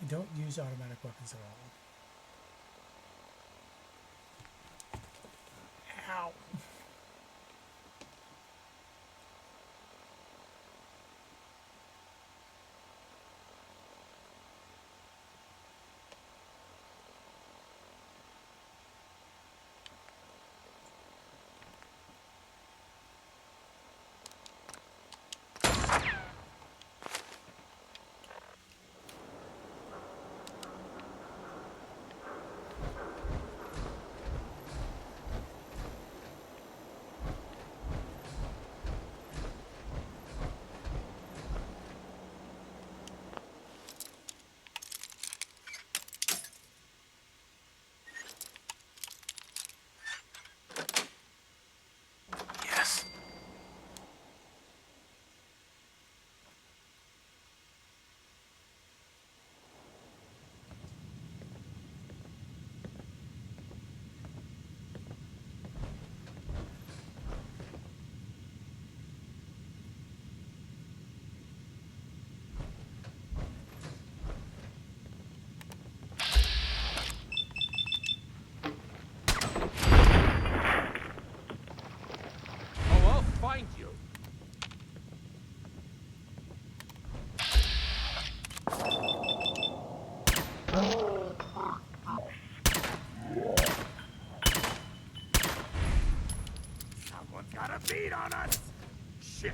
I don't use automatic weapons at all. Ow. Yes. Oh, I'll find you. Someone's got a beat on us! Shit!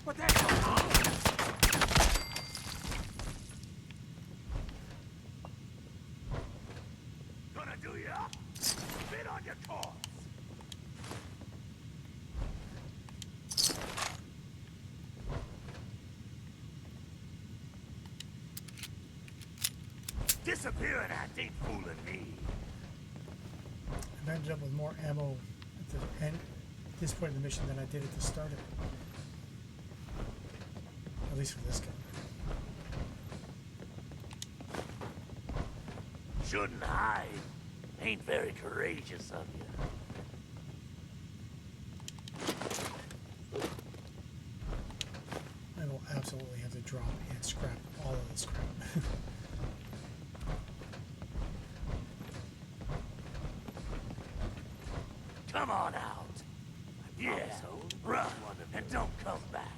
What the heck's going on? Gonna do ya? Spit on your corpse! Disappearing act ain't fooling me. I've ended up with more ammo at the end, at this point in the mission than I did at the start of it. At least for this gun. Shouldn't hide. Ain't very courageous of you. I will absolutely have to drop and scrap all of this crap. Come on out. Yeah, run and don't come back.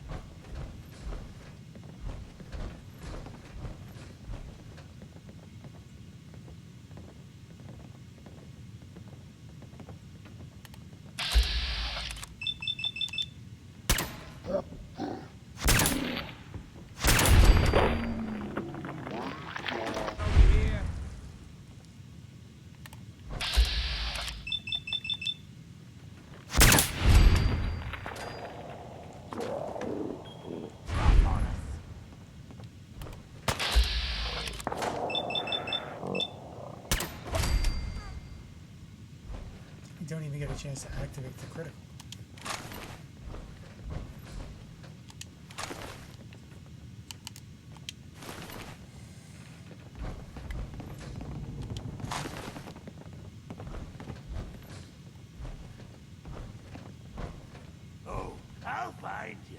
You don't even get a chance to activate the critical. Oh, I'll find you.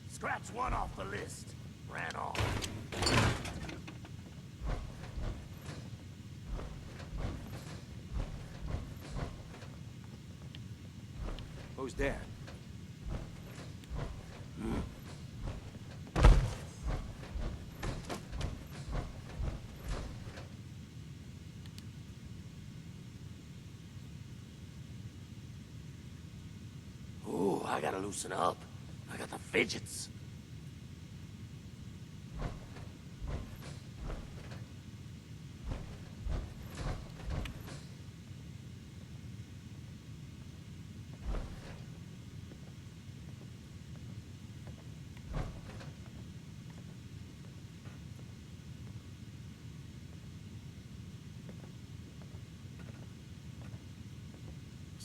Scratch one off the list. Ran off. Who's there? Ooh, I gotta loosen up. I got the fidgets.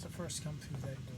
So first come through that door.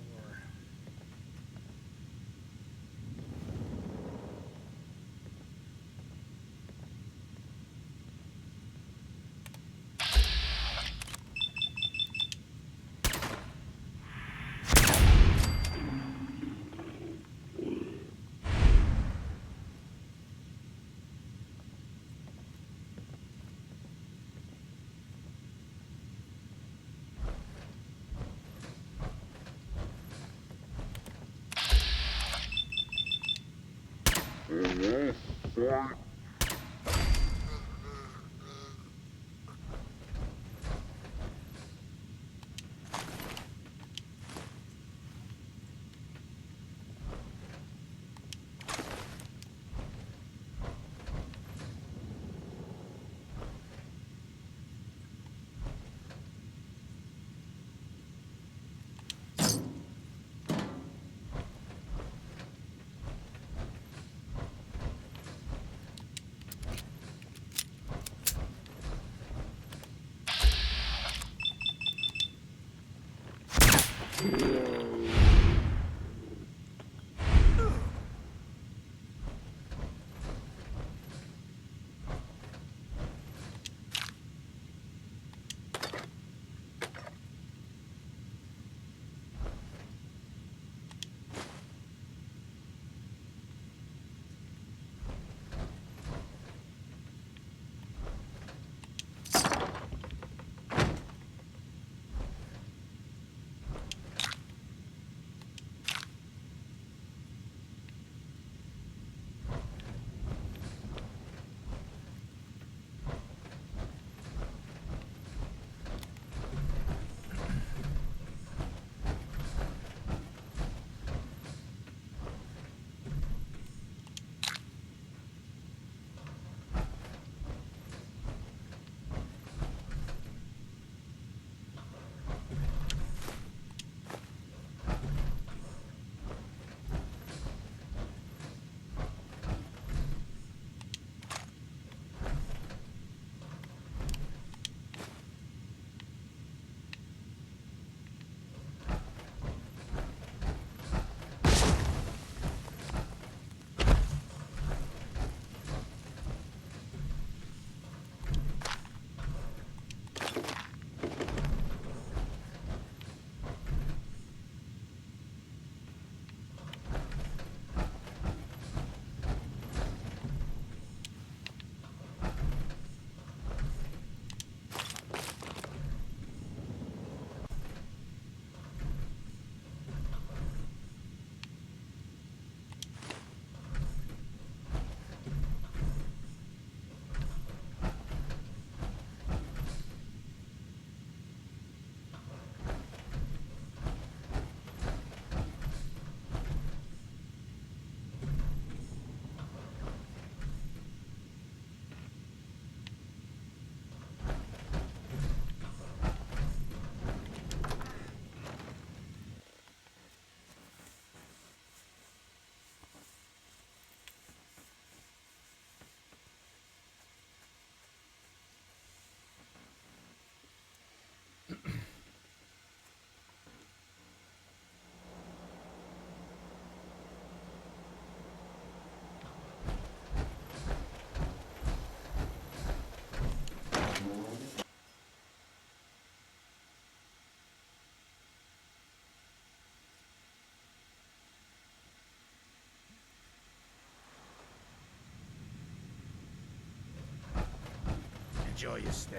Enjoy your stay.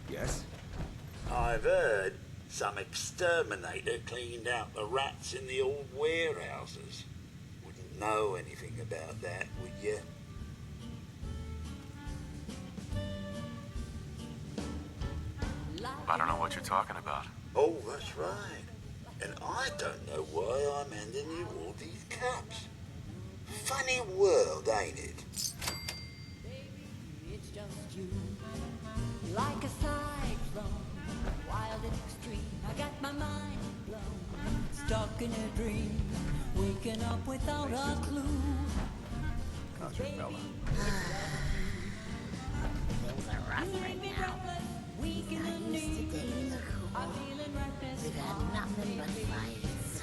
Yes? I've heard some exterminator cleaned out the rats in the old warehouses. Wouldn't know anything about that, would you? I don't know what you're talking about. Oh, that's right. And I don't know why I'm handing you all these cups. Funny world, ain't it? It's just you, like a cyclone, wild and extreme. I got my mind blown, stuck in a dream, waking up without a clue. about your fella? Things are rough right now. He's not used to dating a couple. We've had nothing but fights.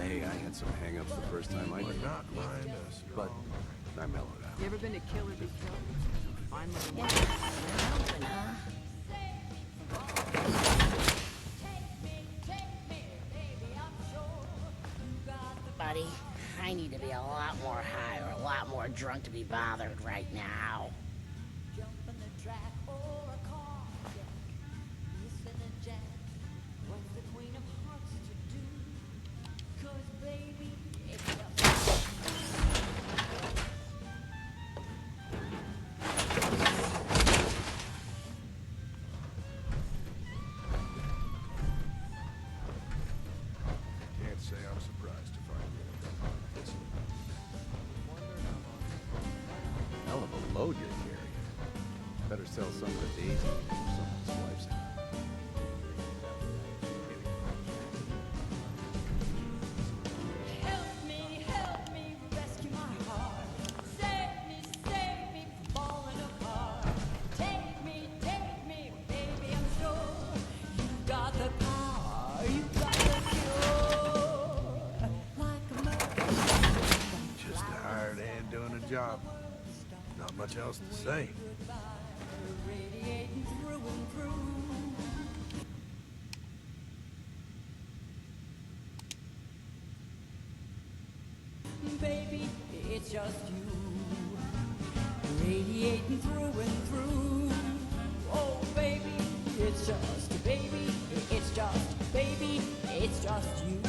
Hey, I had some hang-ups the first time I did it. Not mind us. But I mellowed out. You ever been to Killer Bistro? Fine little Yeah, you're open, huh? Buddy, I need to be a lot more high or a lot more drunk to be bothered right now. Can't say I'm surprised to find you. Hell of a load you're carrying. Better sell some of the daisies before someone swipes it. Help me, rescue my heart. Save me from falling apart. Take me, baby, I'm sure you got the power, you got the cure. Like a murder. Just a hired hand doing a job. Not much else to say. Radiating through and through. Baby, it's just you. Radiating through and through. Oh, baby, it's just, baby, it's just, baby, it's just you.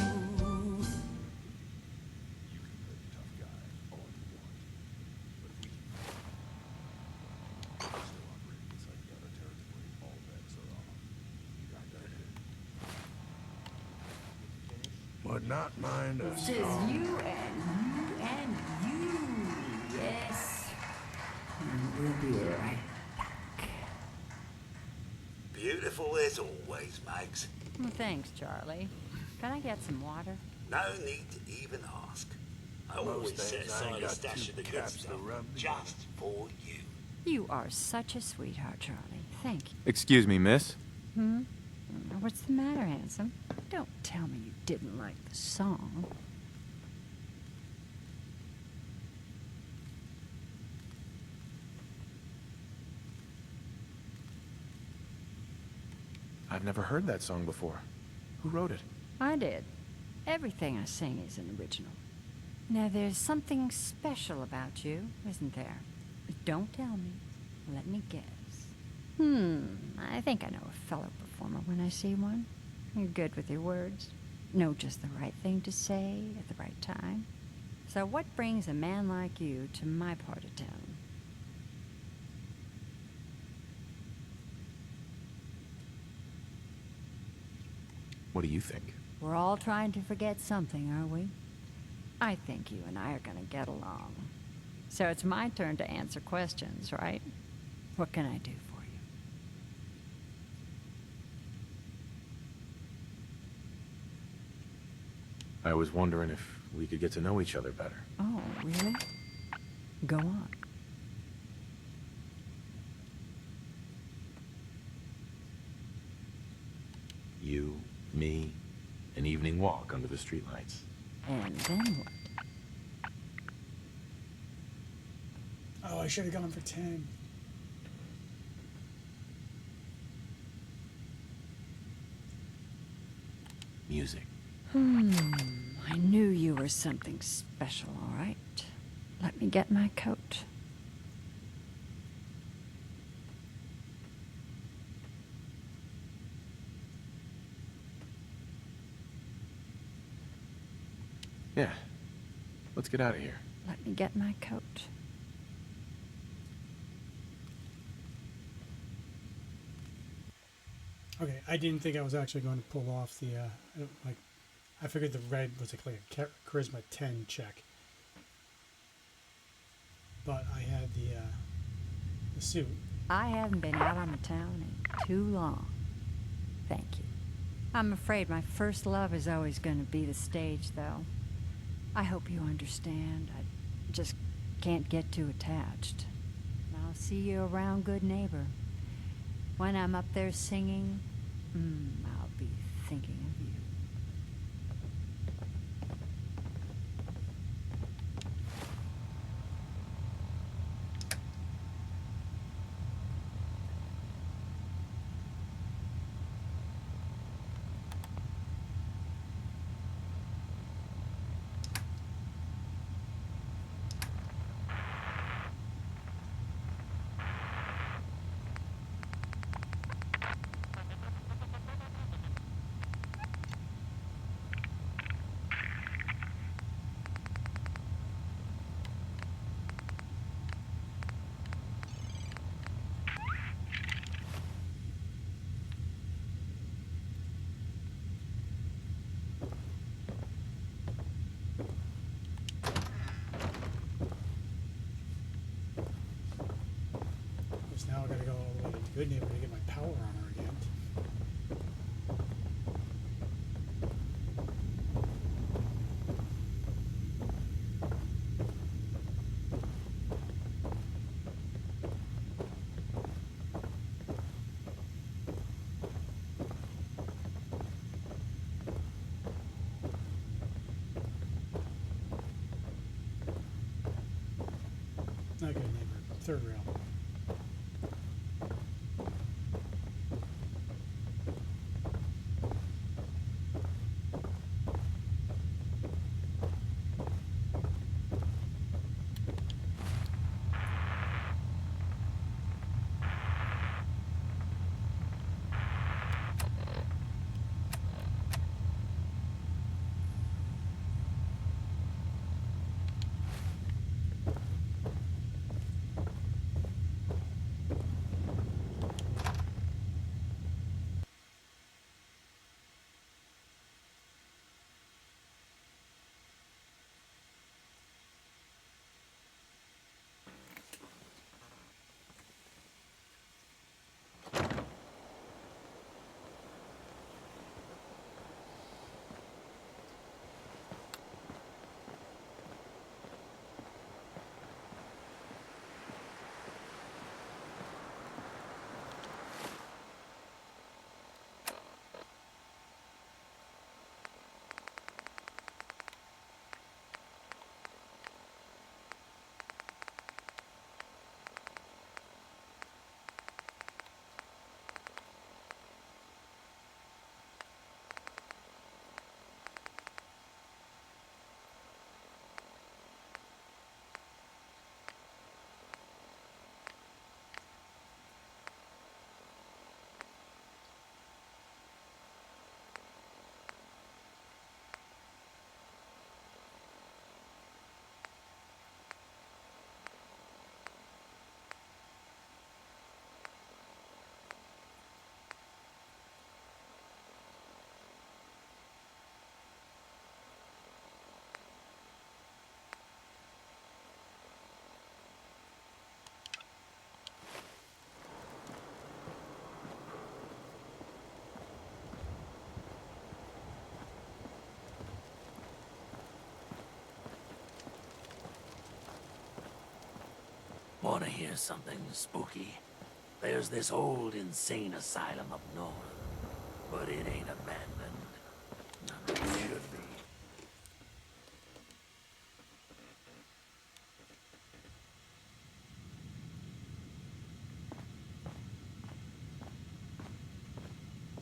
Would not mind us. It's just you and you. Yes. And we'll be right. Beautiful as always, Mags. Thanks, Charlie. Can I get some water? No need to even ask. I always set things I ain't aside a got stash two of the good caps to stuff rub just for you. You are such a sweetheart, Charlie. Thank you. Excuse me, miss. What's the matter, handsome? Don't tell me you didn't like the song. I've never heard that song before. Who wrote it? I did. Everything I sing is an original. Now, there's something special about you, isn't there? Don't tell me. Let me guess. I think I know a fellow performer when I see one. You're good with your words. Know just the right thing to say at the right time. So what brings a man like you to my part of town? What do you think? We're all trying to forget something, are we? I think you and I are gonna get along. So it's my turn to answer questions, right? What can I do for you? I was wondering if we could get to know each other better. Oh, really? Go on. You, me, an evening walk under the streetlights. And then what? Oh, I should have gone for 10. Music. I knew you were something special, all right. Let me get my coat. Yeah. Let's get out of here. Let me get my coat. Okay, I didn't think I was actually going to pull off the, like, I figured the red was like a charisma 10 check. But I had the suit. I haven't been out on the town in too long. Thank you. I'm afraid my first love is always going to be the stage, though. I hope you understand. I'd can't get too attached. I'll see you around, good neighbor. When I'm up there singing, I'll be thinking of you. Because now I gotta go all the way to Good Neighbor to get my power on her again. Not Good Neighbor, third rail. Wanna hear something spooky? There's this old insane asylum up north, but it ain't abandoned. None of it should be.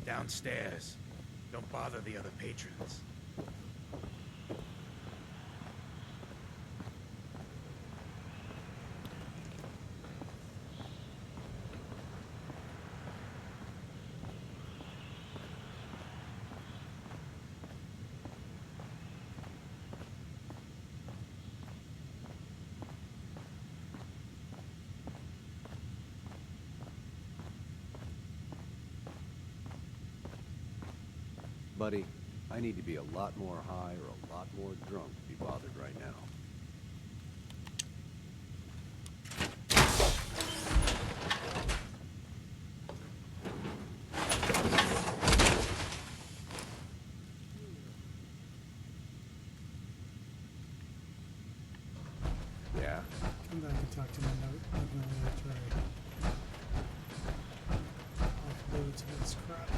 Downstairs. Don't bother the other patrons. Buddy, I need to be a lot more high or a lot more drunk to be bothered right now. Yeah, can talk to my military. Upload to this crap.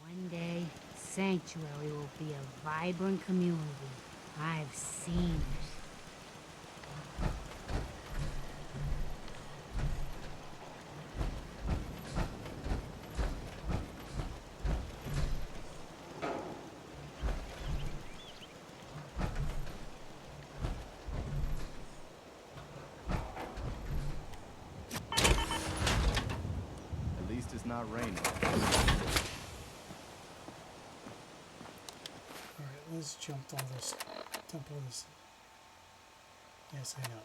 One day, Sanctuary will be a vibrant community. I've seen it. At least it's not raining. Alright, let's jump all this. Dump all this. Yes, I know.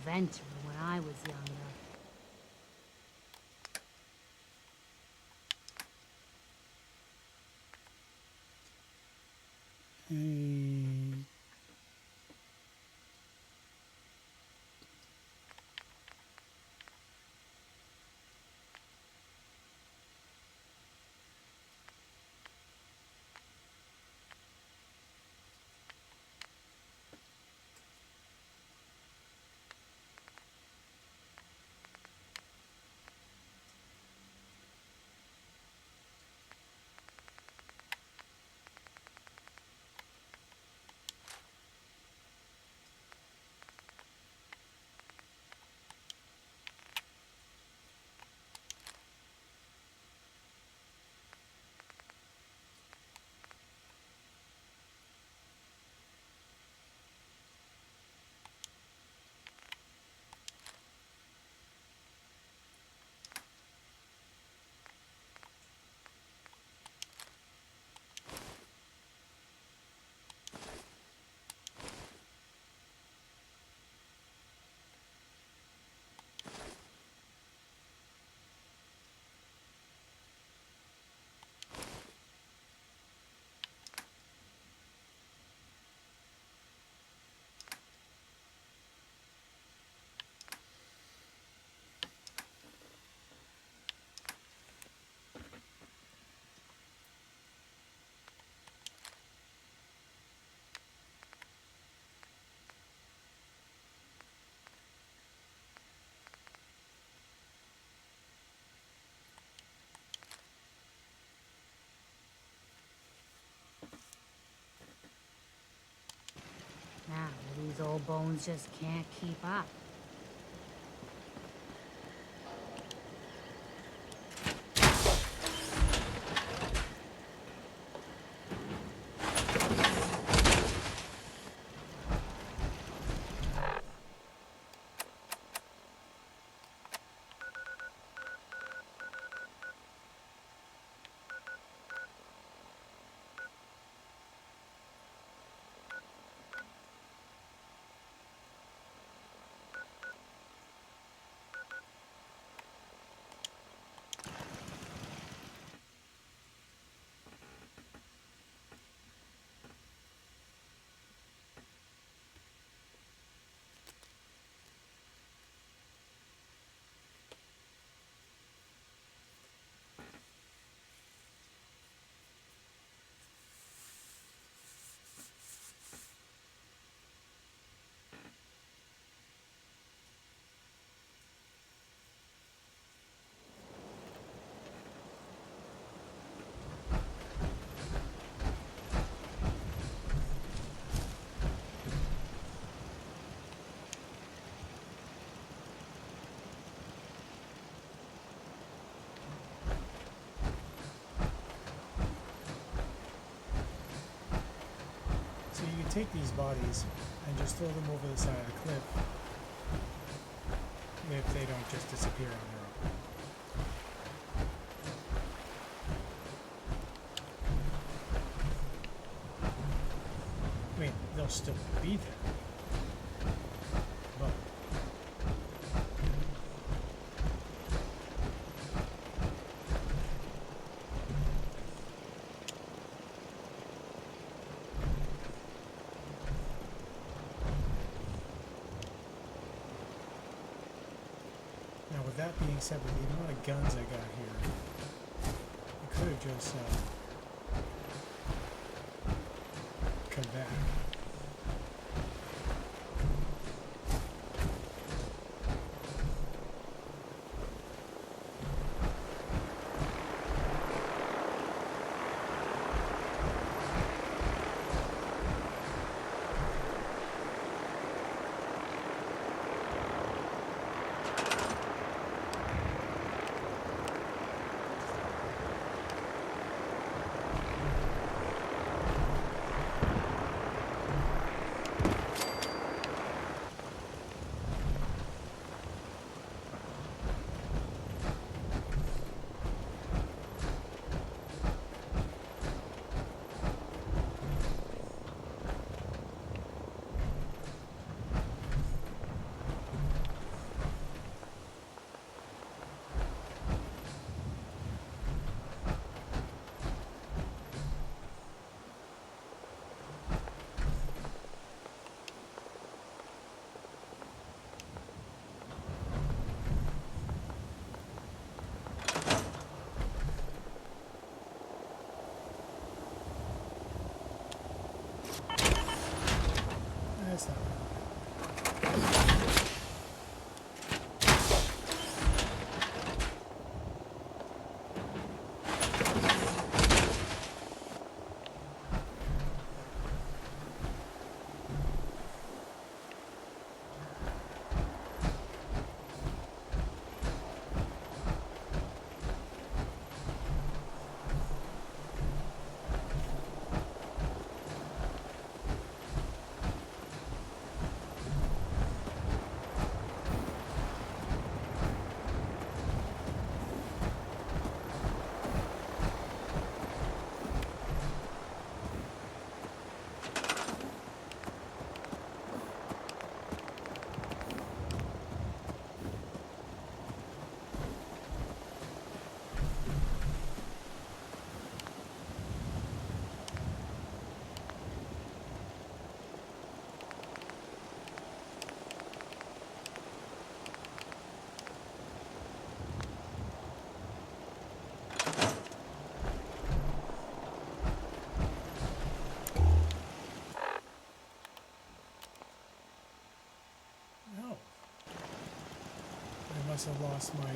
adventurer when I was younger. Hey. Now, these old bones just can't keep up. So you can take these bodies and just throw them over the side of the cliff if they don't just disappear on their own. I mean, they'll still be there. But now, with that being said, with the amount of guns I got here, I could have just come back. must have lost my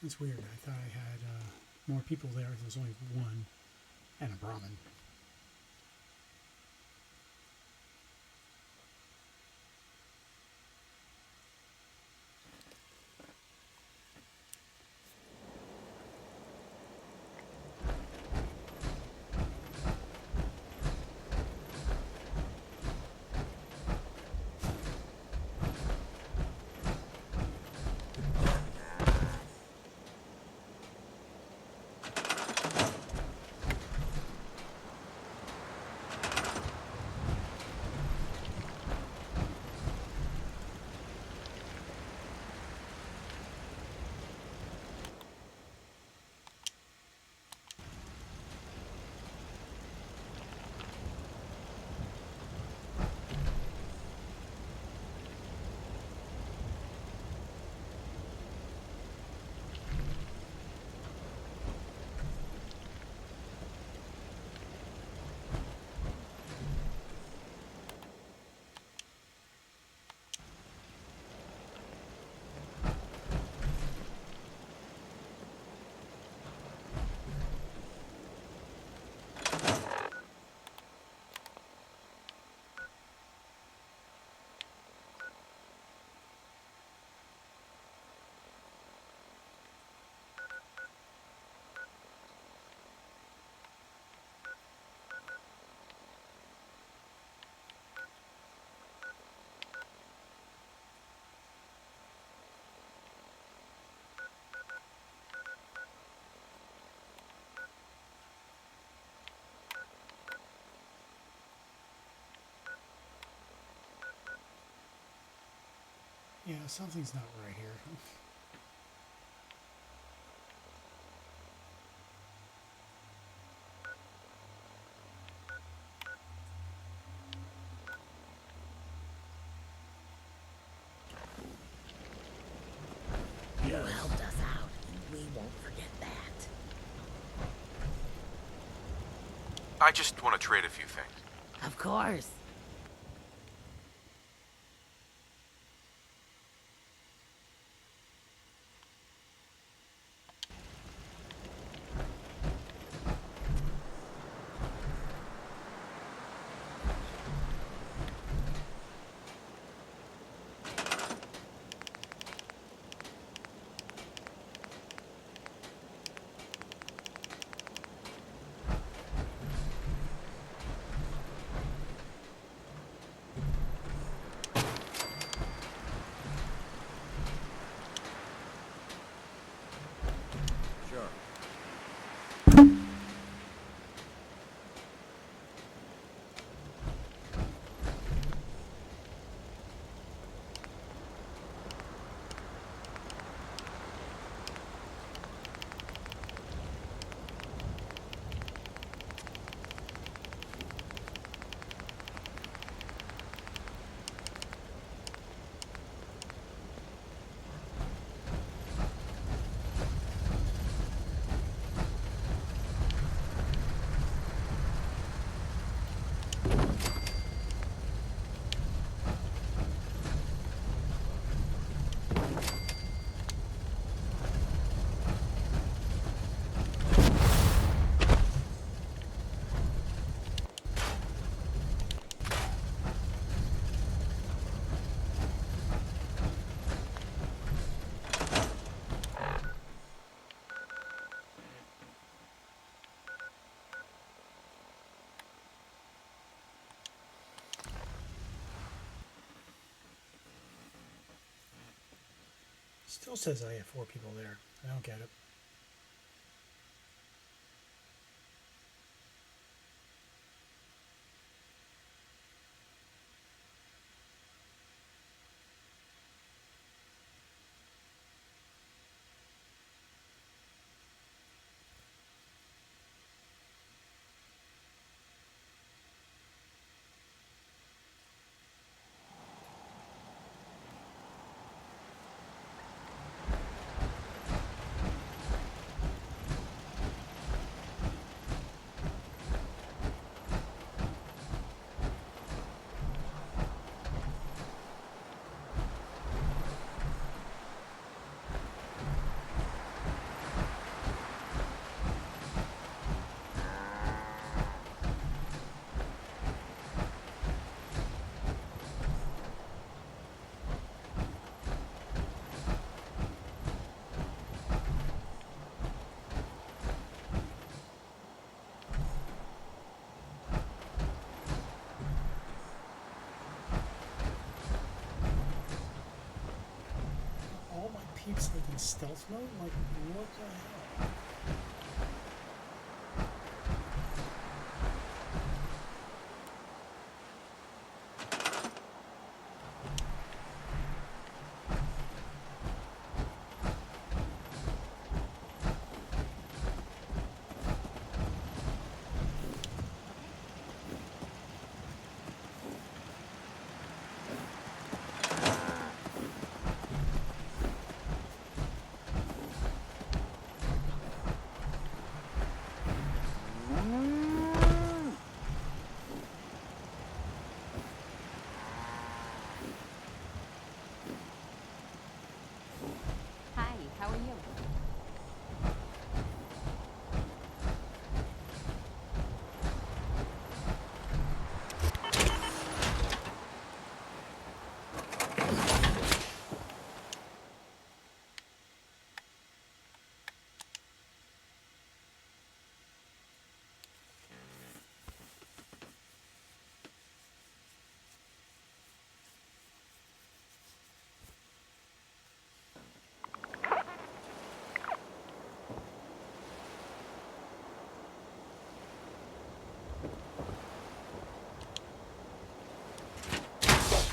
It's weird. I thought I had more people there. There's only one and a Brahmin. Yeah, something's not right here. You helped us out, and we won't forget that. I just want to trade a few things. Of course. Still says I have 4 people there. I don't get it. All my peeps like in stealth mode? Like, what the hell? Hi, how are you?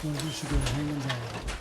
Well, we should go to Hangman's Island.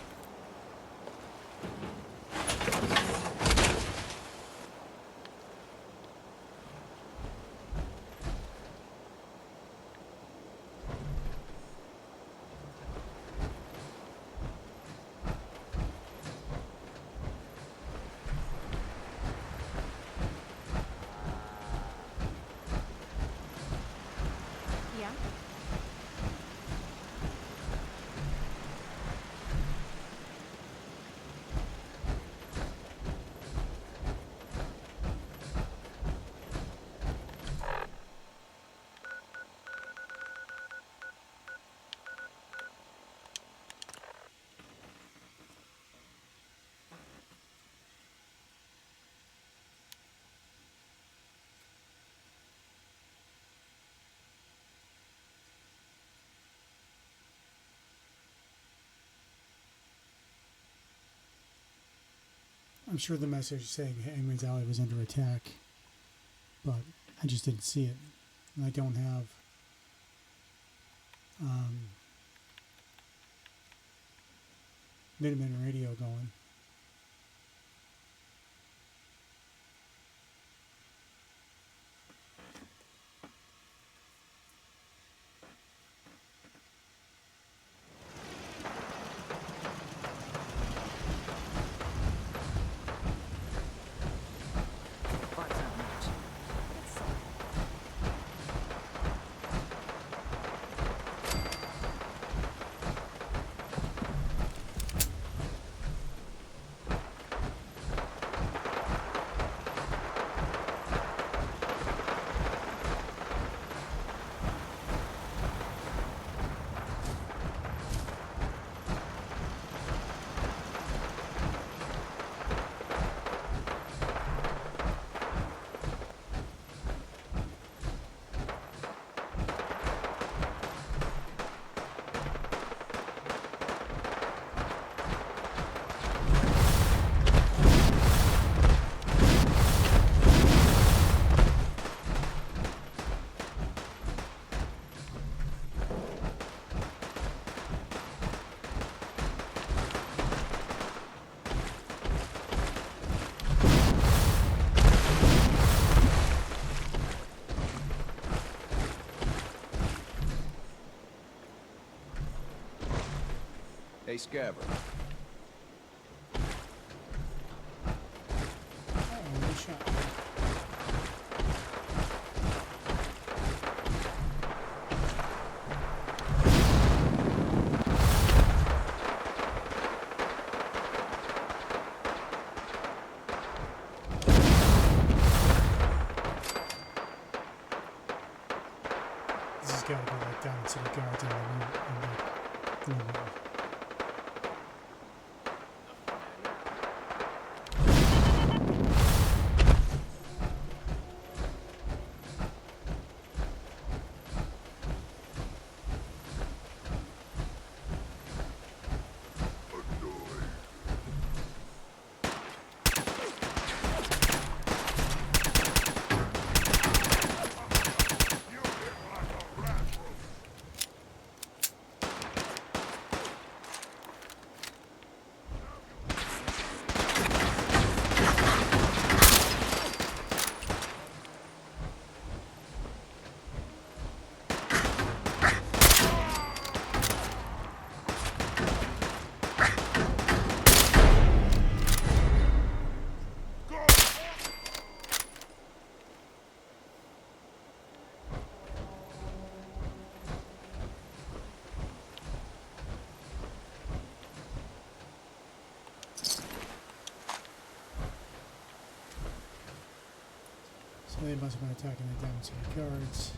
I'm sure the message saying Hangman's Alley was under attack, but I just didn't see it. And I don't have Minutemen Radio going. Hey, Scabbard. This has got to be like down to the guards on the room. So they must have been attacking the down city guards.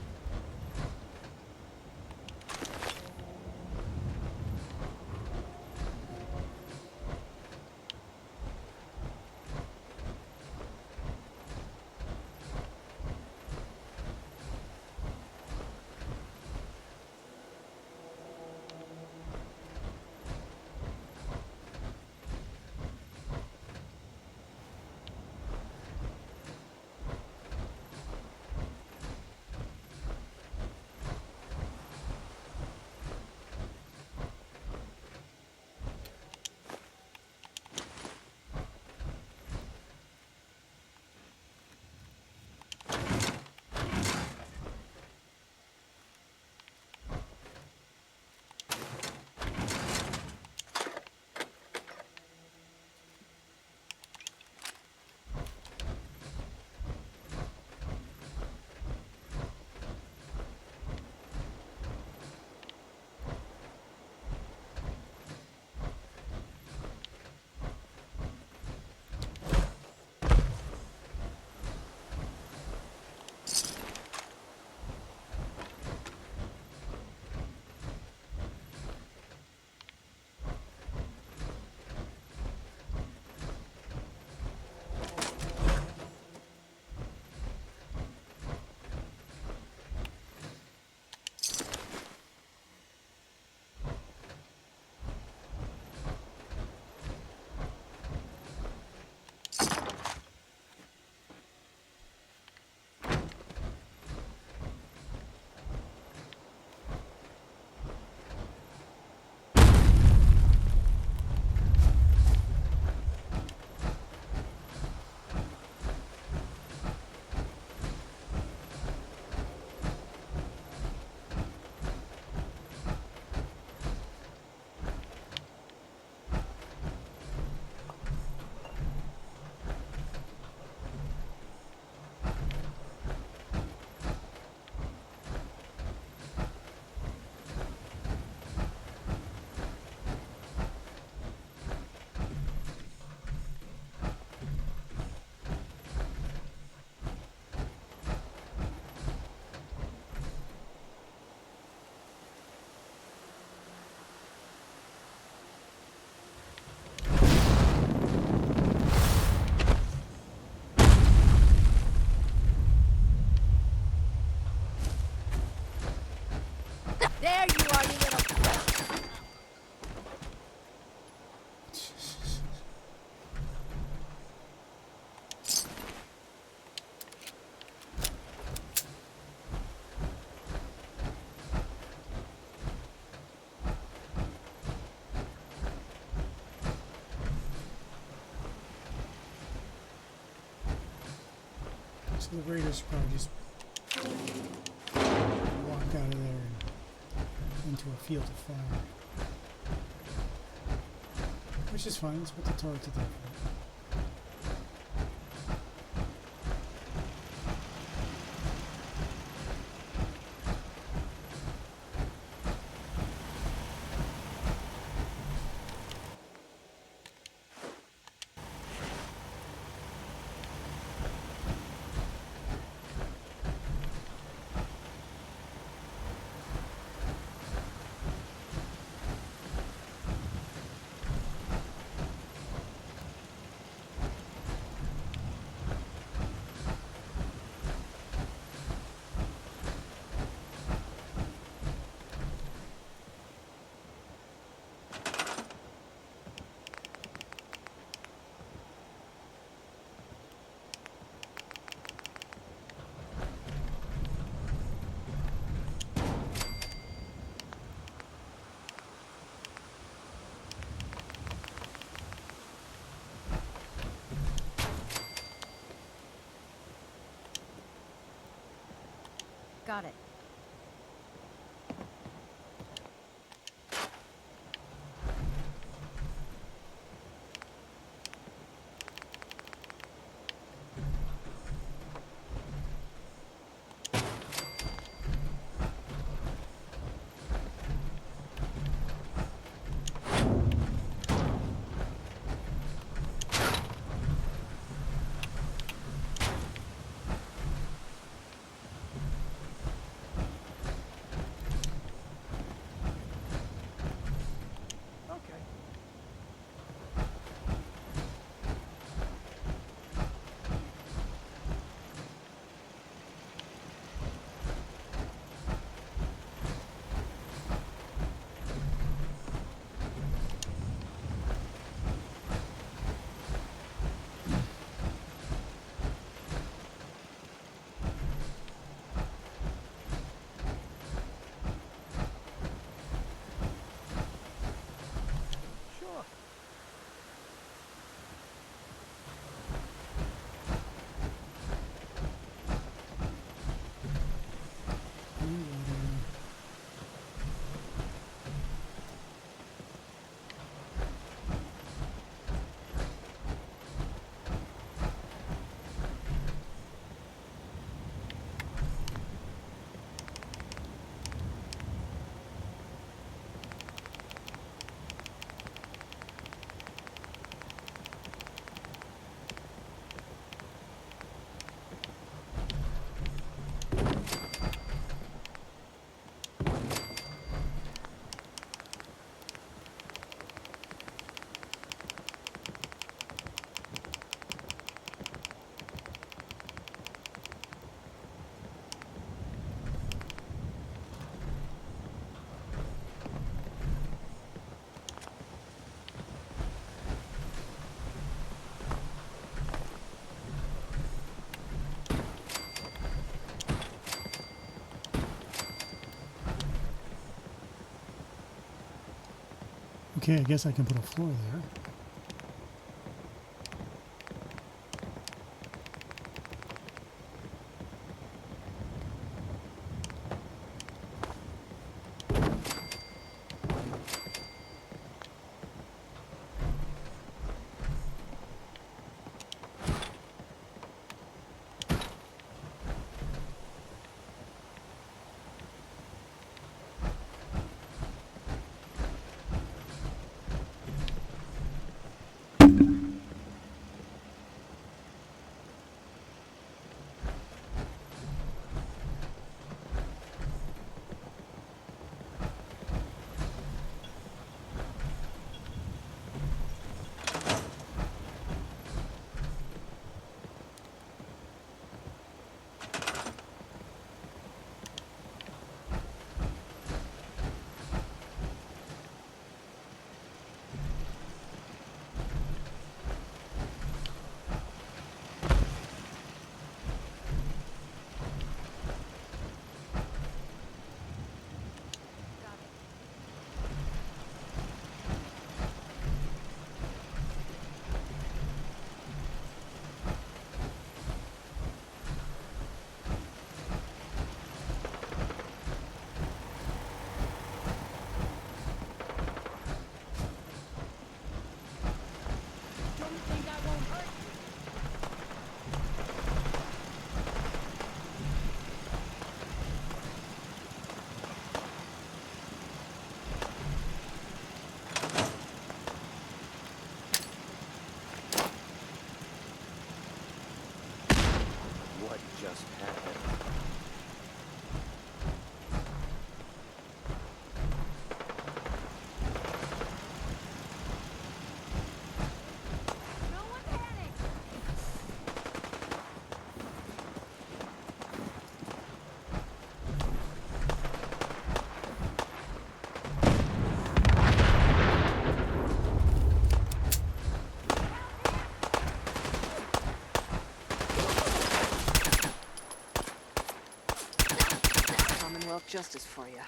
So the raiders probably just walk out of there and into a field of fire. Which is fine, it's what the turrets are there for. Got it. Okay, I guess I can put a floor there. just had. Commonwealth justice for you.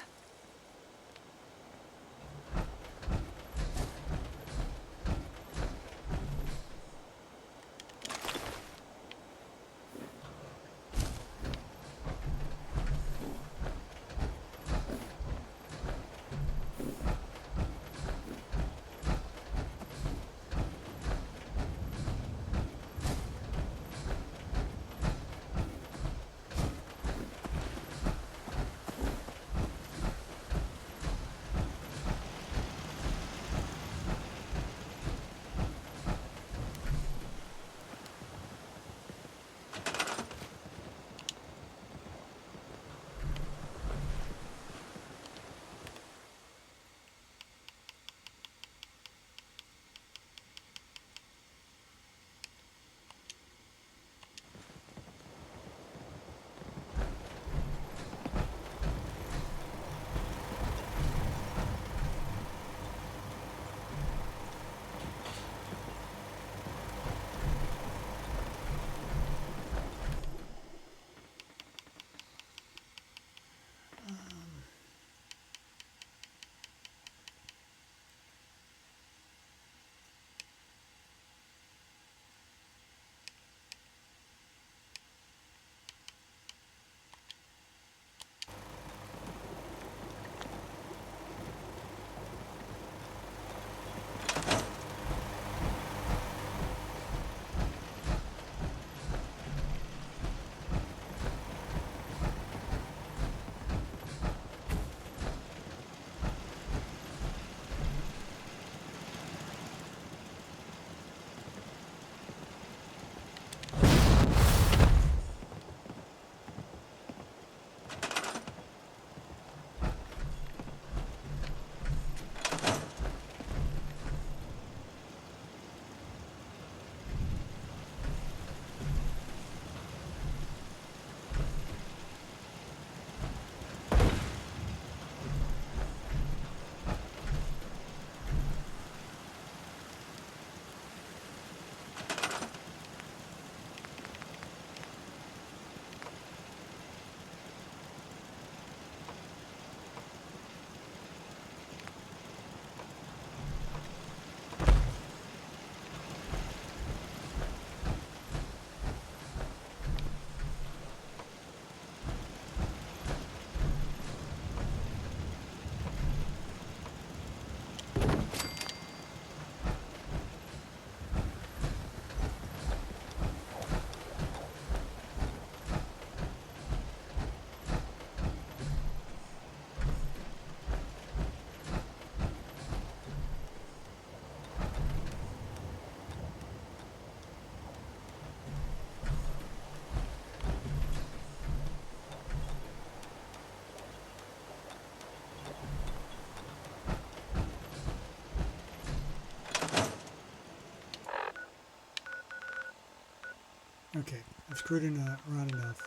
Okay, I've screwed around enough.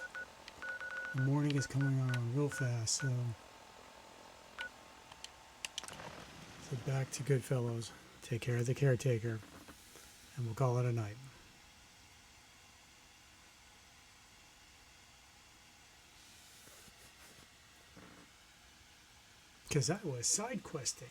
The morning is coming on real fast, so back to Goodfellows. Take care of the caretaker, and we'll call it a night. Because that was side questing.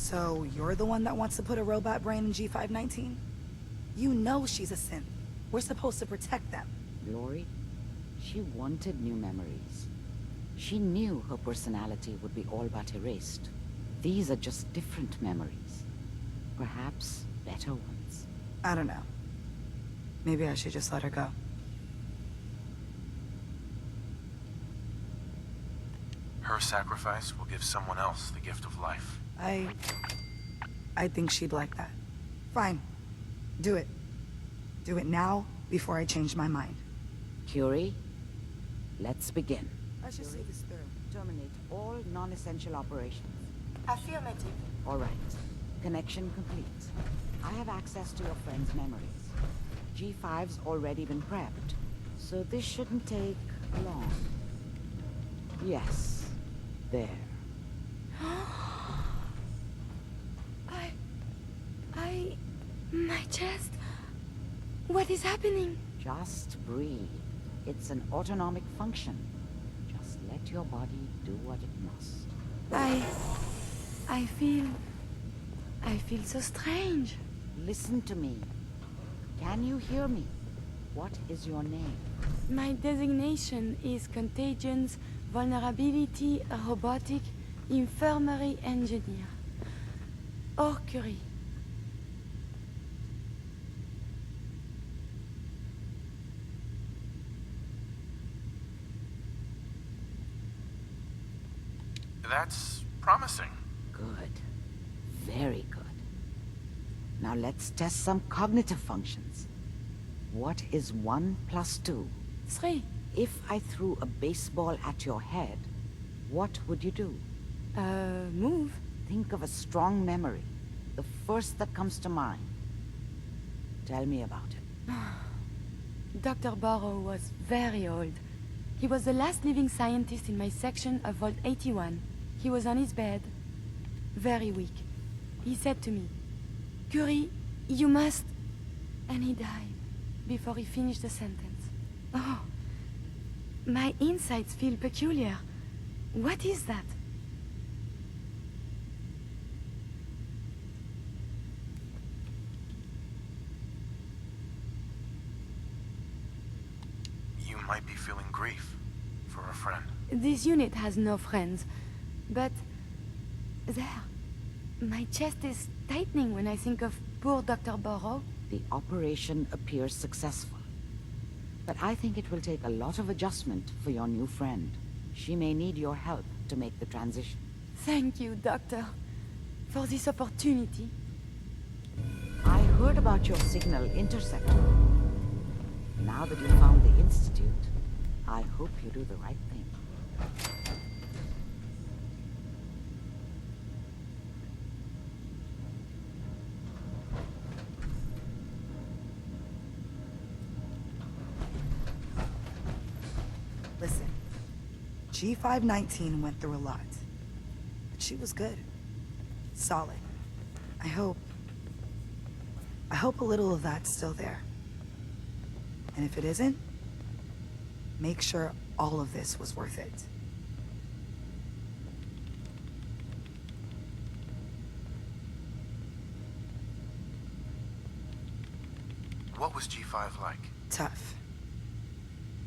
So you're the one that wants to put a robot brain in G519? You know she's a synth. We're supposed to protect them. Glory, she wanted new memories. She knew her personality would be all but erased. These are just different memories. Perhaps better ones. I don't know. Maybe I should just let her go. Her sacrifice will give someone else the gift of life. I think she'd like that. Fine. Do it. Do it now, before I change my mind. Curie, let's begin. Let's just see this through. Terminate all non-essential operations. Affirmative. All right. Connection complete. I have access to your friend's memories. G5's already been prepped, so this shouldn't take long. Yes. There. My chest. What is happening? Just breathe. It's an autonomic function. Just let your body do what it must. I feel so strange. Listen to me. Can you hear me? What is your name? My designation is Contagions, Vulnerability, Robotic, Infirmary Engineer. Or Curie. That's promising. Good. Very good. Now let's test some cognitive functions. What is 1 + 2? 3. If I threw a baseball at your head, what would you do? Move. Think of a strong memory. The first that comes to mind. Tell me about it. Dr. Burrow was very old. He was the last living scientist in my section of Vault 81. He was on his bed, very weak. He said to me, "Curie, you must..." And he died before he finished the sentence. Oh, my insides feel peculiar. What is that? You might be feeling grief for a friend. This unit has no friends, but there, my chest is tightening when I think of poor Dr. Burrow. The operation appears successful. But I think it will take a lot of adjustment for your new friend. She may need your help to make the transition. Thank you, Doctor, for this opportunity. I heard about your signal interceptor. Now that you found the Institute, I hope you do the right thing. Listen, G519 went through a lot, but she was good. Solid. I hope a little of that's still there. And if it isn't, make sure all of this was worth it. What was G5 like? Tough.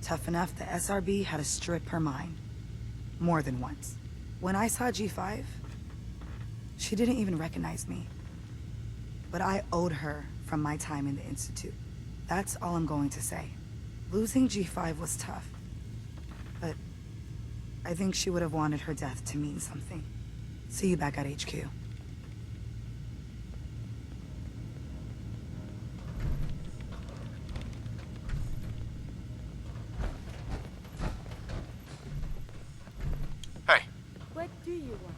Tough enough the SRB had to strip her mind. More than once. When I saw G5, she didn't even recognize me. But I owed her from my time in the Institute. That's all I'm going to say. Losing G5 was tough. But I think she would have wanted her death to mean something. See you back at HQ. Hey. What do you want?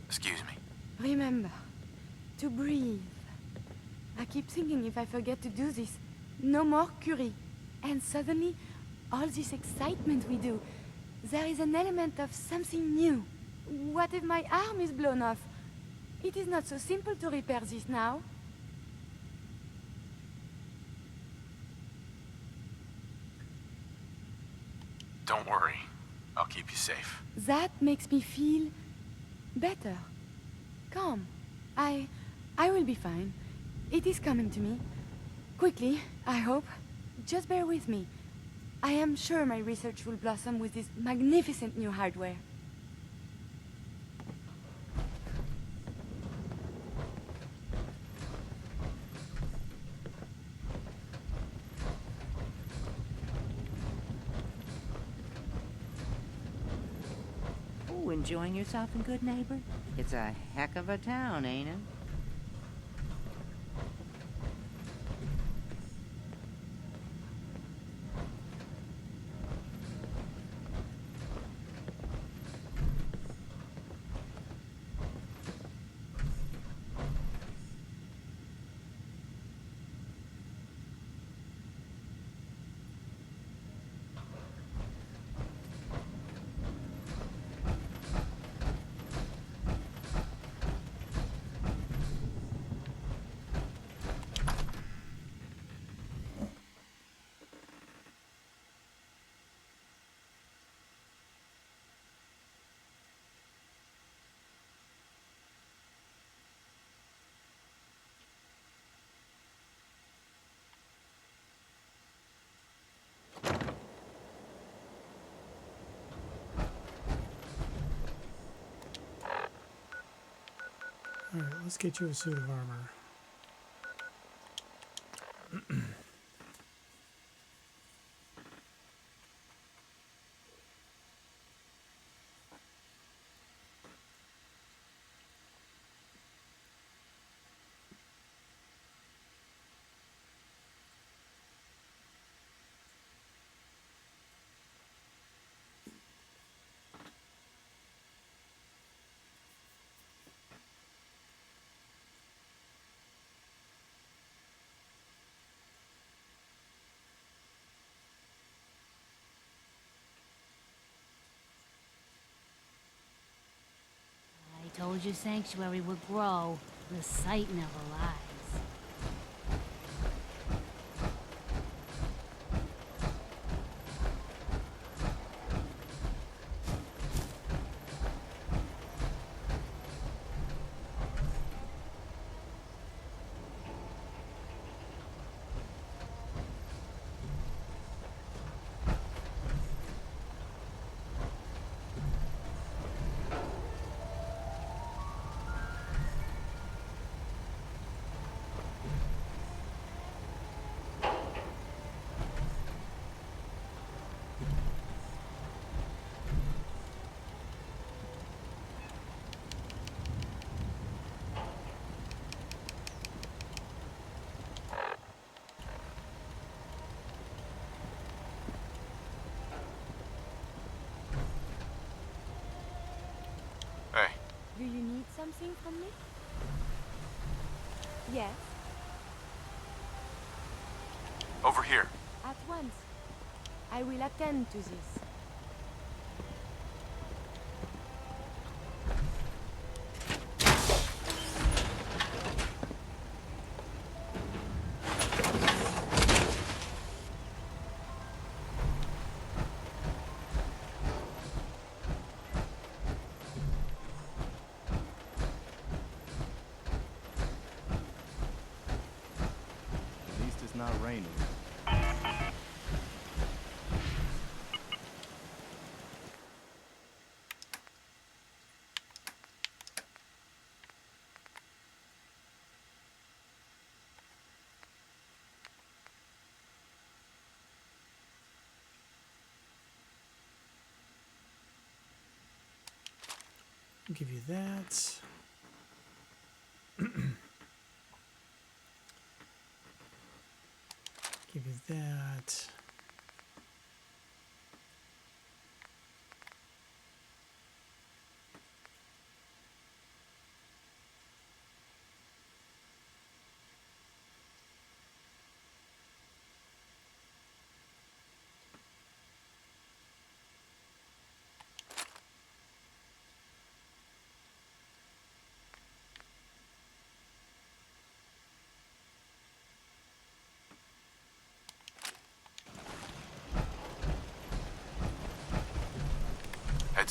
Excuse me. Remember, to breathe. I keep thinking if I forget to do this, no more Curie. And suddenly, all this excitement we do, there is an element of something new. What if my arm is blown off? It is not so simple to repair this now. Don't worry. I'll keep you safe. That makes me feel better. Calm. I will be fine. It is coming to me. Quickly, I hope. Just bear with me. I am sure my research will blossom with this magnificent new hardware. Oh, enjoying yourself in Good Neighbor? It's a heck of a town, ain't it? Alright, let's get you a suit of armor. I told you Sanctuary would grow. The sight never lies. Hey. Do you need something from me? Yes, Over here. at once. I will attend to this. At least it's not raining. I'll give you that. Give you that.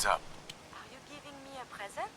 Heads up. Are you giving me a present?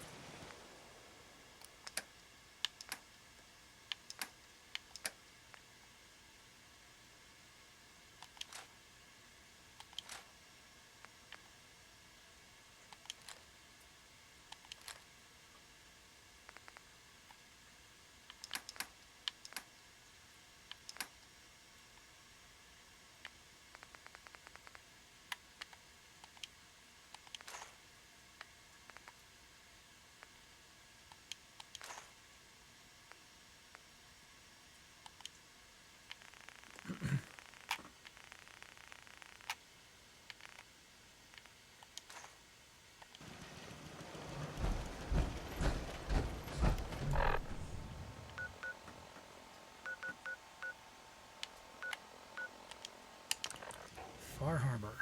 Far Harbor.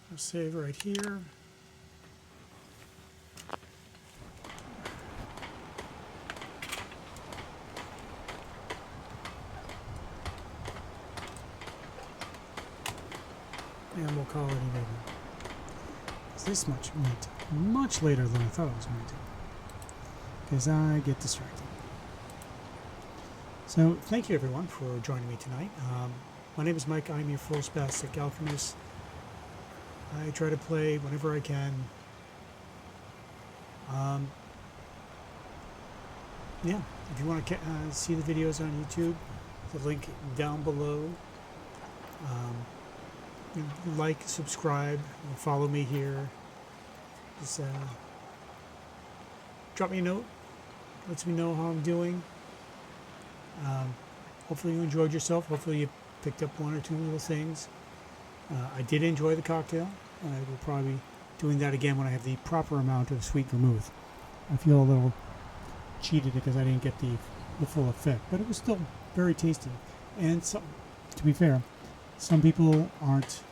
I'll save right here. And we'll call it even. It's this much much later than I thought it was going to. Because I get distracted. So, thank you everyone for joining me tonight. My name is Mike. I'm your full spastic alchemist. I try to play whenever I can. Yeah, if you want to see the videos on YouTube, the link down below. Like, subscribe, and follow me here. Just drop me a note. Lets me know how I'm doing. Hopefully you enjoyed yourself. Hopefully you picked up one or two little things. I did enjoy the cocktail. I will probably be doing that again when I have the proper amount of sweet vermouth. I feel a little cheated because I didn't get the full effect, but it was still very tasty. And so, to be fair, some people aren't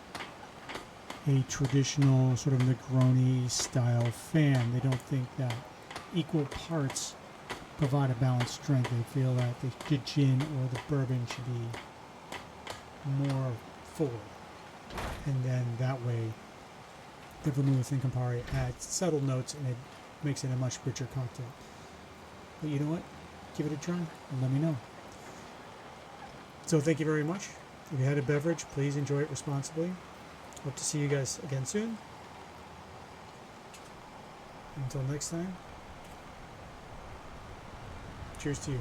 a traditional sort of Negroni style fan. They don't think that equal parts provide a balanced strength. They feel that the gin or the bourbon should be more full. And then that way, the vermouth and Campari adds subtle notes and it makes it a much richer cocktail. But you know what? Give it a try and let me know. So thank you very much. If you had a beverage, please enjoy it responsibly. Hope to see you guys again soon. Until next time, cheers to you.